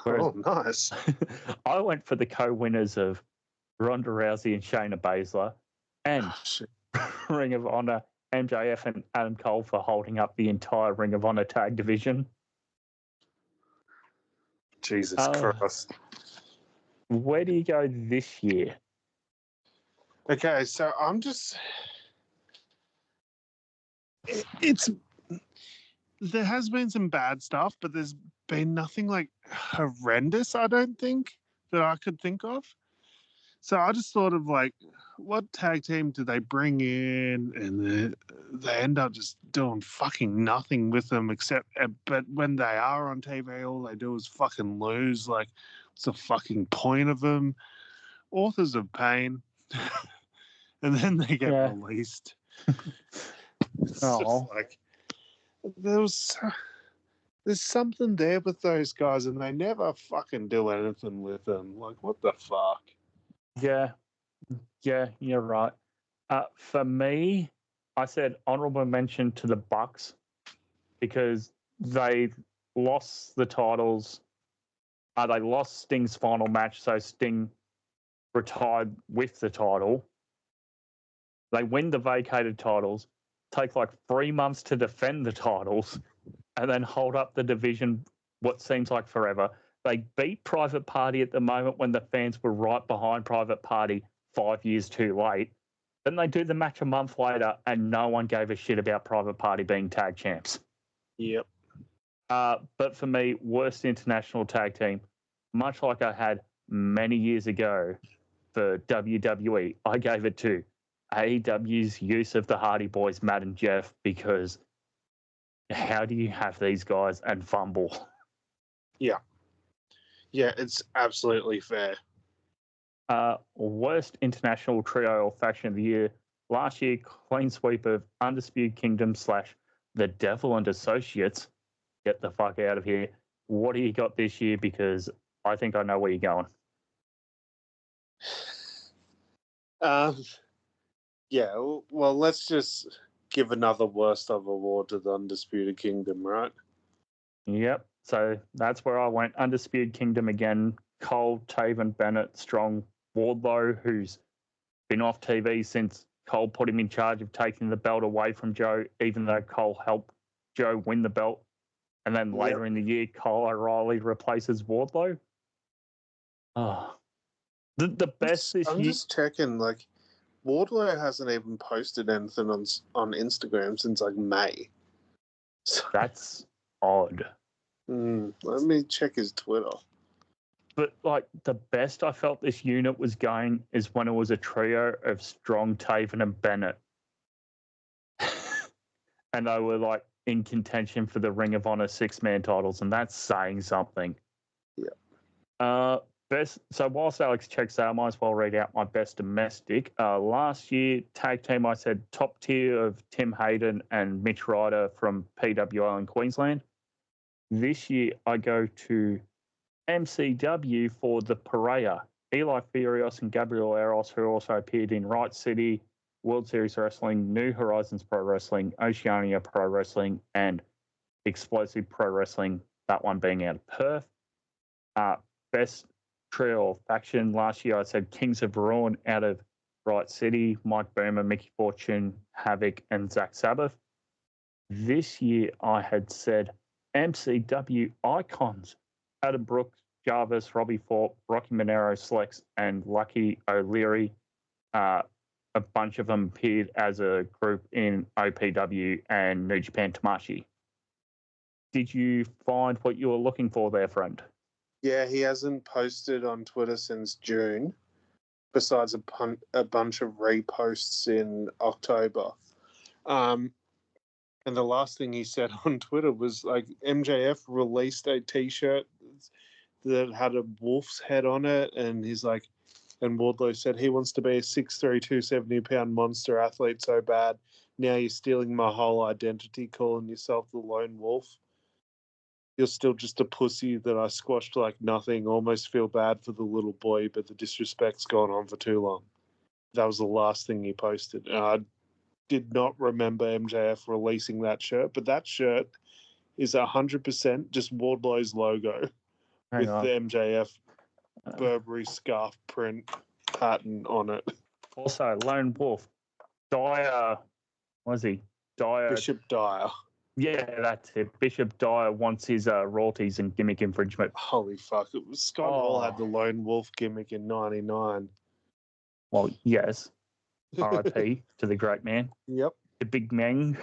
Oh, nice. I went for the co-winners of Ronda Rousey and Shayna Baszler, and Ring of Honor, MJF and Adam Cole for holding up the entire Ring of Honor tag division. Jesus Christ. Where do you go this year? Okay, so I'm just... It's... There has been some bad stuff, but there's been nothing, like, horrendous, I don't think, that I could think of. So I just thought of, like, what tag team do they bring in? And they end up just doing fucking nothing with them except... But when they are on TV, all they do is fucking lose. Like, what's the fucking point of them? Authors of Pain. And then they get released. It's just like... There's something there with those guys, and they never fucking do anything with them. Like, what the fuck? Yeah, you're right. For me, I said honorable mention to the Bucks because they lost the titles. They lost Sting's final match, so Sting retired with the title. They win the vacated titles, take like 3 months to defend the titles, and then hold up the division what seems like forever. They beat Private Party at the moment when the fans were right behind Private Party 5 years too late. Then they do the match a month later, and no one gave a shit about Private Party being tag champs. Yep. But for me, worst international tag team, much like I had many years ago for WWE, I gave it to AEW's use of the Hardy Boys, Matt and Jeff, because how do you have these guys and fumble? Yeah. Yeah, it's absolutely fair. Worst international trio or faction of the year. Last year, clean sweep of Undisputed Kingdom / The Devil and Associates. Get the fuck out of here. What do you got this year? Because I think I know where you're going. Yeah, well, let's just give another worst of award to the Undisputed Kingdom, right? Yep. So that's where I went. Undisputed Kingdom again. Cole, Taven, Bennett, Strong, Wardlow, who's been off TV since Cole put him in charge of taking the belt away from Joe, even though Cole helped Joe win the belt. And then later in the year, Kyle O'Reilly replaces Wardlow. Oh. The best this year... I'm just checking, like, Wardlow hasn't even posted anything on Instagram since, like, May. So... That's odd. Let me check his Twitter. But, like, the best I felt this unit was going is when it was a trio of Strong, Taven, and Bennett. And they were, like, in contention for the Ring of Honor 6-man titles, and that's saying something. Yeah. So whilst Alex checks out, I might as well read out my best domestic. Last year, tag team, I said top tier of Tim Hayden and Mitch Ryder from PWL in Queensland. This year, I go to MCW for the Pareja, Eli Furios and Gabriel Eros, who also appeared in Right City, World Series Wrestling, New Horizons Pro Wrestling, Oceania Pro Wrestling, and Explosive Pro Wrestling, that one being out of Perth. Best trio or faction last year, I said Kings of Brawn out of Right City, Mike Boomer, Mickey Fortune, Havoc, and Zach Sabbath. This year, I had said MCW Icons, Adam Brooks, Jarvis, Robbie Thorpe, Rocky Monero, Slex, and Lucky O'Leary. A bunch of them appeared as a group in OPW and New Japan Tamashii. Did you find what you were looking for there, friend? Yeah, he hasn't posted on Twitter since June, besides a bunch of reposts in October. And the last thing he said on Twitter was, like, MJF released a T-shirt that had a wolf's head on it, and he's like, and Wardlow said he wants to be a 6'3", 270-pound monster athlete so bad. Now you're stealing my whole identity, calling yourself the lone wolf. You're still just a pussy that I squashed like nothing. Almost feel bad for the little boy, but the disrespect's gone on for too long. That was the last thing he posted. And I did not remember MJF releasing that shirt, but that shirt is 100% just Wardlow's logo with the MJF Burberry scarf print pattern on it. Also, Lone Wolf, Dyer, was he? Dyer. Bishop Dyer. Yeah, that's it. Bishop Dyer wants his royalties and gimmick infringement. Holy fuck. Scott Hall had the Lone Wolf gimmick in 99. Well, yes. R.I.P. to the great man. Yep. The big Meng.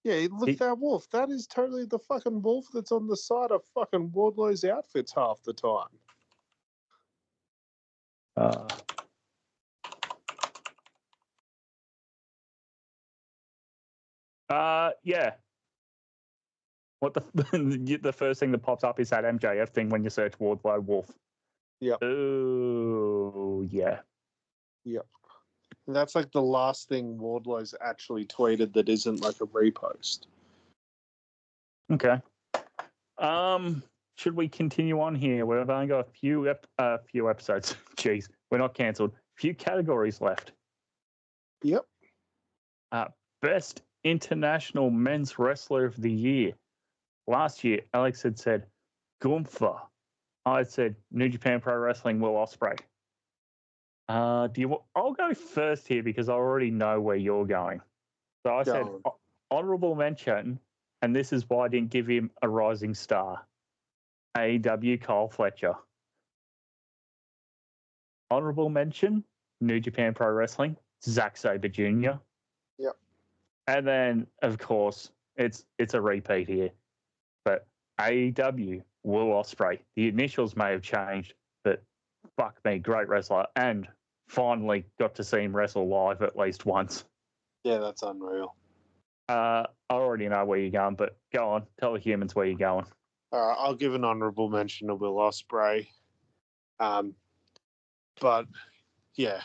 Yeah, look at that wolf. That is totally the fucking wolf that's on the side of fucking Wardlow's outfits half the time. Yeah. What the first thing that pops up is that MJF thing when you search Wardlow Wolf. Yep. Oh, yeah. Yep. And that's like the last thing Wardlow's actually tweeted that isn't like a repost. Okay. Should we continue on here? We've only got a few episodes. Jeez, we're not cancelled. Few categories left. Yep. Best International Men's Wrestler of the Year. Last year, Alex had said Gunther. I had said New Japan Pro Wrestling, Will Ospreay. I'll go first here because I already know where you're going. So I said honorable mention, and this is why I didn't give him a rising star. AEW Kyle Fletcher. Honorable mention, New Japan Pro Wrestling, Zack Sabre Jr. Yep. And then, of course, it's a repeat here. But AEW, Will Ospreay. The initials may have changed, but fuck me, great wrestler. And finally got to see him wrestle live at least once. Yeah, that's unreal. I already know where you're going, but go on. Tell the humans where you're going. I'll give an honourable mention to Will Ospreay. But, yeah,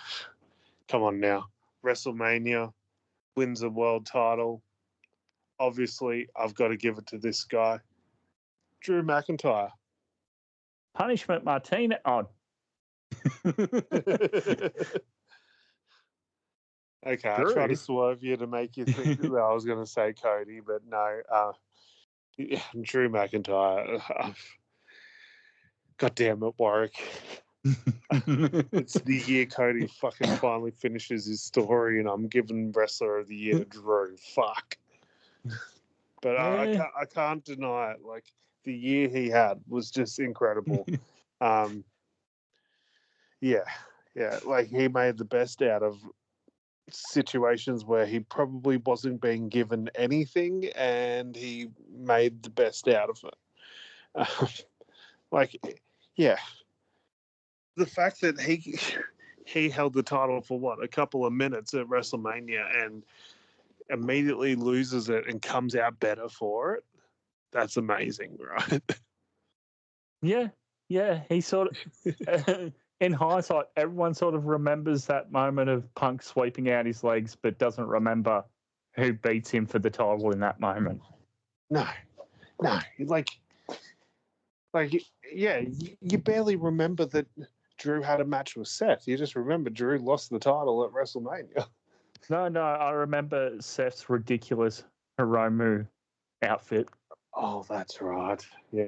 come on now. WrestleMania, wins a world title. Obviously, I've got to give it to this guy. Drew McIntyre. Punishment Martina. Oh. Okay, I tried to swerve you to make you think that I was going to say Cody, but no. Yeah, Drew McIntyre. God damn it, Warwick. It's the year Cody fucking finally finishes his story, and I'm giving Wrestler of the Year to Drew. Fuck. But I can't deny it. Like, the year he had was just incredible. Yeah. Like, he made the best out of situations where he probably wasn't being given anything, and he made the best out of it. The fact that he held the title for a couple of minutes at WrestleMania and immediately loses it and comes out better for it, that's amazing, right? Yeah, he sort of in hindsight, everyone sort of remembers that moment of Punk sweeping out his legs, but doesn't remember who beats him for the title in that moment. No, you barely remember that Drew had a match with Seth. You just remember Drew lost the title at WrestleMania. No, I remember Seth's ridiculous Hiromu outfit. Oh, that's right. Yeah.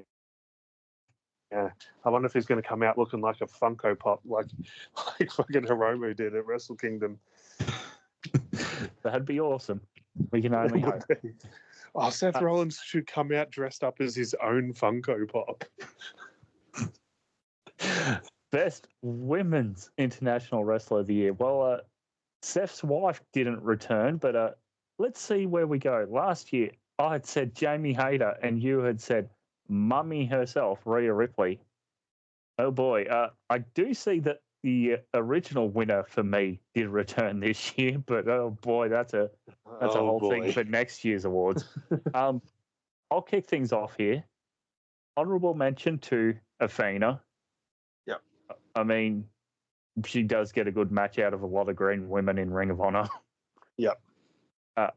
I wonder if he's going to come out looking like a Funko Pop, like fucking Hiromu did at Wrestle Kingdom. That'd be awesome. We can only hope. Seth Rollins should come out dressed up as his own Funko Pop. Best Women's International Wrestler of the Year. Well, Seth's wife didn't return, but let's see where we go. Last year, I had said Jamie Hayter, and you had said Mummy herself, Rhea Ripley. Oh boy, I do see that the original winner for me did return this year, but oh boy, that's a whole thing for next year's awards. I'll kick things off here. Honorable mention to Athena. Yep. I mean, she does get a good match out of a lot of green women in Ring of Honor. Yep.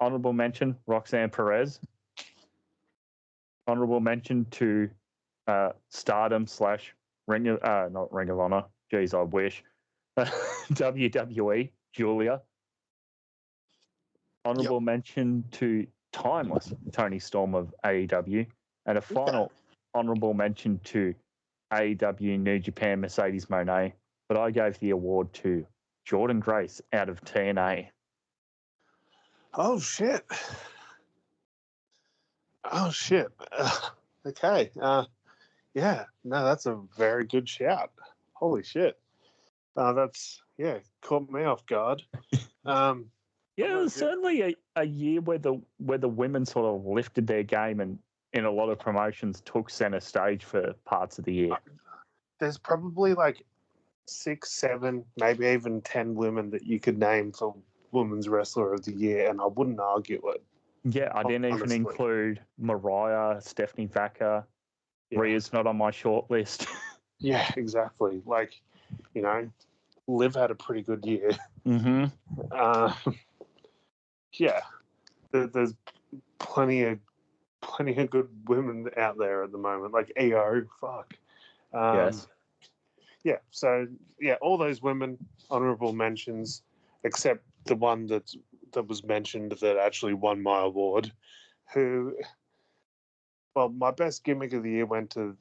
Honorable mention, Roxanne Perez. Honorable mention to Stardom / not Ring of Honor. Jeez, I wish. WWE, Julia. Honorable mention to Timeless, Tony Storm of AEW. And a final honorable mention to AEW New Japan, Mercedes Moné. But I gave the award to Jordan Grace out of TNA. Oh, shit. Oh shit. Okay. Yeah. No, that's a very good shout. Holy shit. That's caught me off guard. Yeah, it was certainly a year where the women sort of lifted their game and in a lot of promotions took center stage for parts of the year. There's probably like 6, 7, maybe even 10 women that you could name for Women's Wrestler of the Year, and I wouldn't argue it. Yeah, I didn't even honestly. include Mariah, Stephanie Vaca. Yeah. Rhea's not on my short list. Yeah, exactly. Like, you know, Liv had a pretty good year. Mm-hmm. Yeah, there's plenty of good women out there at the moment. Like EO, fuck. Yes. Yeah. So yeah, all those women, honourable mentions, except the one that was mentioned that actually won my award. Well, my best gimmick of the year went to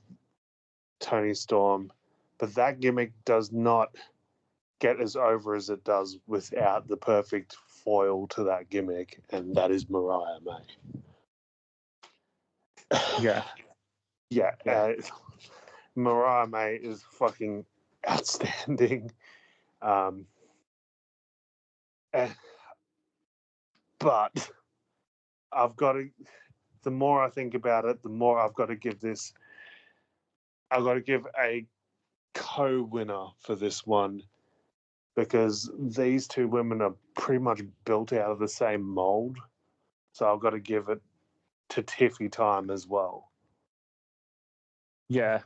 Tony Storm, but that gimmick does not get as over as it does without the perfect foil to that gimmick, and that is Mariah May. Yeah. Yeah. Mariah May is fucking outstanding. But I've got to, the more I think about it, the more I've got to give a co-winner for this one, because these two women are pretty much built out of the same mold. So I've got to give it to Tiffy Time as well. Yeah,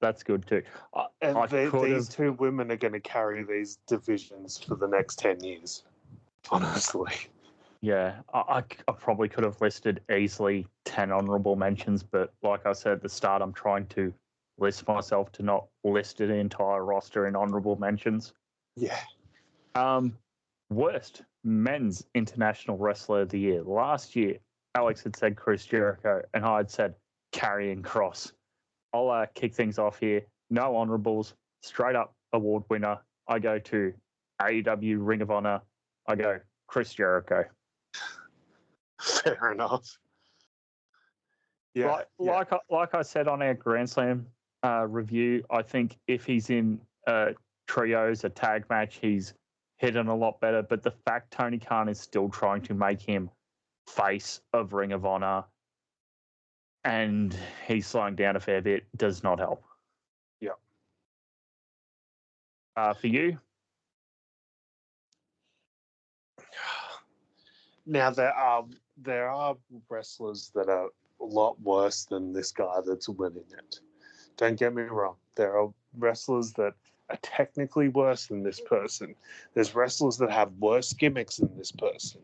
that's good too. These two women are going to carry these divisions for the next 10 years, honestly. Yeah, I probably could have listed easily 10 honourable mentions, but like I said at the start, I'm trying to list myself to not list the entire roster in honourable mentions. Yeah. Worst men's international wrestler of the year. Last year, Alex had said Chris Jericho, and I had said Karrion Kross. I'll kick things off here. No honourables, straight up award winner. I go to AEW Ring of Honor. I go Chris Jericho. Fair enough. Yeah. Like I said on our Grand Slam review, I think if he's in trios, a tag match, he's hitting a lot better. But the fact Tony Khan is still trying to make him face of Ring of Honor and he's slowing down a fair bit does not help. Yeah. For you? Now there are wrestlers that are a lot worse than this guy that's winning it. Don't get me wrong. There are wrestlers that are technically worse than this person. There's wrestlers that have worse gimmicks than this person.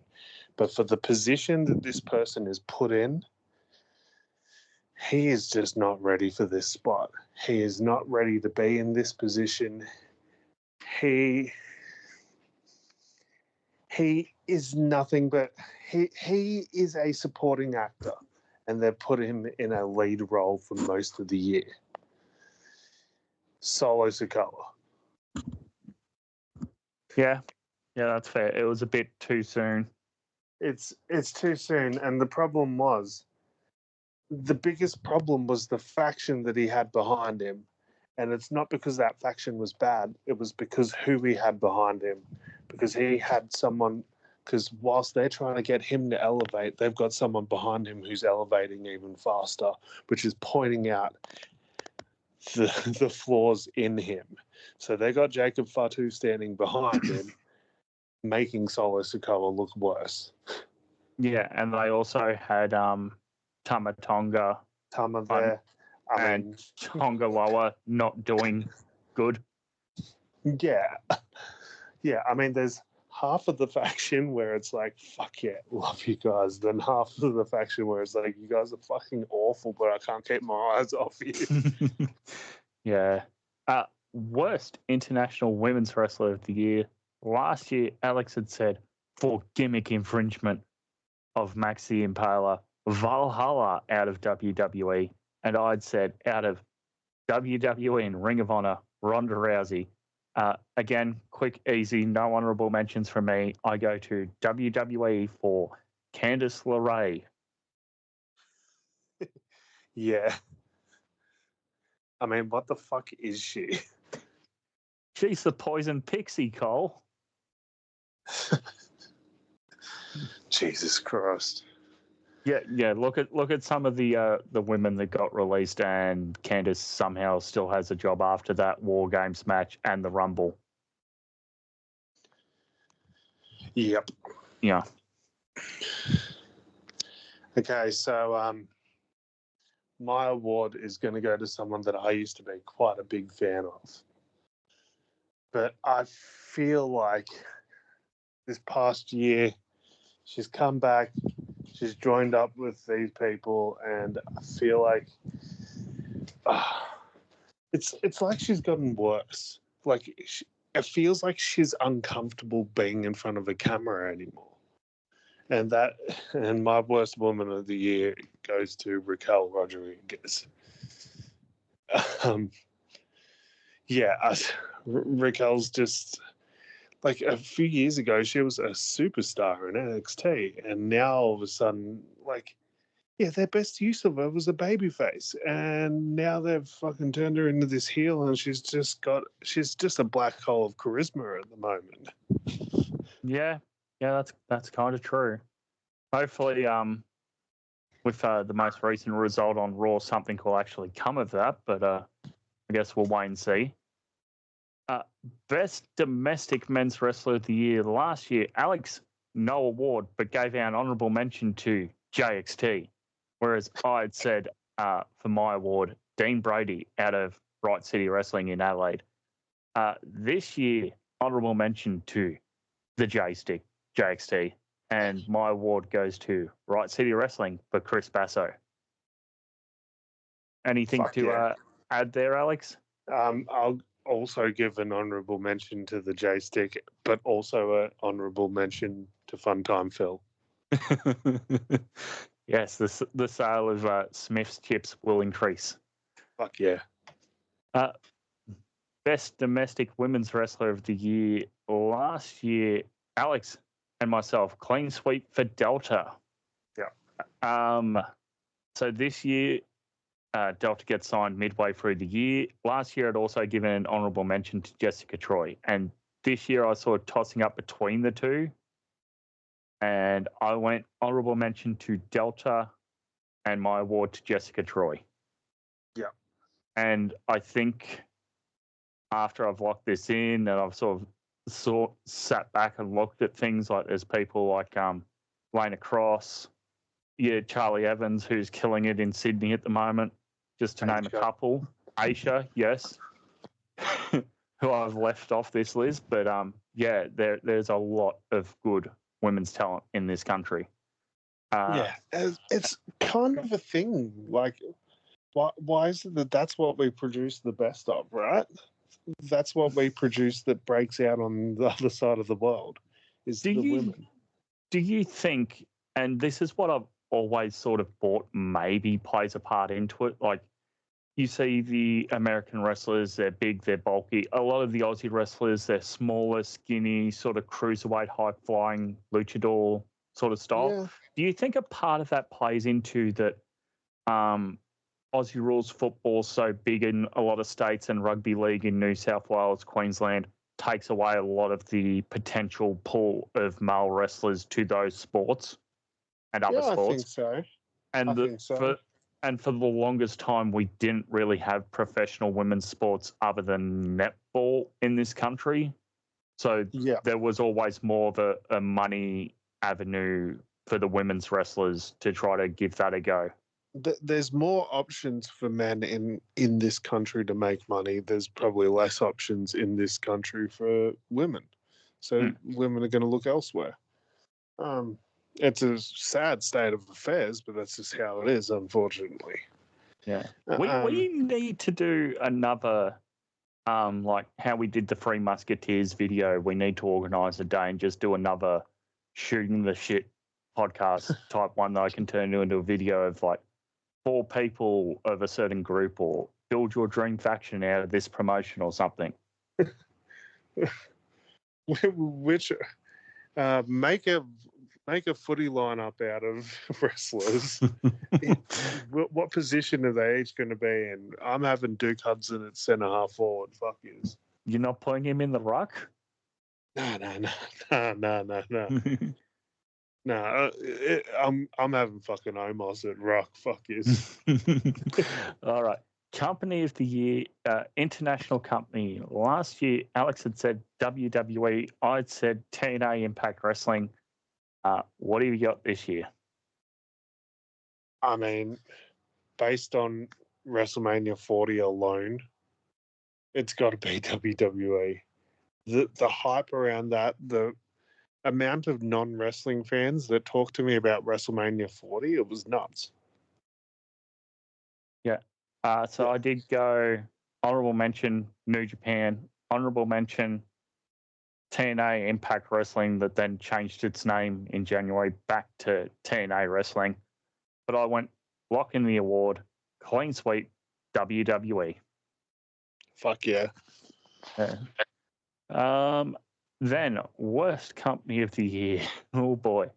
But for the position that this person is put in, he is just not ready for this spot. He is not ready to be in this position. He is nothing but he is a supporting actor, and they put him in a lead role for most of the year. Solo Sikoa. Yeah, that's fair. It was a bit too soon. It's too soon, and the biggest problem was the faction that he had behind him, and it's not because that faction was bad. It was because who he had behind him, because he had someone. Because whilst they're trying to get him to elevate, they've got someone behind him who's elevating even faster, which is pointing out the flaws in him. So they got Jacob Fatu standing behind him, making Solo Sikoa look worse. Yeah, and they also had Tama Tonga there. and Tonga Loa not doing good. Yeah. Yeah, I mean, there's half of the faction where it's like, fuck yeah, love you guys. Then half of the faction where it's like, you guys are fucking awful, but I can't keep my eyes off you. Yeah. Worst international women's wrestler of the year. Last year, Alex had said for gimmick infringement of Maxi Impaler, Valhalla out of WWE. And I'd said out of WWE and Ring of Honor, Ronda Rousey. Again, quick, easy, no honourable mentions from me. I go to WWE for Candice LeRae. Yeah. I mean, what the fuck is she? She's the poison pixie, Cole. Jesus Christ. Yeah. Look at some of the women that got released, and Candice somehow still has a job after that War Games match and the Rumble. Yep. Yeah. Okay, so my award is going to go to someone that I used to be quite a big fan of. But I feel like this past year, she's come back, she's joined up with these people, and I feel like it's like she's gotten worse. Like, it feels like she's uncomfortable being in front of a camera anymore. And my worst woman of the year goes to Raquel Rodriguez. Raquel's just like a few years ago, she was a superstar in NXT, and now all of a sudden, like, yeah, their best use of her was a babyface, and now they've fucking turned her into this heel, and she's just a black hole of charisma at the moment. Yeah, that's kind of true. Hopefully, with the most recent result on Raw, something will actually come of that. But I guess we'll wait and see. Best domestic men's wrestler of the year last year, Alex, no award, but gave out an honourable mention to JXT. Whereas I had said for my award, Dean Brady out of Right City Wrestling in Adelaide. This year, honourable mention to the JXT. And my award goes to Right City Wrestling for Chris Basso. Anything add there, Alex? I'll also give an honourable mention to the J-Stick, but also an honourable mention to Funtime Phil. Yes, the sale of Smith's chips will increase. Fuck yeah. Best domestic women's wrestler of the year last year, Alex and myself, clean sweep for Delta. Yeah. So this year, Delta gets signed midway through the year. Last year, I'd also given an honourable mention to Jessica Troy. And this year, I was sort of tossing up between the two. And I went honourable mention to Delta and my award to Jessica Troy. Yeah. And I think after I've locked this in and I've sort of sat back and looked at things like there's people like Lana Cross, Charlie Evans, who's killing it in Sydney at the moment, just to name a couple. Aisha, yes, who I've left off this list. But there's a lot of good women's talent in this country. It's kind of a thing. Like, why is it that's what we produce the best of, right? That's what we produce that breaks out on the other side of the world, is the women. Do you think, and this is what I've always sort of thought maybe plays a part into it, like you see the American wrestlers, they're big, they're bulky. A lot of the Aussie wrestlers, they're smaller, skinny, sort of cruiserweight, high-flying, luchador sort of style. Yeah. Do you think a part of that plays into that Aussie rules football so big in a lot of states and rugby league in New South Wales, Queensland takes away a lot of the potential pull of male wrestlers to those sports and other sports? I think so. And for the longest time, we didn't really have professional women's sports other than netball in this country. So there was always more of a money avenue for the women's wrestlers to try to give that a go. There's more options for men in this country to make money. There's probably less options in this country for women. So women are going to look elsewhere. It's a sad state of affairs, but that's just how it is, unfortunately. Yeah. We need to do another, like how we did the Three Musketeers video. We need to organise a day and just do another shooting the shit podcast type one that I can turn into a video of like 4 people of a certain group, or build your dream faction out of this promotion or something. Which make a Make a footy lineup out of wrestlers. What position are they each going to be in? I'm having Duke Hudson at centre half forward. Fuck yous. You're not putting him in the ruck? No. No, I'm having fucking Omos at ruck. Fuck yous. All right. Company of the Year, international company. Last year, Alex had said WWE. I'd said TNA Impact Wrestling. What do you got this year? I mean, based on WrestleMania 40 alone, it's got to be WWE. The hype around that, the amount of non-wrestling fans that talk to me about WrestleMania 40, it was nuts. Yeah. So I did go honorable mention New Japan, honorable mention TNA Impact Wrestling that then changed its name in January back to TNA Wrestling. But I went lock in the award, clean sweep, WWE. Fuck yeah. Then worst company of the year. Oh boy.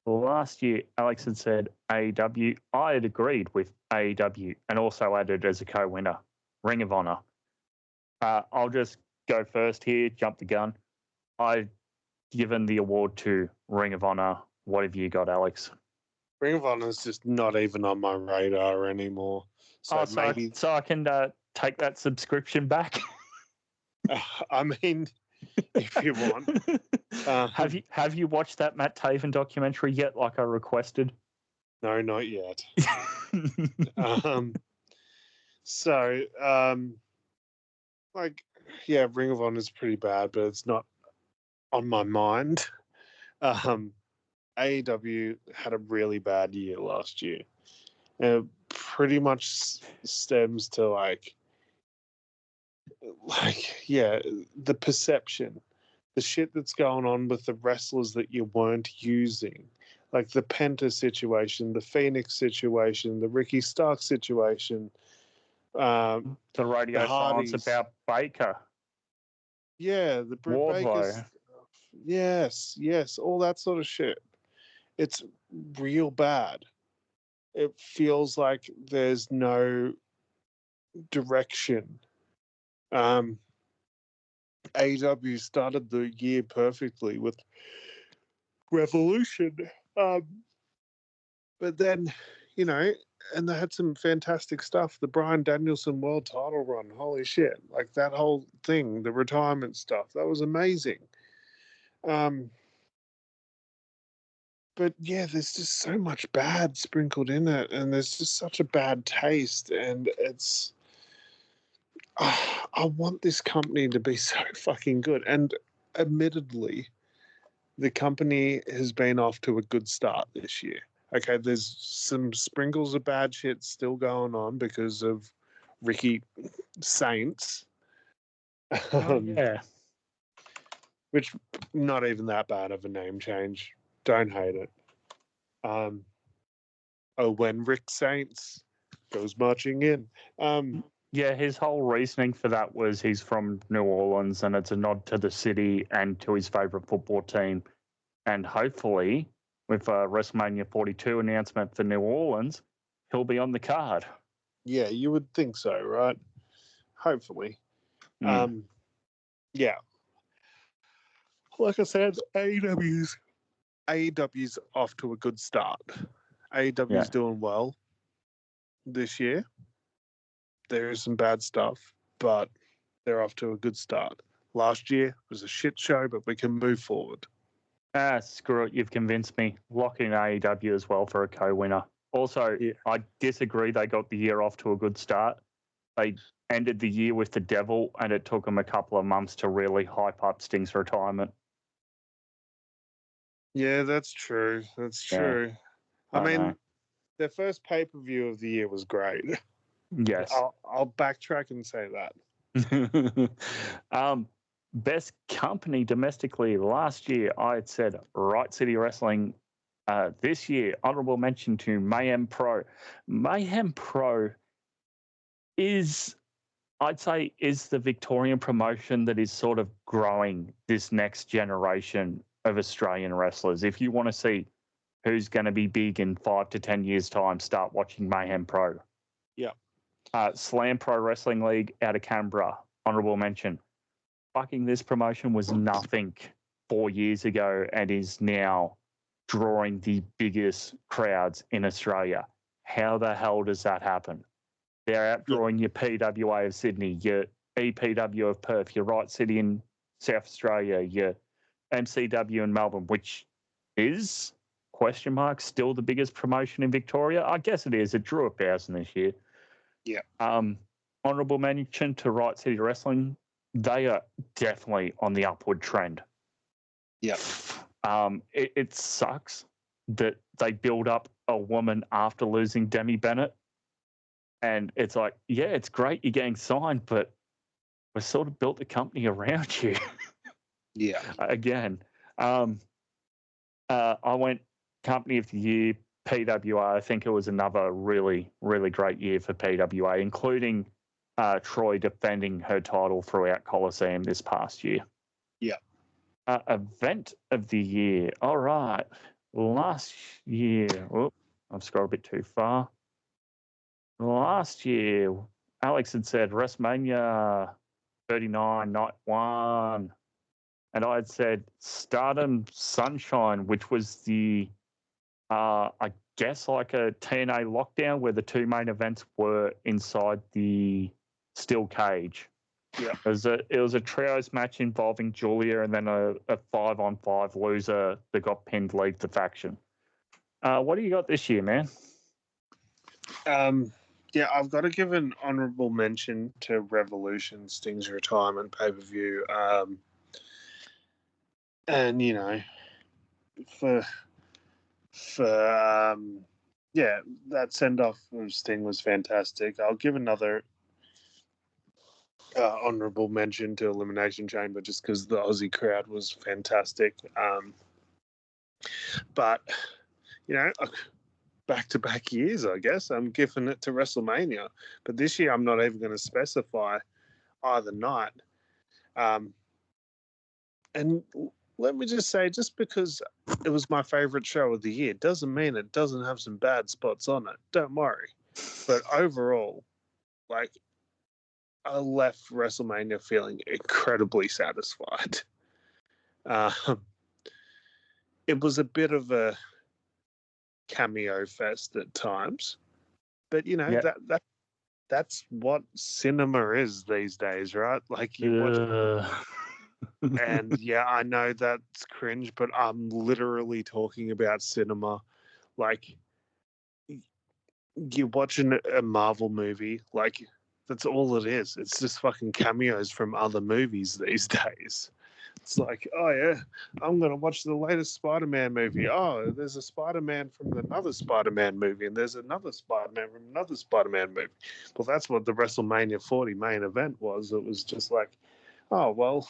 Last year, Alex had said AEW. I had agreed with AEW and also added as a co-winner, Ring of Honor. I'll just go first here, jump the gun. I've given the award to Ring of Honor. What have you got, Alex? Ring of Honor is just not even on my radar anymore. So maybe I can take that subscription back. I mean, if you want. Have you watched that Matt Taven documentary yet? Like I requested. No, not yet. Ring of Honor is pretty bad, but it's not on my mind. AEW had a really bad year last year. It pretty much stems to the perception, the shit that's going on with the wrestlers that you weren't using, like the Penta situation, the Phoenix situation, the Ricky Stark situation, the radio silence about Baker. Yeah, the Britt Baker. Yes, all that sort of shit. It's real bad. It feels like there's no direction. AEW started the year perfectly with Revolution. But then, and they had some fantastic stuff. The Bryan Danielson world title run, holy shit. Like that whole thing, the retirement stuff, that was amazing. But yeah, there's just so much bad sprinkled in it, and there's just such a bad taste, and it's... I want this company to be so fucking good. And admittedly, the company has been off to a good start this year. Okay, there's some sprinkles of bad shit still going on because of Ricky Saints. Yeah. Which, not even that bad of a name change. Don't hate it. When Rick Saints goes marching in. Yeah, his whole reasoning for that was he's from New Orleans and it's a nod to the city and to his favourite football team. And hopefully, with a WrestleMania 42 announcement for New Orleans, he'll be on the card. Yeah, you would think so, right? Hopefully. Yeah. Like I said, AEW's off to a good start. AEW's doing well this year. There is some bad stuff, but they're off to a good start. Last year was a shit show, but we can move forward. Screw it. You've convinced me. Lock in AEW as well for a co-winner. Also, I disagree. They got the year off to a good start. They ended the year with the devil, and it took them a couple of months to really hype up Sting's retirement. Yeah, that's true. That's true. I mean, their first pay-per-view of the year was great. Yes. I'll backtrack and say that. Best company domestically last year, I had said Right City Wrestling. This year, honorable mention to Mayhem Pro. Mayhem Pro is the Victorian promotion that is sort of growing this next generation of Australian wrestlers. If you want to see who's going to be big in 5 to 10 years' time, start watching Mayhem Pro. Yeah. Slam Pro Wrestling League out of Canberra, honourable mention. Fucking this promotion was nothing 4 years ago and is now drawing the biggest crowds in Australia. How the hell does that happen? They're outdrawing your PWA of Sydney, your EPW of Perth, your Right City in South Australia, your MCW in Melbourne, which is, question mark, still the biggest promotion in Victoria. I guess it is. It drew 1,000 this year. Yeah. Honourable mention to Right City Wrestling. They are definitely on the upward trend. Yeah. It sucks that they build up a woman after losing Demi Bennett. And it's like, yeah, it's great you're getting signed, but we sort of built the company around you. Yeah. Again, I went Company of the Year, PWA. I think it was another really, really great year for PWA, including Troy defending her title throughout Coliseum this past year. Yeah. Event of the Year. All right. Last year, I've scrolled a bit too far. Last year, Alex had said WrestleMania 39, Night 1. And I had said Stardom Sunshine, which was the, I guess, like a TNA lockdown where the two main events were inside the steel cage. Yeah. It was a trios match involving Julia and then a 5-on-5 loser that got pinned leave the faction. What do you got this year, man? Yeah, I've got to give an honourable mention to Revolution, Sting's retirement pay-per-view. And, you know, yeah, that send-off of Sting was fantastic. I'll give another honourable mention to Elimination Chamber just because the Aussie crowd was fantastic. But, you know, back-to-back years, I guess, I'm giving it to WrestleMania. But this year I'm not even going to specify either night. And let me just say, just because it was my favourite show of the year doesn't mean it doesn't have some bad spots on it. Don't worry. But overall, like, I left WrestleMania feeling incredibly satisfied. It was a bit of a cameo fest at times, but you know that's what cinema is these days, right? Like you watch, and yeah, I know that's cringe, but I'm literally talking about cinema. Like you're watching a Marvel movie, like that's all it is. It's just fucking cameos from other movies these days. It's like, oh yeah, I'm going to watch the latest Spider-Man movie. Oh, there's a Spider-Man from another Spider-Man movie, and there's another Spider-Man from another Spider-Man movie. Well, that's what the WrestleMania 40 main event was. It was just like, oh, well,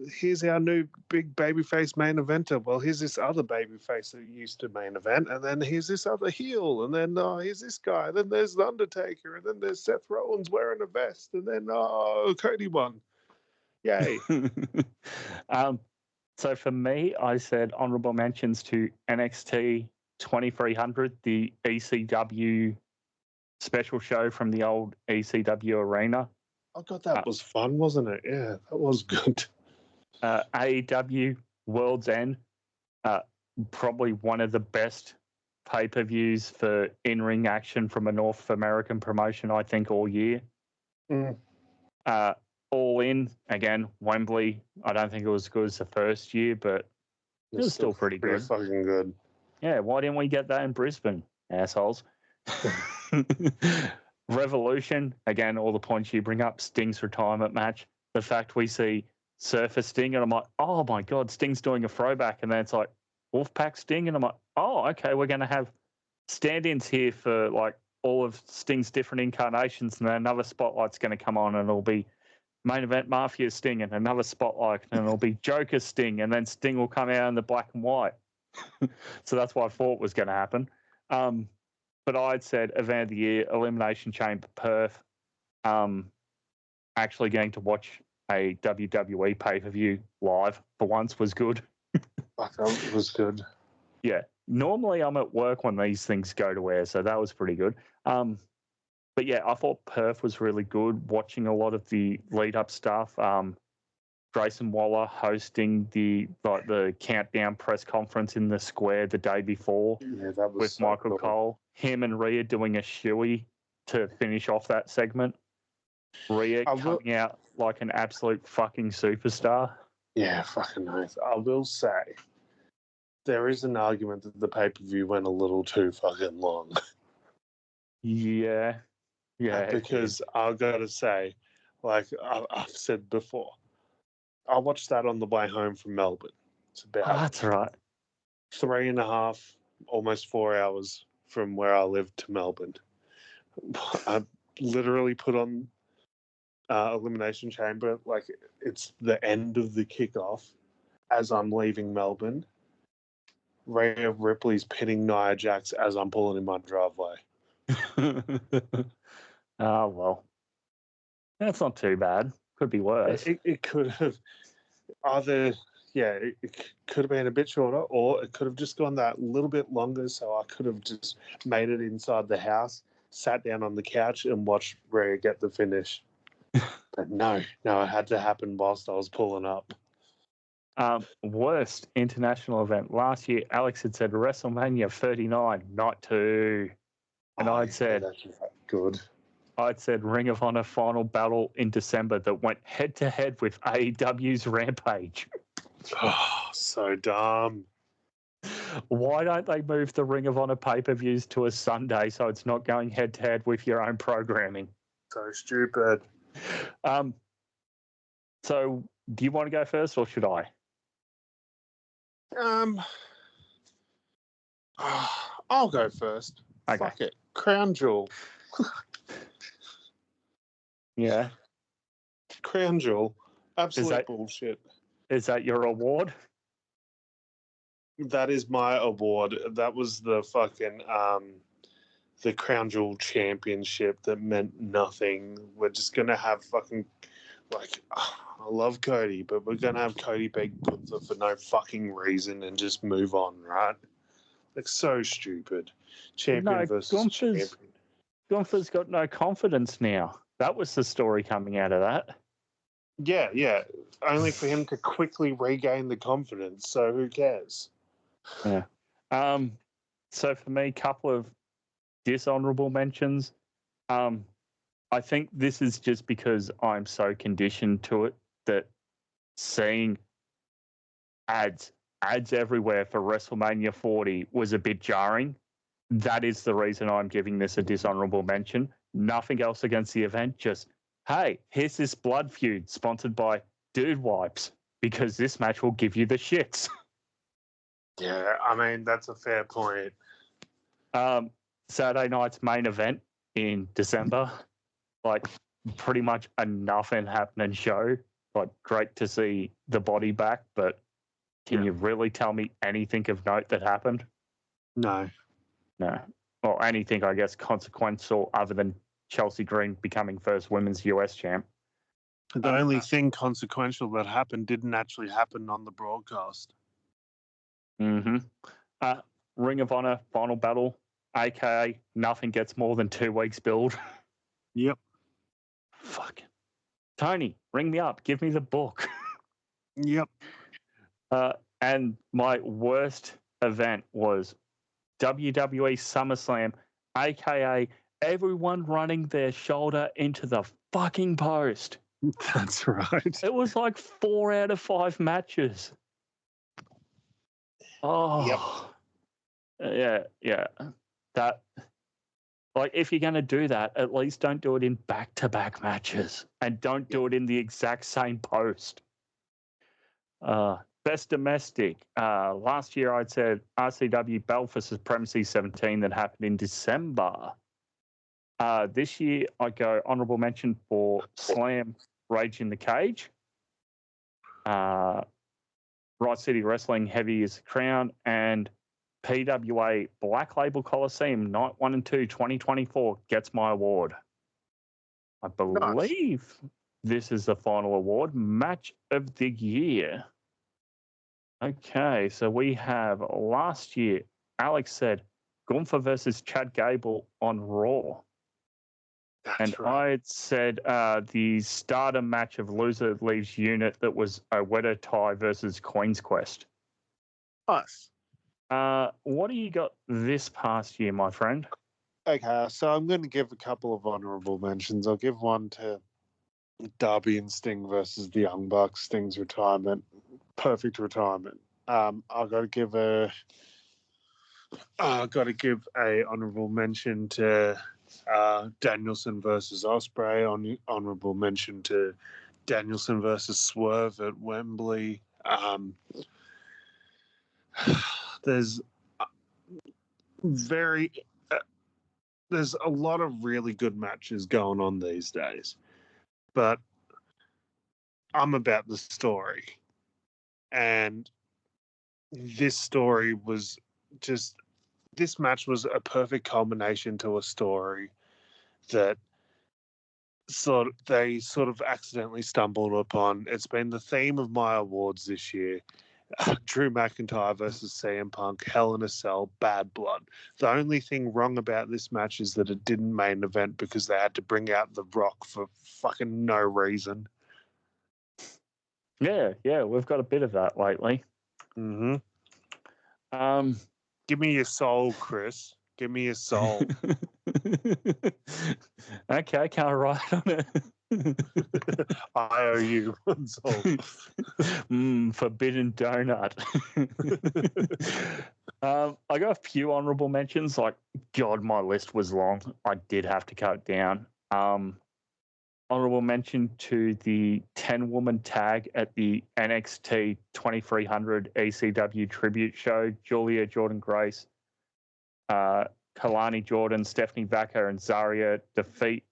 here's our new big babyface main eventer. Well, here's this other babyface that used to main event, and then here's this other heel, and then here's this guy, then there's The Undertaker, and then there's Seth Rollins wearing a vest, and then Cody won. Yay. So for me, I said honourable mentions to NXT 2300, the ECW special show from the old ECW arena. I thought that was fun, wasn't it? Yeah, that was good. AEW World's End, probably one of the best pay-per-views for in-ring action from a North American promotion, I think, all year. All In, again, Wembley. I don't think it was as good as the first year, but it was still pretty good. Fucking good. Yeah, why didn't we get that in Brisbane, assholes? Revolution, again, all the points you bring up, Sting's retirement match, the fact we see Surfer Sting, and I'm like, oh my God, Sting's doing a throwback, and then it's like Wolfpack Sting, and I'm like, oh, okay, we're going to have stand-ins here for like all of Sting's different incarnations, and then another spotlight's going to come on, and it'll be main event Mafia Sting and another spotlight, and it'll be Joker Sting, and then Sting will come out in the black and white. So that's what I thought was going to happen. But I'd said event of the year, Elimination Chamber Perth. Actually getting to watch a WWE pay-per-view live for once was good. Fuck, that was good. Yeah. Normally I'm at work when these things go to air, so that was pretty good. But yeah, I thought Perth was really good. Watching a lot of the lead-up stuff. Grayson Waller hosting the countdown press conference in the square the day before that was with so Michael cool. Cole. Him and Rhea doing a shoey to finish off that segment. Rhea coming out like an absolute fucking superstar. Yeah, fucking nice. I will say, there is an argument that the pay-per-view went a little too fucking long. Yeah. Because I've got to say, like I've said before, I watched that on the way home from Melbourne. It's about that's right. 3.5, almost 4 hours from where I live to Melbourne. I literally put on Elimination Chamber, like it's the end of the kickoff as I'm leaving Melbourne. Rhea Ripley's pinning Nia Jax as I'm pulling in my driveway. Oh, well. That's not too bad. Could be worse. It could have either, it could have been a bit shorter, or it could have just gone that little bit longer, so I could have just made it inside the house, sat down on the couch, and watched Rhea get the finish. But no, it had to happen whilst I was pulling up. Worst international event. Last year, Alex had said WrestleMania 39, not 2. And I'd said... That's good. I'd said Ring of Honor Final Battle in December that went head-to-head with AEW's Rampage. Oh, so dumb. Why don't they move the Ring of Honor pay-per-views to a Sunday so it's not going head-to-head with your own programming? So stupid. So, do you want to go first or should I? I'll go first. Okay. Fuck it. Crown Jewel. Yeah. Crown Jewel. Absolute bullshit. Is that your award? That is my award. That was the fucking the Crown Jewel Championship that meant nothing. We're just gonna have fucking I love Cody, but we're gonna have Cody beat Gunther for no fucking reason and just move on, right? Like, so stupid. Champion versus champion. Gunther's got no confidence now. That was the story coming out of that. Yeah. Only for him to quickly regain the confidence, so who cares? Yeah. So for me, a couple of dishonorable mentions. I think this is just because I'm so conditioned to it that seeing ads everywhere for WrestleMania 40 was a bit jarring. That is the reason I'm giving this a dishonorable mention. Nothing else against the event, just, hey, here's this blood feud sponsored by Dude Wipes, because this match will give you the shits. Yeah, I mean, that's a fair point. Saturday night's main event in December, like pretty much a nothing happening show. Like, great to see the body back, but can you really tell me anything of note that happened? No. Or anything, I guess, consequential other than Chelsea Green becoming first women's US champ. The only thing consequential that happened didn't actually happen on the broadcast. Ring of Honor Final Battle, aka nothing gets more than 2 weeks build. Yep. Fuck. Tony, ring me up. Give me the book. Yep. And my worst event was WWE SummerSlam, aka everyone running their shoulder into the fucking post. That's right. It was like 4 out of 5 matches. Oh. Yep. Yeah. That, like, if you're going to do that, at least don't do it in back-to-back matches. And don't do it in the exact same post. Best domestic. Last year I'd said RCW Belt for Supremacy 17 that happened in December. This year I go honorable mention for Slam Rage in the Cage. Right City Wrestling Heavy is the Crown, and PWA Black Label Coliseum Night 1 and 2 2024 gets my award. I believe this is the final award, Match of the Year. Okay, so we have last year, Alex said Gunther versus Chad Gable on Raw. That's right. I had said the starter match of loser leaves unit that was Owedo Tai versus Queen's Quest. Nice. What do you got this past year, my friend? Okay, so I'm going to give a couple of honourable mentions. I'll give one to Darby and Sting versus the Young Bucks. Sting's retirement, perfect retirement. I've got to give a honourable mention to Danielson versus Ospreay. Honourable mention to Danielson versus Swerve at Wembley. There's there's a lot of really good matches going on these days, but I'm about the story, and this match was a perfect culmination to a story that they sort of accidentally stumbled upon. It's been the theme of my awards this year. Drew McIntyre versus CM Punk, Hell in a Cell, Bad Blood. The only thing wrong about this match is that it didn't main event because they had to bring out The Rock for fucking no reason. Yeah, we've got a bit of that lately. Mm-hmm. Give me your soul, Chris. Give me your soul. Okay, can't write on it. I owe you one soul. Forbidden donut. I got a few honourable mentions. Like, God, my list was long. I did have to cut it down. Honourable mention to the 10-woman tag at the NXT 2300 ECW tribute show. Julia Jordan-Grace, Kalani Jordan, Stephanie Vaca, and Zarya defeat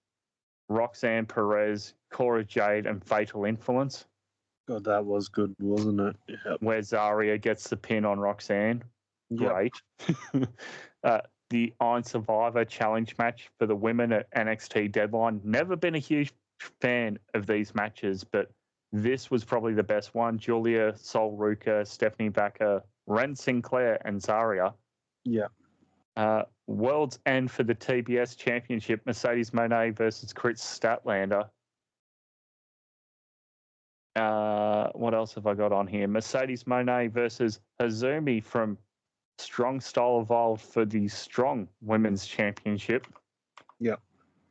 Roxanne Perez, Cora Jade, and Fatal Influence. God, that was good, wasn't it? Yep. Where Zarya gets the pin on Roxanne. Yep. Great. The Iron Survivor challenge match for the women at NXT Deadline. Never been a huge fan of these matches, but this was probably the best one. Julia, Sol Ruka, Stephanie Vaca, Ren Sinclair, and Zarya. Yeah. World's End for the TBS Championship, Mercedes Moné versus Chris Statlander. What else have I got on here? Mercedes Moné versus Hazumi from Strong Style Evolved for the Strong Women's Championship. Yep.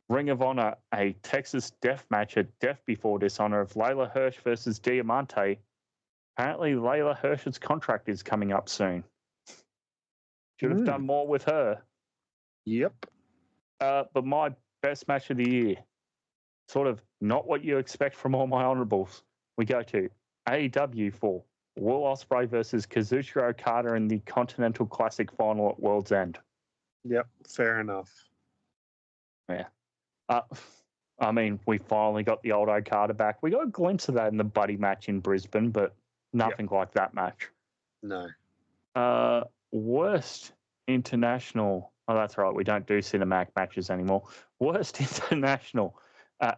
Ring of Honor, a Texas Death match at Death Before Dishonor of Layla Hirsch versus Diamante. Apparently, Layla Hirsch's contract is coming up soon. Should have done more with her. Yep. But my best match of the year, sort of not what you expect from all my honorables. We go to AEW for Will Ospreay versus Kazuchika Okada in the Continental Classic final at World's End. Yep, fair enough. Yeah. I mean, we finally got the old Okada back. We got a glimpse of that in the Buddy match in Brisbane, but nothing like that match. No. Worst international. Oh, that's right. We don't do cinematic matches anymore. Worst international.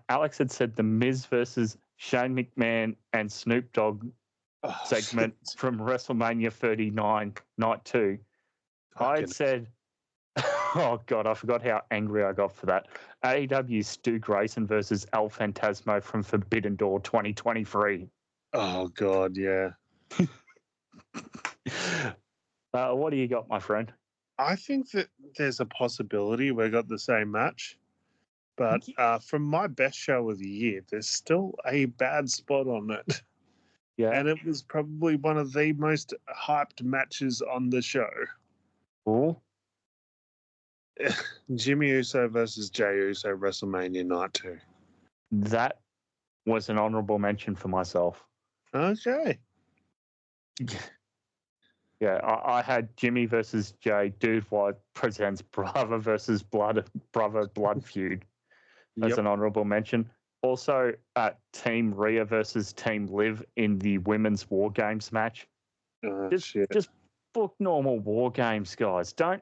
Alex had said The Miz versus Shane McMahon and Snoop Dogg segment from WrestleMania 39, Night 2. I had said, oh, God, I forgot how angry I got for that. AEW Stu Grayson versus El Phantasmo from Forbidden Door 2023. Oh, God, yeah. What do you got, my friend? I think that there's a possibility we got the same match. But from my best show of the year, there's still a bad spot on it. Yeah. And it was probably one of the most hyped matches on the show. Cool. Jimmy Uso versus Jey Uso, WrestleMania Night 2. That was an honorable mention for myself. Okay. Yeah, I had Jimmy versus Jay, Dude White presents Brother versus Brother Blood Feud. That's an honorable mention. Also, Team Rhea versus Team Liv in the Women's War Games match. Just book normal War Games, guys. Don't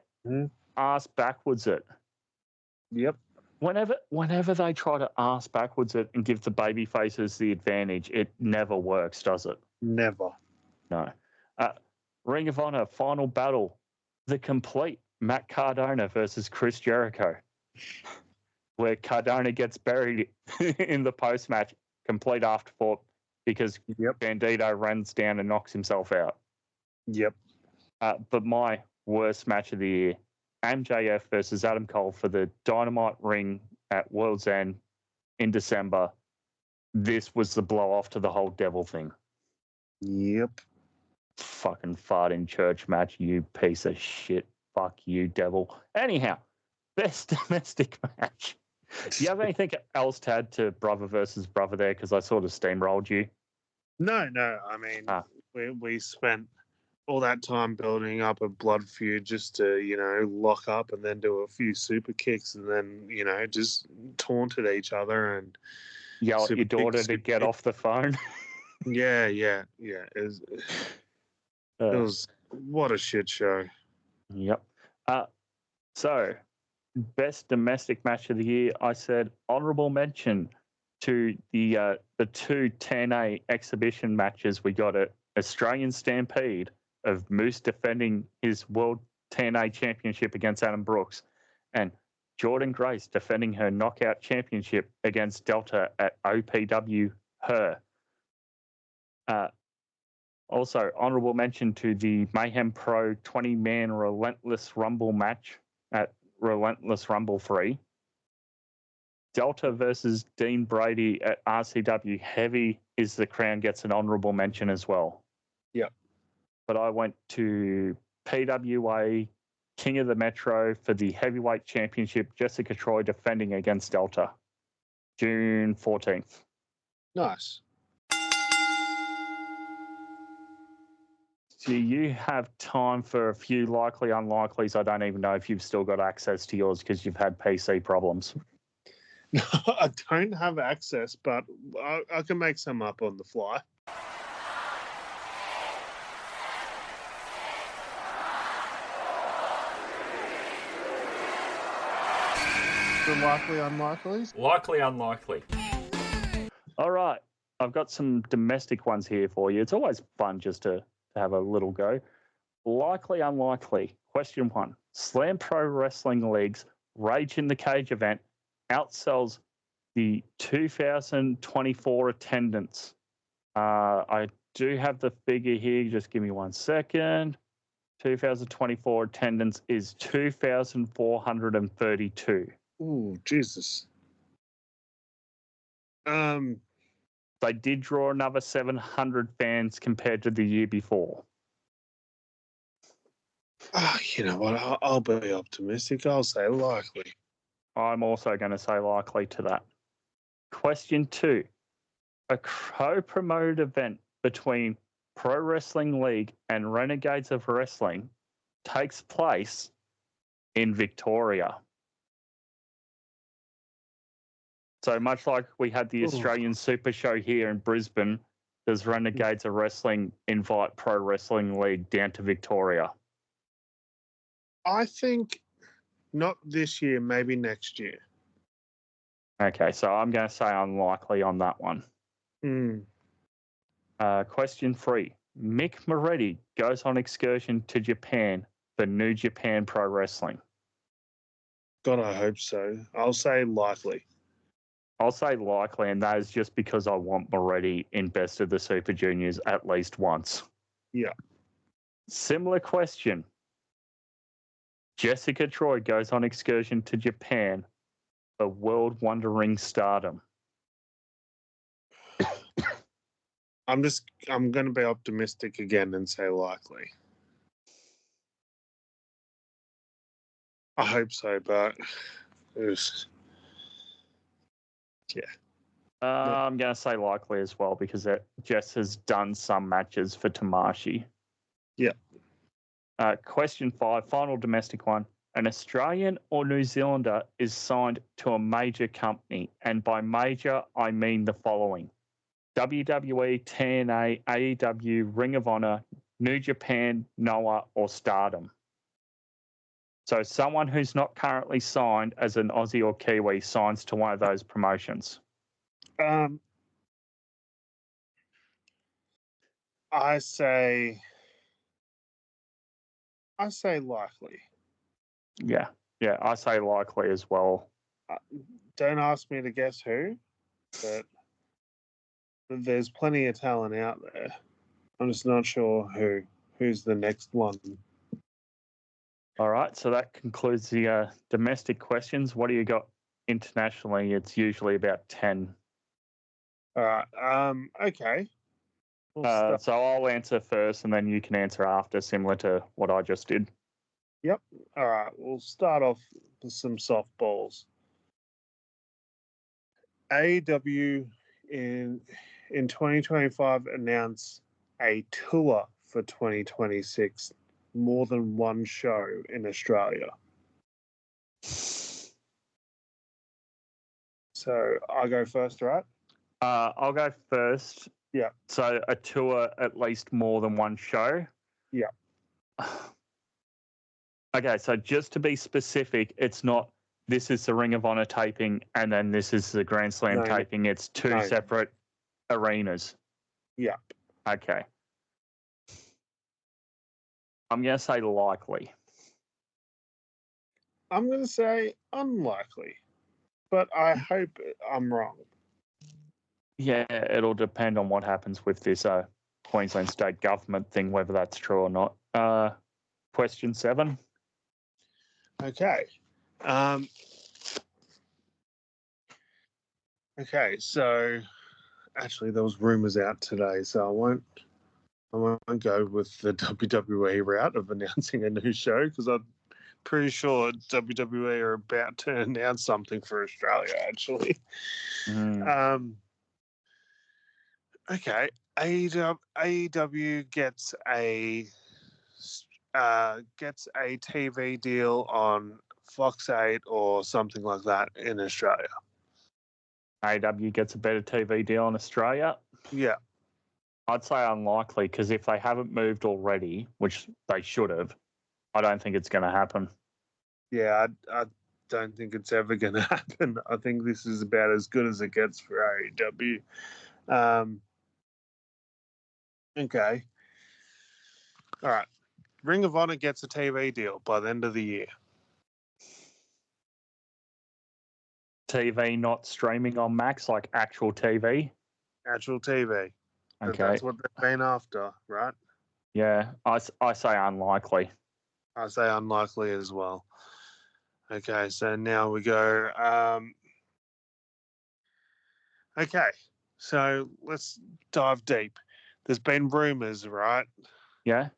ass backwards it. Yep. Whenever they try to ass backwards it and give the baby faces the advantage, it never works, does it? Never. No. Ring of Honor final battle, the complete Matt Cardona versus Chris Jericho, where Cardona gets buried in the post-match, complete afterthought, because Bandito runs down and knocks himself out. Yep. But my worst match of the year, MJF versus Adam Cole for the Dynamite ring at World's End in December. This was the blow-off to the whole devil thing. Yep. Fucking fart in church match, you piece of shit. Fuck you, devil. Anyhow, best domestic match. Do you have anything else to add to brother versus brother there? Because I sort of steamrolled you. No. I mean, we spent all that time building up a blood feud just to, lock up and then do a few super kicks and then, just taunted each other and yell at your daughter to get off the phone. Yeah. It was what a shit show. Yep. So, best domestic match of the year, I said honourable mention to the two 10A exhibition matches we got at Australian Stampede of Moose defending his World 10A Championship against Adam Brooks and Jordan Grace defending her knockout championship against Delta at OPW Her. Also, honourable mention to the Mayhem Pro 20-man Relentless Rumble match at Relentless Rumble 3. Delta versus Dean Brady at RCW Heavy is the Crown gets an honourable mention as well. Yep. But I went to PWA King of the Metro for the Heavyweight Championship, Jessica Troy defending against Delta, June 14th. Nice. Do you have time for a few likely unlikelies? I don't even know if you've still got access to yours because you've had PC problems. No, I don't have access, but I can make some up on the fly. The likely unlikelies? Likely unlikely. All right. I've got some domestic ones here for you. It's always fun just to have a little go. Likely unlikely. Question 1. Slam Pro Wrestling League's Rage in the Cage event outsells the 2024 attendance. I do have the figure here. Just give me 1 second. 2024 attendance is 2,432. Ooh, Jesus. They did draw another 700 fans compared to the year before. You know what? I'll be optimistic. I'll say likely. I'm also going to say likely to that. Question 2. A co-promoted event between Pro Wrestling League and Renegades of Wrestling takes place in Victoria. So much like we had the Australian Super Show here in Brisbane, does Renegades of Wrestling invite Pro Wrestling League down to Victoria? I think not this year, maybe next year. Okay, so I'm going to say unlikely on that one. Question 3. Mick Moretti goes on excursion to Japan for New Japan Pro Wrestling. God, I hope so. I'll say likely. I'll say likely, and that is just because I want Moretti in Best of the Super Juniors at least once. Yeah. Similar question. Jessica Troy goes on excursion to Japan for World Wonder Ring Stardom. I'm going to be optimistic again and say likely. I hope so, but yeah. I'm going to say likely as well because Jess has done some matches for Tamashi. Yeah. Question 5, final domestic one. An Australian or New Zealander is signed to a major company, and by major, I mean the following. WWE, TNA, AEW, Ring of Honor, New Japan, Noah, or Stardom. So someone who's not currently signed as an Aussie or Kiwi signs to one of those promotions. I say I say likely. Yeah, I say likely as well. Don't ask me to guess who, but there's plenty of talent out there. I'm just not sure who's the next one. All right, so that concludes the domestic questions. What do you got internationally? It's usually about 10. All right. Okay. So I'll answer first, and then you can answer after, similar to what I just did. Yep. All right. We'll start off with some softballs. AEW in 2025 announced a tour for 2026, more than one show in Australia. So I'll go first, right? I'll go first. Yeah. So a tour, at least more than one show. Yeah. Okay, so just to be specific, it's not this is the Ring of Honor taping and then this is the Grand Slam taping. It's two separate arenas. Yeah. Okay. I'm going to say likely. I'm going to say unlikely, but I hope I'm wrong. Yeah, it'll depend on what happens with this Queensland state government thing, whether that's true or not. Question 7. Okay. Okay, so actually there was rumors out today, so I won't go with the WWE route of announcing a new show because I'm pretty sure WWE are about to announce something for Australia. Actually, okay, AEW gets a TV deal on Fox 8 or something like that in Australia. AEW gets a better TV deal in Australia? Yeah. I'd say unlikely because if they haven't moved already, which they should have, I don't think it's going to happen. Yeah, I don't think it's ever going to happen. I think this is about as good as it gets for AEW. Okay. All right. Ring of Honor gets a TV deal by the end of the year. TV not streaming on Max, like actual TV? Actual TV. Okay. That's what they've been after, right? Yeah, I say unlikely. I say unlikely as well. Okay, so now we go. Okay, so let's dive deep. There's been rumors, right? Yeah.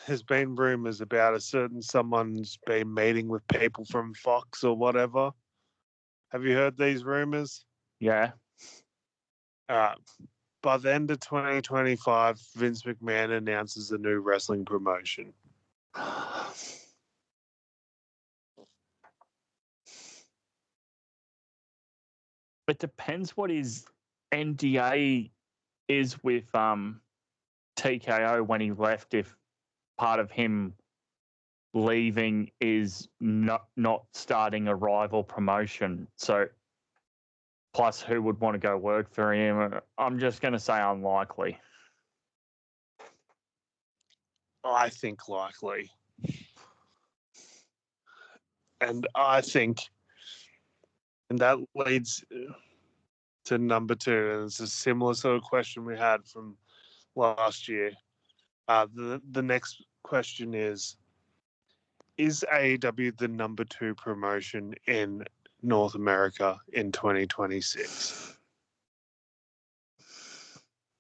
There's been rumors about a certain someone's been meeting with people from Fox or whatever. Have you heard these rumors? Yeah. By the end of 2025, Vince McMahon announces a new wrestling promotion. It depends what his NDA is with TKO when he left. If part of him leaving is not starting a rival promotion, so plus who would want to go work for him? I'm just going to say unlikely. I think likely. And I think, and that leads to number 2, and it's a similar sort of question we had from last year. The next question is AEW the number 2 promotion in North America in 2026?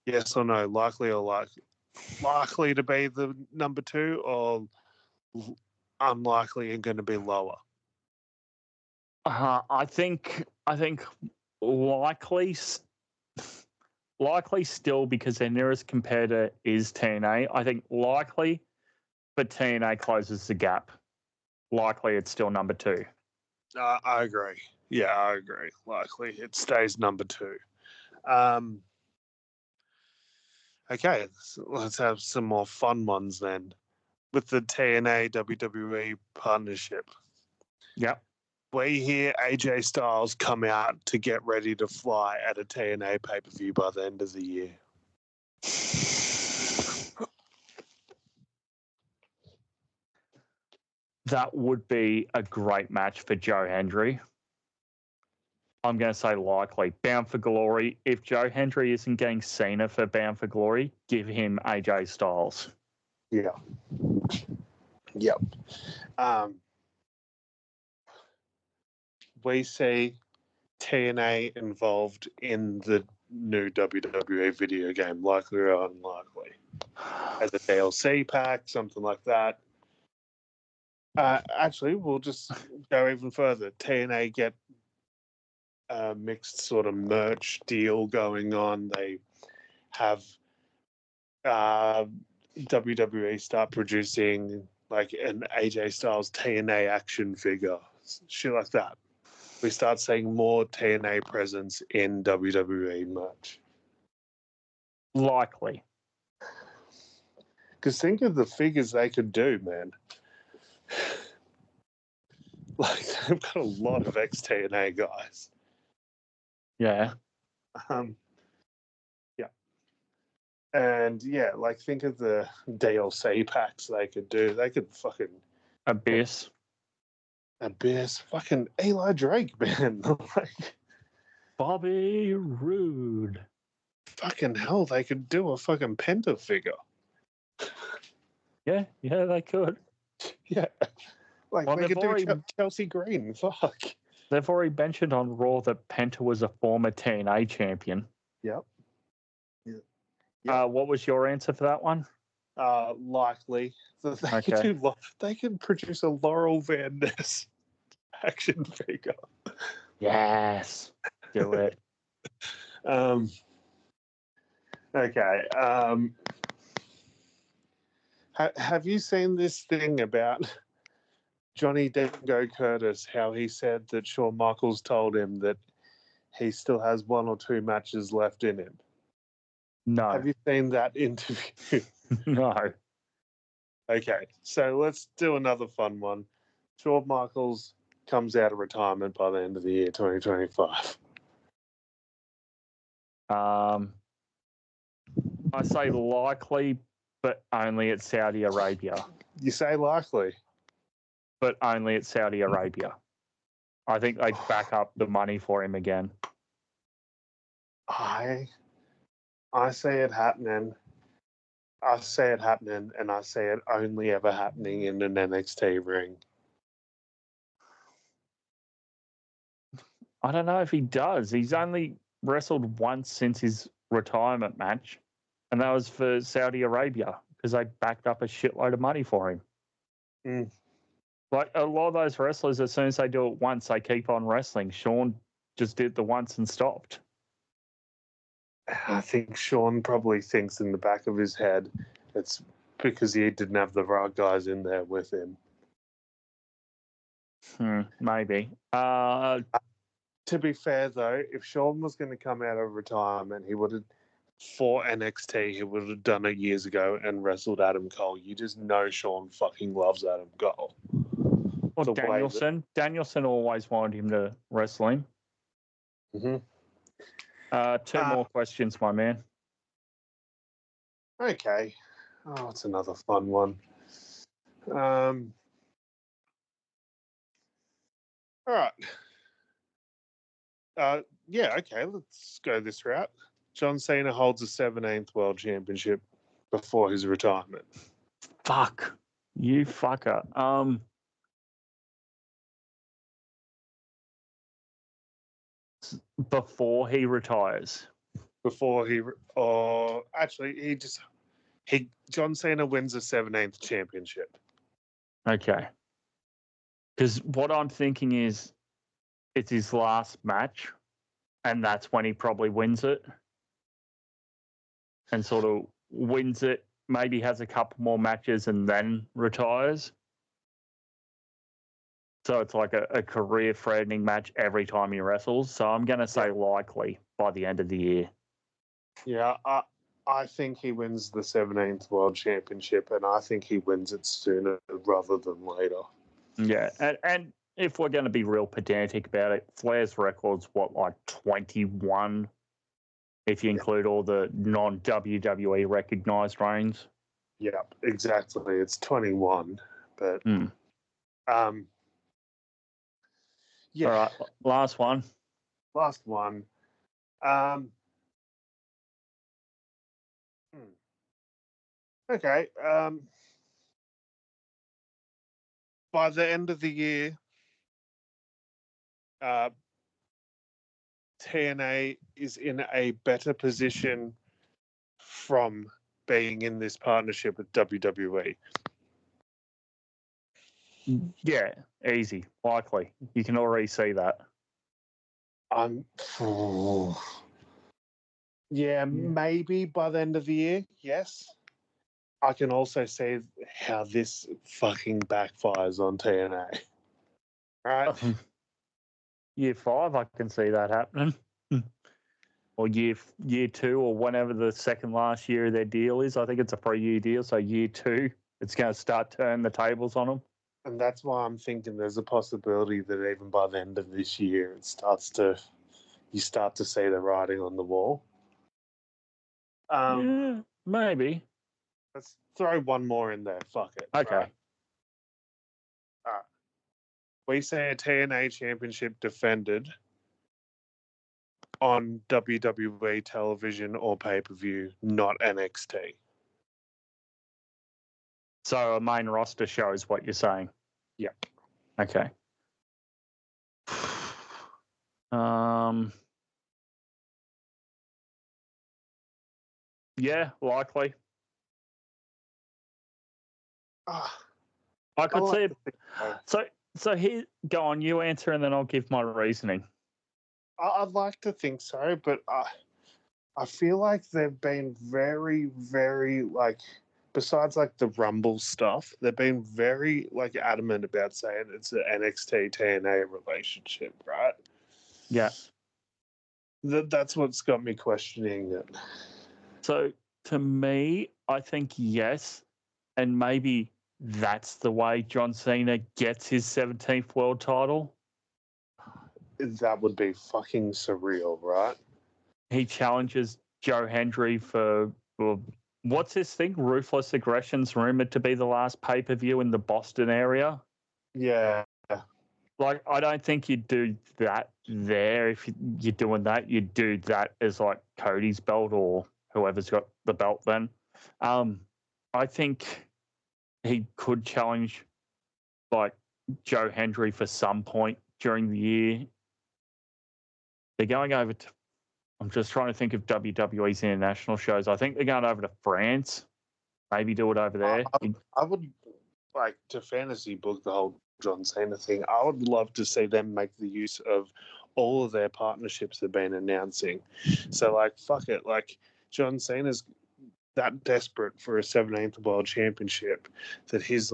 Yes or no? Likely or likely to be the number 2 or unlikely and going to be lower? I think likely still because their nearest competitor is TNA. I think likely, but TNA closes the gap. Likely it's still number 2. I agree. Yeah, I agree. Likely it stays number 2. Okay, so let's have some more fun ones then with the TNA WWE partnership. Yep. We hear AJ Styles come out to get ready to fly at a TNA pay-per-view by the end of the year. That would be a great match for Joe Hendry. I'm going to say likely. Bound for Glory. If Joe Hendry isn't getting Cena for Bound for Glory, give him AJ Styles. Yeah. Yep. We see TNA involved in the new WWE video game, likely or unlikely, as a DLC pack, something like that. Actually, we'll just go even further. TNA get a mixed sort of merch deal going on. They have WWE start producing like an AJ Styles TNA action figure, shit like that. We start seeing more TNA presence in WWE merch. Likely. Because think of the figures they could do, man. Like, they've got a lot of ex-TNA guys. Yeah. Yeah. And, yeah, like, think of the DLC packs they could do. They could fucking... Abyss. Fucking Eli Drake, man. Like, Bobby Roode. Fucking hell, they could do a fucking Penta figure. Yeah, they could. Yeah. Like, well, they could do Chelsea Green. Fuck. They've already mentioned on Raw that Penta was a former TNA champion. Yep. What was your answer for that one? Likely. So they could produce a Laurel Van Ness action figure. Yes. Do it. Okay. Have you seen this thing about Johnny Dango Curtis, how he said that Shawn Michaels told him that he still has 1 or 2 matches left in him? No. Have you seen that interview? No. Okay, so let's do another fun one. Shawn Michaels comes out of retirement by the end of the year 2025. I say likely, but only at Saudi Arabia. You say likely? But only at Saudi Arabia. I think they'd back up the money for him again. I say it happening. I say it happening, and I say it only ever happening in an NXT ring. I don't know if he does. He's only wrestled once since his retirement match, and that was for Saudi Arabia because they backed up a shitload of money for him. Mm. Like a lot of those wrestlers, as soon as they do it once, they keep on wrestling. Shawn just did the once and stopped. I think Shawn probably thinks in the back of his head it's because he didn't have the right guys in there with him. Maybe. To be fair, though, if Shawn was going to come out of retirement, he would have, for NXT, he would have done it years ago and wrestled Adam Cole. You just know Shawn fucking loves Adam Cole. Or Danielson. Danielson always wanted him to wrestle him. Mm-hmm. 2 more questions, my man. Okay. Oh, it's another fun one. All right. Yeah, okay, let's go this route. John Cena holds a 17th World Championship before his retirement. Fuck. You fucker. Before he retires. John Cena wins a 17th championship. Okay. Because what I'm thinking is it's his last match, and that's when he probably wins it. And sort of wins it, maybe has a couple more matches and then retires. So it's like a career-threatening match every time he wrestles. So I'm going to say likely by the end of the year. Yeah, I think he wins the 17th World Championship, and I think he wins it sooner rather than later. Yeah, and if we're going to be real pedantic about it, Flair's record's, like 21, if you include all the non-WWE recognised reigns? Yeah, exactly. It's 21, but... Yeah. All right, last one. Last one. Okay. By the end of the year, TNA is in a better position from being in this partnership with WWE. Yeah, easy, likely. You can already see that. Yeah, maybe by the end of the year, yes. I can also see how this fucking backfires on TNA. Right? Year 5, I can see that happening. Or year 2, or whenever the second last year of their deal is. I think it's a 3-year deal, so year 2, it's going to start turning the tables on them. And that's why I'm thinking there's a possibility that even by the end of this year, you start to see the writing on the wall. Yeah, maybe. Let's throw one more in there. Fuck it. Okay. Right? All right. We say a TNA championship defended on WWE television or pay-per-view, not NXT. So a main roster show is what you're saying? Yeah. Okay. Yeah, likely. I could see it. So here, go on, you answer, and then I'll give my reasoning. I'd like to think so, but I feel like they've been very, very, besides the Rumble stuff, they've been very adamant about saying it's an NXT TNA relationship, right? Yeah. That's what's got me questioning it. So to me, I think yes, and maybe that's the way John Cena gets his 17th world title. That would be fucking surreal, right? He challenges Joe Hendry for, what's his thing? Ruthless Aggression's rumored to be the last pay-per-view in the Boston area. Yeah. I don't think you'd do that there. If you're doing that, you'd do that as Cody's belt or whoever's got the belt then. I think he could challenge Joe Hendry for some point during the year. They're going over to, I'm just trying to think of WWE's international shows. I think they're going over to France. Maybe do it over there. I would to fantasy book the whole John Cena thing. I would love to see them make the use of all of their partnerships they've been announcing. So fuck it. John Cena's that desperate for a 17th world championship that he's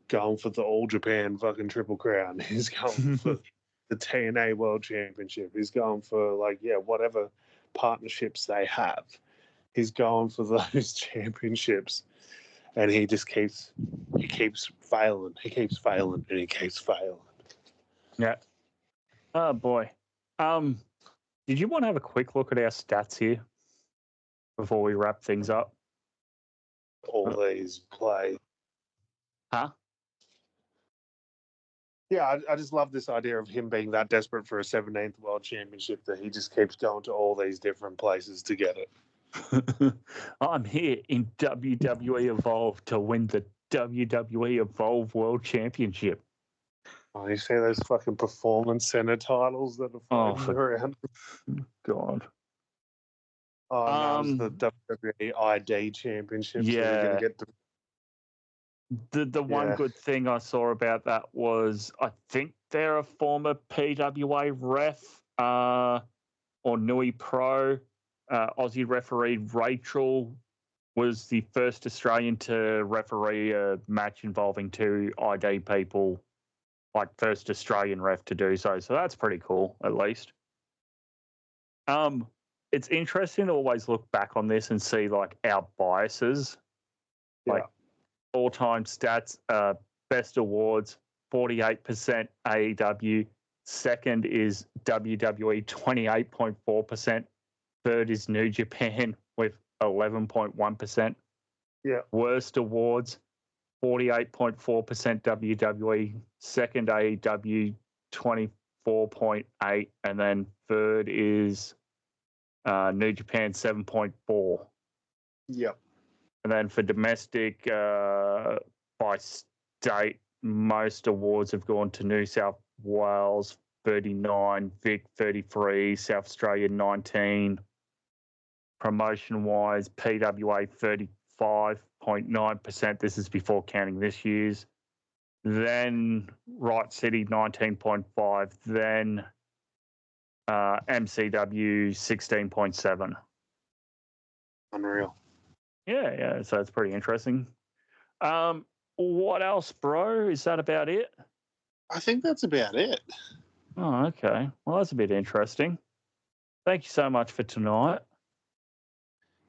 going for the All Japan fucking Triple Crown. He's going for the TNA World Championship. He's going for whatever partnerships they have. He's going for those championships, and he keeps failing. He keeps failing, and he keeps failing. Yeah. Oh boy. Did you want to have a quick look at our stats here before we wrap things up? All these play. Huh? Yeah, I just love this idea of him being that desperate for a 17th world championship that he just keeps going to all these different places to get it. I'm here in WWE Evolve to win the WWE Evolve World Championship. Oh, you see those fucking Performance Center titles that are floating around? God. Oh, no, it's the WWE ID Championship. Yeah. So we're gonna get The one good thing I saw about that was I think they're a former PWA ref or Nui Pro. Aussie referee Rachel was the first Australian to referee a match involving 2 ID people, first Australian ref to do so. So that's pretty cool, at least. It's interesting to always look back on this and see our biases. All-time stats, best awards, 48% AEW. Second is WWE, 28.4%. Third is New Japan with 11.1%. Yeah. Worst awards, 48.4% WWE, second AEW 24.8, and then third is New Japan 7.4. Yep. And then for domestic, by state, most awards have gone to New South Wales 39, Vic 33, South Australia 19. Promotion-wise, PWA 35.9%. This is before counting this year's. Then Right City 19.5. Then MCW 16.7. Unreal. Yeah. So it's pretty interesting. What else, bro? Is that about it? I think that's about it. Oh, okay. Well, that's a bit interesting. Thank you so much for tonight.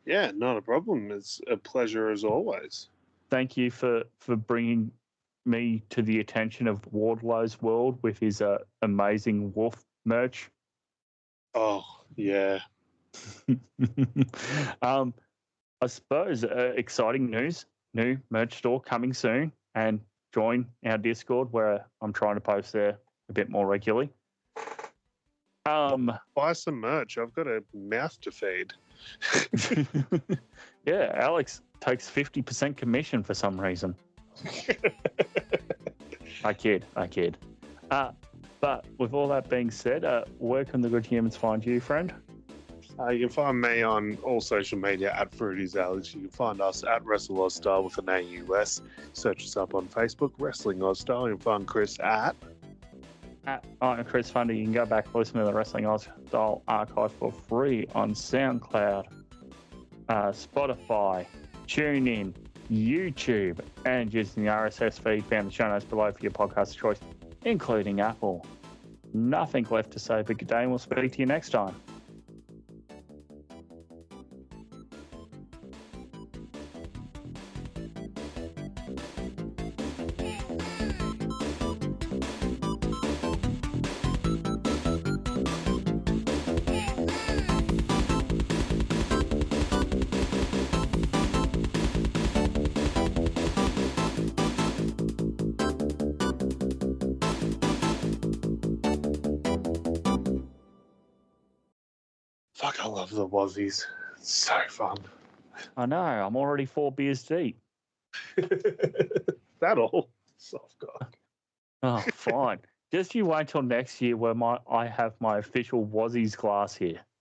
Yeah, not a problem. It's a pleasure as always. Thank you for bringing me to the attention of Wardlow's world with his amazing Wolf merch. Oh, yeah. I suppose exciting news, new merch store coming soon, and join our Discord where I'm trying to post there a bit more regularly. Buy some merch. I've got a mouth to feed. Yeah, Alex takes 50% commission for some reason. I kid. But with all that being said, where can the good humans find you, friend? You can find me on all social media at Fruity's Alex. You can find us at Wrestling Aus Style with an AUS. Search us up on Facebook, Wrestling Aus Style. You can find Chris at I'm Chris Fundy. You can go back and listen to the Wrestling Aus Style archive for free on SoundCloud, Spotify, TuneIn, YouTube, and using the RSS feed found in the show notes below for your podcast of choice, including Apple. Nothing left to say but good day, and we'll speak to you next time. Fuck, I love the Wassies. It's so fun. I know, I'm already 4 beers deep. That all? Soft cock. Oh, fine. Just you wait till next year where I have my official Wassies glass here.